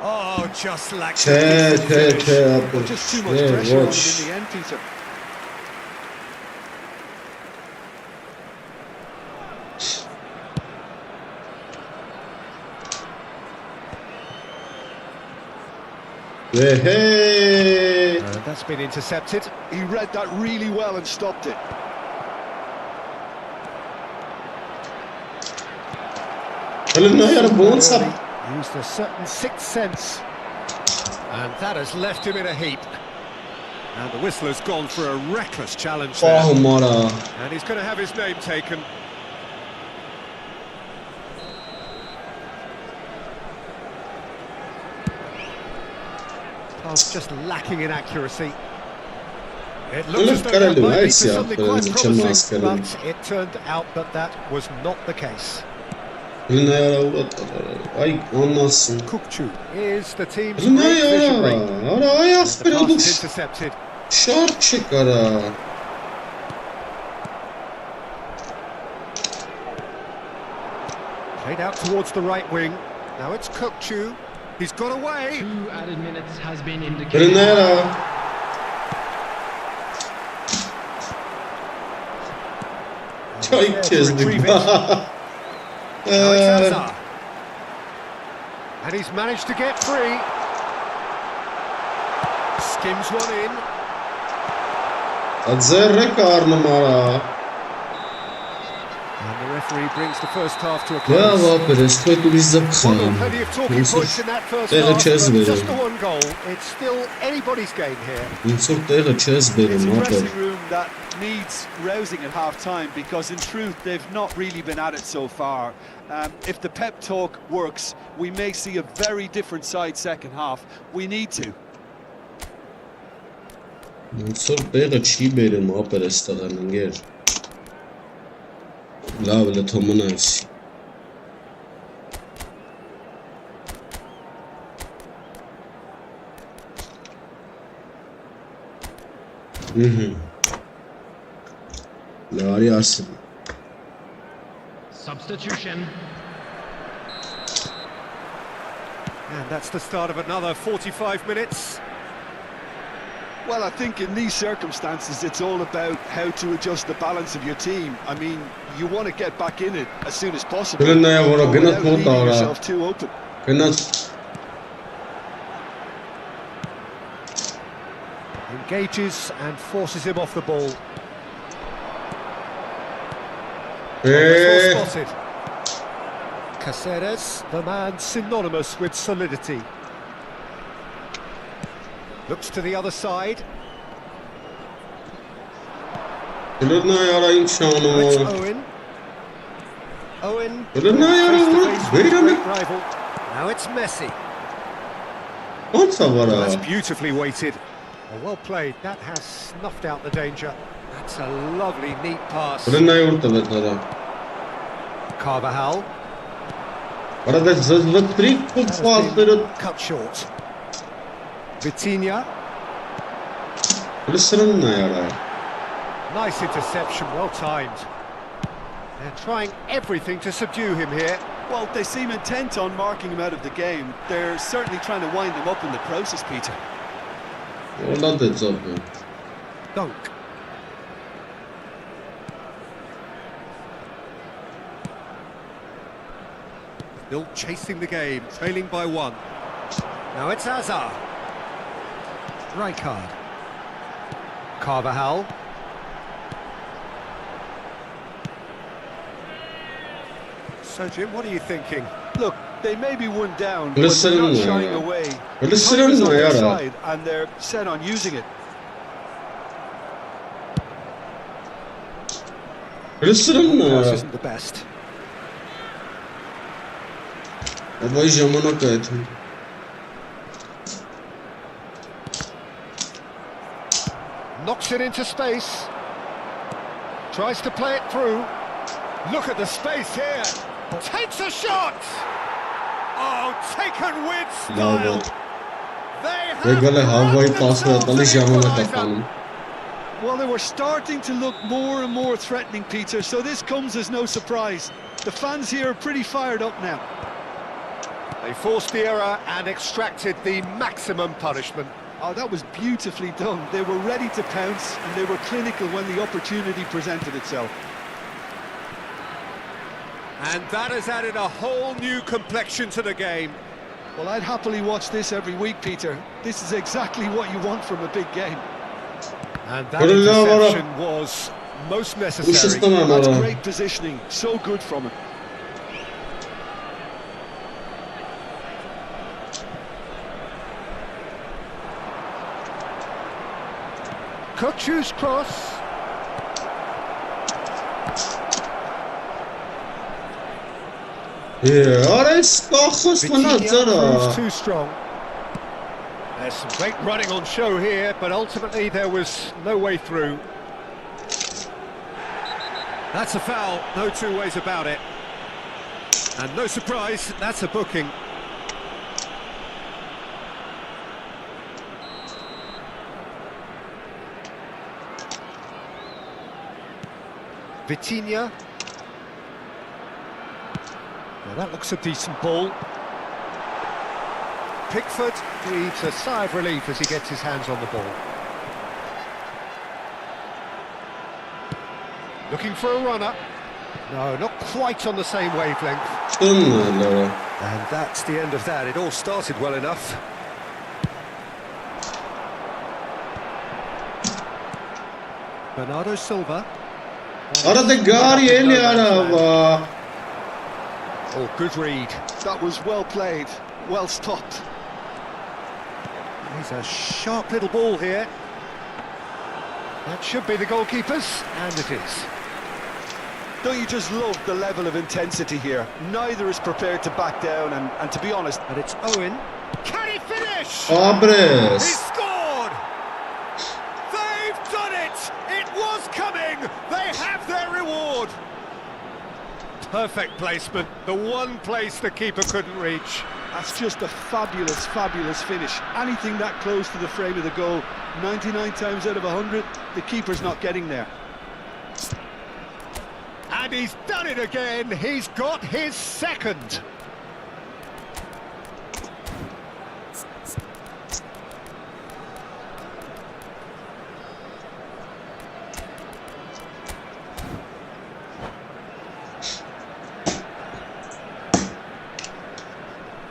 Oh, just like Yapın. Just too much pressure on him Watch. in the end, Peter. Hey. That's been intercepted. He read that really well and stopped it. Kılına ya bonsa. Used a certain sixth sense. And that has left him in a heap. And the whistler's gone for a reckless challenge there. Pahumara. And he's going to have his name taken. Pass just lacking in accuracy. It looks as though that might lead to something quite promising, but it turned out that that was not the case. Kılına ya uğratlar. Ay anlasın. Kukçu is the team's Kılına great ya. visionary. Ara ayak The pass is biraz intercepted. şart çıkara. Played out towards the right wing. Now it's Kukçu. He's got away. 2 added minutes has been indicated. Kılına ya. Çay kezdik. Now it's Hazard. And he's managed to get free. Skims one in. Azzerre karnımara. And the referee brings the first half to a Ya close. vapere, to tu bizda Well, psam. plenty of talking points in that first Tega half, but čezbere. just the one goal. It's still anybody's game here. Insok tega čezbere, It's a mater. dressing room that needs rousing at half-time because, in truth, they've not really been at it so far. If the pep talk works, we may see a very different side second half. We need to. Insok tega čibere, mapere staganan ger. Lavele tomanasi. Lari Arsenal. Substitution. And that's the start of another 45 minutes. Well, I think in these circumstances, it's all about how to adjust the balance of your team. I mean, you want to get back in it as soon as possible, Kena ya bora, but kena without leaving thota yourself too open. Kena Engages and forces him off the ball. Eh. Well spotted. Caceres, the man synonymous with solidity. Looks to the other side. Kena ya It's inşallah. Owen. Owen. Kena ya face to bora. face with his Verin great rival. Now it's Messi. Kaç var That's ha? beautifully weighted. Well played. That has snuffed out the danger. That's a lovely, neat pass. Kena ya orta da. Carvajal. Arada zıvıtrik That has pasları. been cut short. Vitinha. Kılıçların ne ya? Nice interception, well timed. They're trying everything to subdue him here. Well, they seem intent on marking him out of the game. They're certainly trying to wind him up in the process, Peter. Orada da zıvı. Dunk. Still chasing the game, trailing by one. Now it's Hazard. Rijkaard. Carvajal. So, Jim, what are you thinking? Look, they may be one down, but Listen, they're not shying away. Listen, Time is on their yeah. side, and they're set on using it. Kılıçların ne Pass ya? isn't the best. Ama jamana kaydım. Knocks it into space. Tries to play it through. Look at the space here. Takes a shot. Oh, taken with style. They Ve böyle havayı brought pas themselves atalı an jamana equaliser. kapanım. Well, they were starting to look more and more threatening, Peter, so this comes as no surprise. The fans here are pretty fired up now. They forced the error and extracted the maximum punishment. Oh, that was beautifully done. They were ready to pounce, and they were clinical when the opportunity presented itself. And that has added a whole new complexion to the game. Well, I'd happily watch this every week, Peter. This is exactly what you want from a big game. And that Öyle ya, interception was most necessary. Işıstamam That's ara. great positioning. So good from him. Kukçu's cross. Ares bakış bana Vitinha proves zara. too strong. There's some great running on show here, but ultimately there was no way through. That's a foul, no two ways about it. And no surprise, that's a booking. Vitinha. Well, that looks a decent ball. Pickford breathes a sigh of relief as he gets his hands on the ball. Looking for a runner. No, not quite on the same wavelength. Şunlarla. And that's the end of that. It all started well enough. Bernardo Silva. Arada gari eli araba. Oh, good read. That was well played, well stopped. He's a sharp little ball here. That should be the goalkeeper's, and it is. Don't you just love the level of intensity here? Neither is prepared to back down, and to be honest, But it's Owen. Can he finish? He Abres. scored! They've done it! It was coming! They have their reward! Perfect placement, the one place the keeper couldn't reach. That's just a fabulous, fabulous finish. Anything that close to the frame of the goal, 99 times out of 100, the keeper's not getting there. And he's done it again. He's got his second.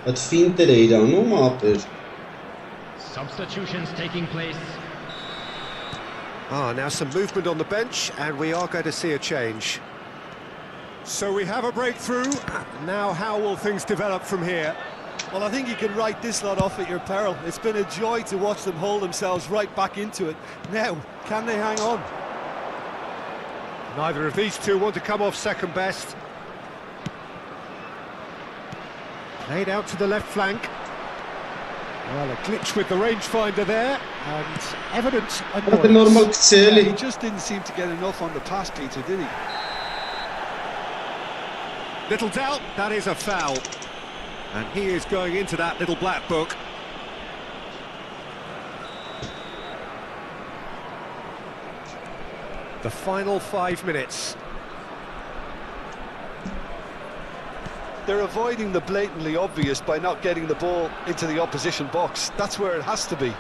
Wat finter är det nu, maper? Substitutions taking place. Now some movement on the bench, and we are going to see a change. So we have a breakthrough. Now how will things develop from here? Well, I think you can write this lot off at your peril. It's been a joy to watch them hold themselves right back into it. Now, can they hang on? Neither of these two want to come off second best. Played out to the left flank. Well, a glitch with the rangefinder there, and evident Det är normalt He Seli. just didn't seem to get enough on the pass, Peter, did he? Little doubt, that is a foul. And he is going into that little black book. The final 5 minutes. They're avoiding the blatantly obvious by not getting the ball into the opposition box. That's where it has to be.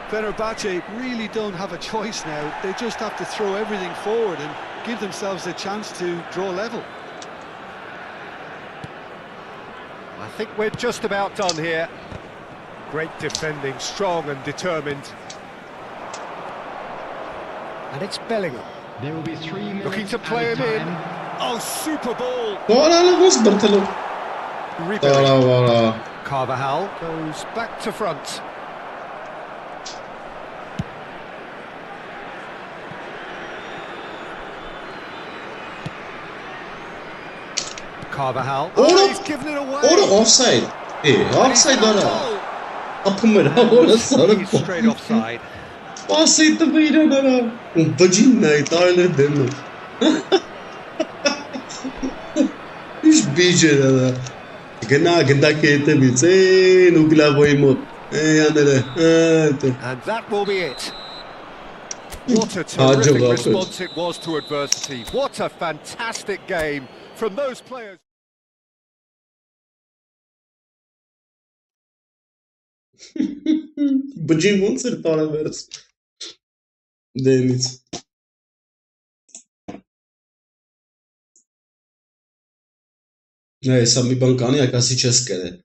Fenerbahce really don't have a choice now. They just have to throw everything forward and give themselves a chance to draw level. I think we're just about done here. Great defending, strong and determined. And it's Bellingham. There will be 3 minutes Looking to play him in. Oh, super ball! Kolla måste Bartolo. Ribéry. Bara. Carvajal goes back to front. Carvajal. Oh, He's given it away. Offside. Offside bara. Apımır. Orada sarı. He's straight offside. Pasita bira bara. Bajin na itale demo. Iş bice da. Ganda kete bitse nukla boymo. Yanere. And that will be it. What a terrific response it was to adversity. What a fantastic game from those players. Bajin won't ser tale vers. Deniz. Ne, sami bankani jak asi české.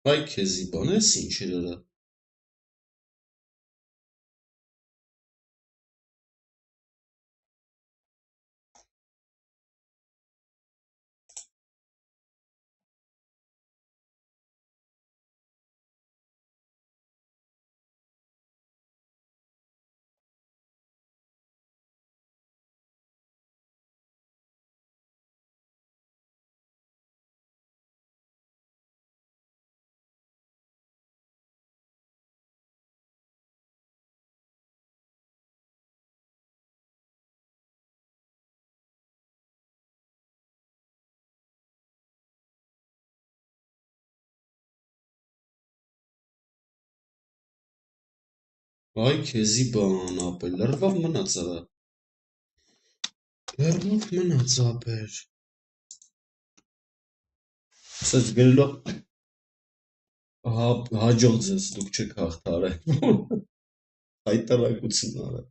Ay kezi bana sinçirara. Ay kezi bana apeller vav manatsara. Lervav manatsaper. Săți găllo. Hacogzes dukçe kahtare. Aytala kutsinara.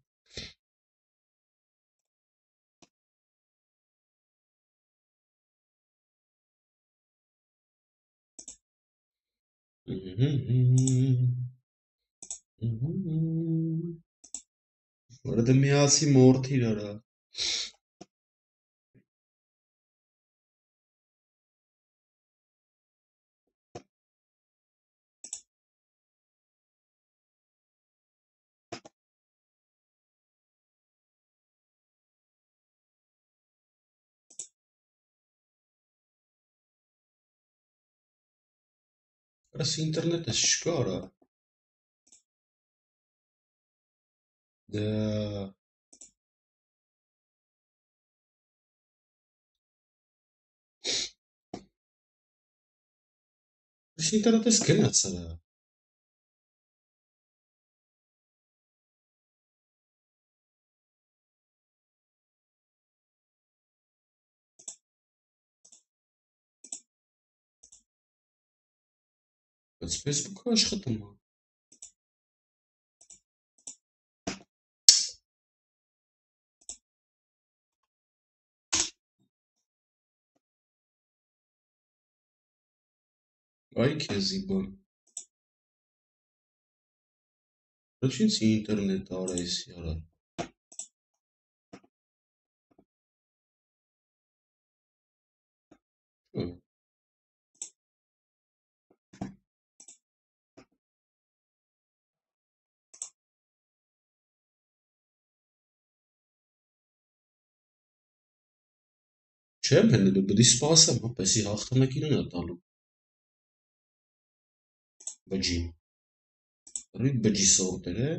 Orada miyasi mortirara. Раз интернета шкара. Да. Раз интернета скинаться, да. Bez Facebooka աշխատում է։ Այ քեզի բան։ Ինչի՞ ինտերնետ արես яра։ Չեմ հենելու, պետք է սպասեմ, ապես հաղթանակին ունա տալու։ Բջի։ Ռիդ բջի սորտեր է։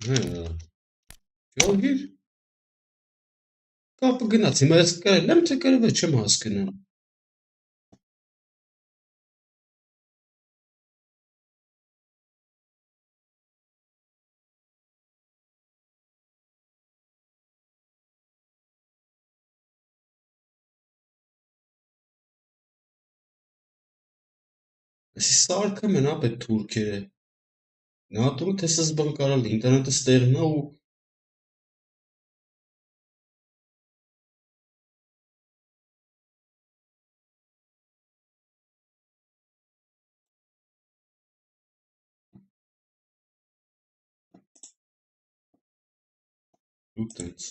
Հա։ Ճոգիր։ Կապը գնաց, հիմա ես կարել եմ, թե կարել չեմ հասկանում։ Այսի սարքը մենա պետ թուրքերը։ Նատումը թե սս բան կարալ ինտերնետը ստեղնա ու ուտենց։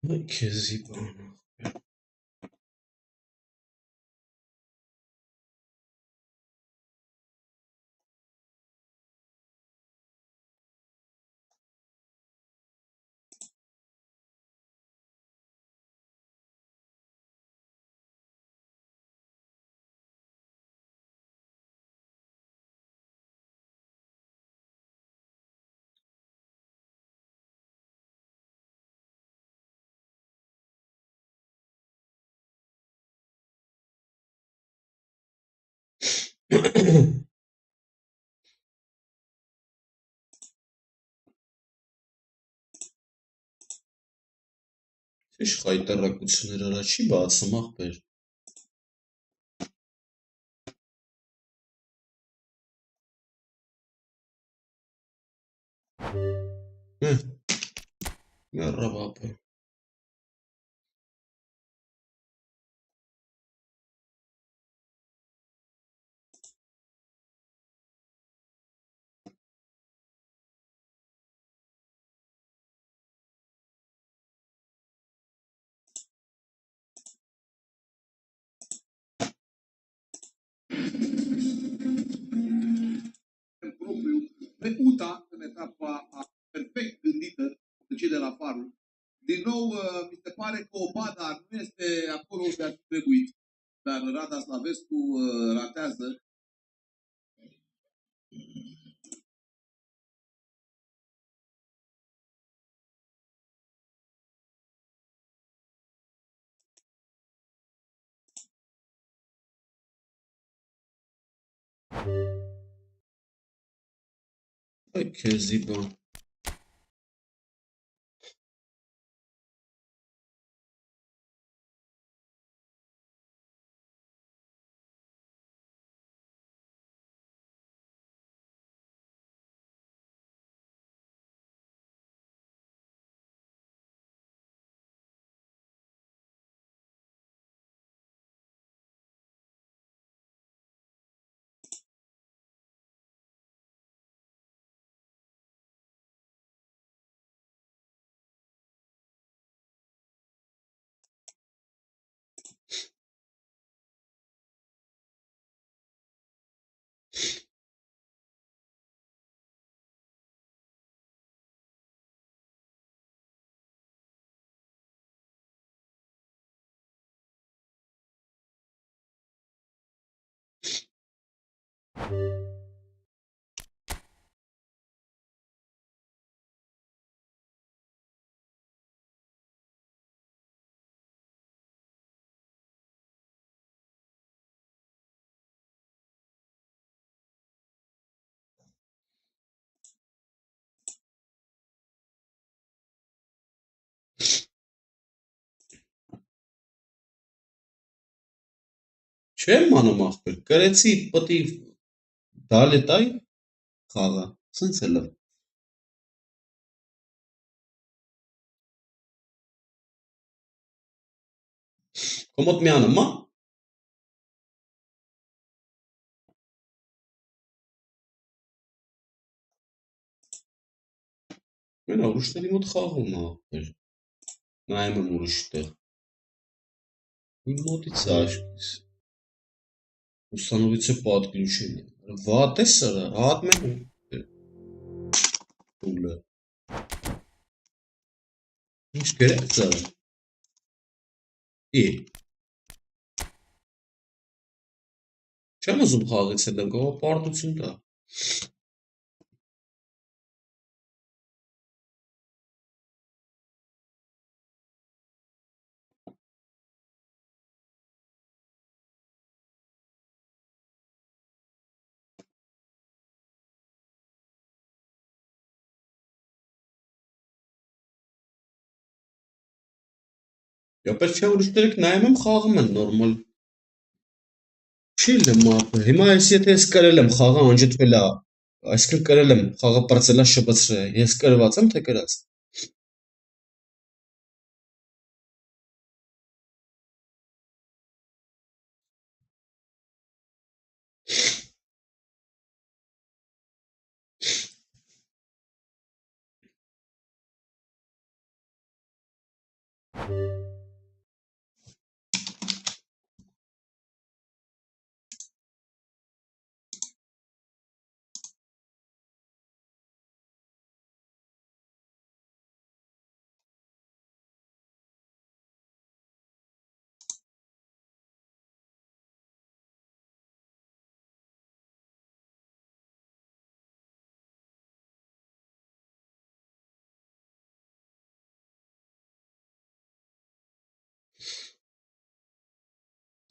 Այ քեզի բան։ Ինչ խայտարակություններ արա չի բացում ախպեր։ Մեռավ ապը։ Propriu Uta în etapa perfect gândită, cei de la Farul. Din nou, mi se pare că Obada nu este acolo unde ar fi trebuit, dar Rada Slavescu ratează. Այ քեզի բան։ Չեմ անում ախպեր, կրեցի պտի դալետայ խաղը, սենց էլ է։ Քո մոտ մի անում, ա։ Մենա ուրիշների մոտ խաղում է ախպեր, նայում եմ ուրիշ տեղ։ Իմ մոտից է աշկիս, установиться подключение. Вот и сара, адмен. Ուլը։ Ինչ գրած է։ Չեմ ուզում խաղեցել եմ, գողը պարտություն տա։ Յապես չէ ուրիշները նայում եմ խաղում են նորմալ։ Չի լմապ։ Հիմա ես եթե ես կրել եմ խաղը անջատվել է, այսինքն կրել եմ խաղը պրծել է շբծրել է, ես կրված եմ թե կրած։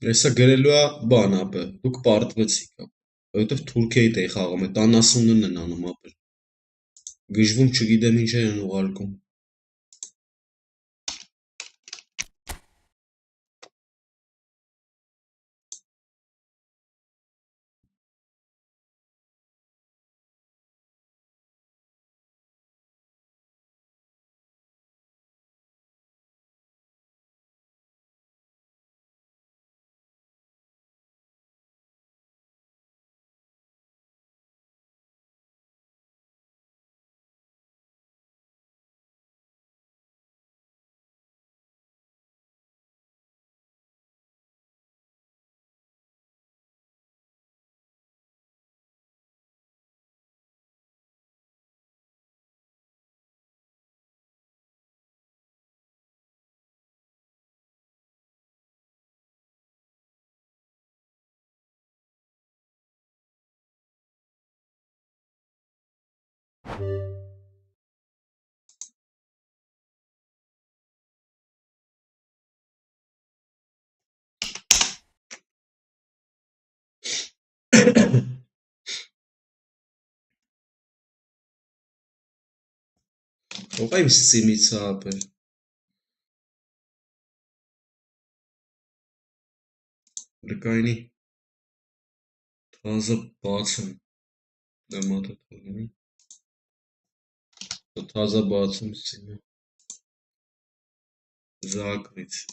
Եսա գրելու է բան ապը, դուք պարտվեցիք ապը, որովհետև Թուրքիայիդ էի խաղում, այդ անասուններն են անում ապը։ Գժվում չգիտեմ ինչ են ուղարկում։ Ո՞վ է իմ սիմից ապը։ Լկայնի թազը բաց եմ։ Դեմատը թողնի։ Թազը բաց եմ սիմը։ Զակրից։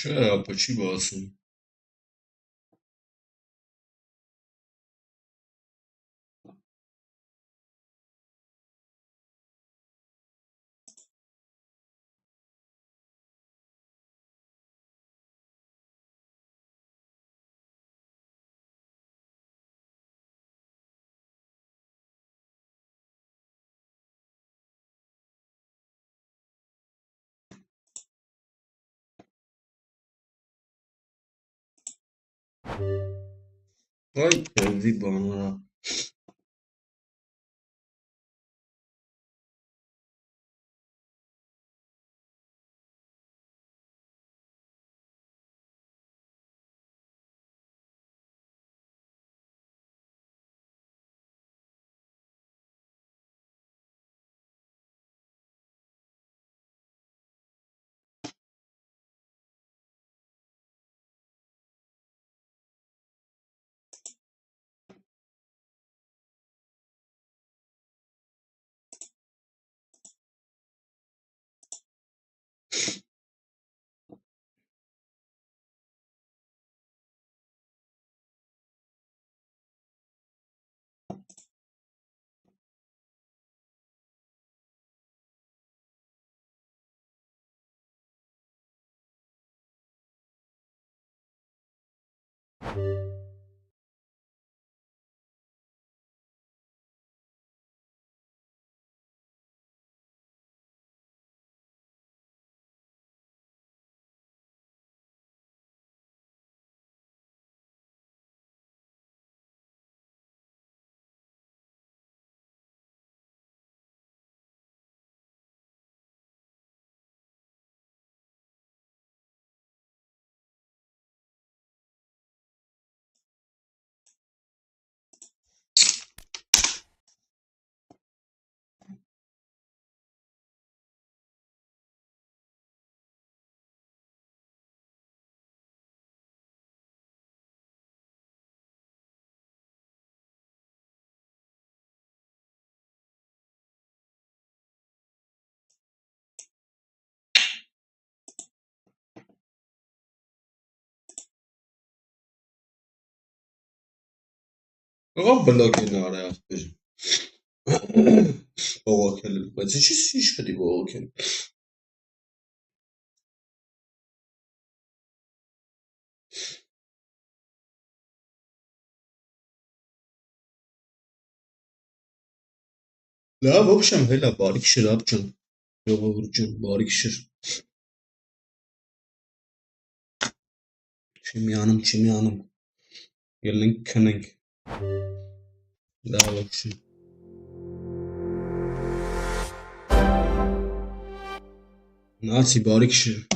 چرا با چی باسون؟ وای کردی بانو را. آقا بلاک ناره اخبار. بابا کلی بچه چی سیش بدی بابا کلی. لا بابشم هلا باریک شر abcan. Yok Burcu'm barik şir. Çimyanım. Yelin kınık. La bakşım. Nasi barik şir.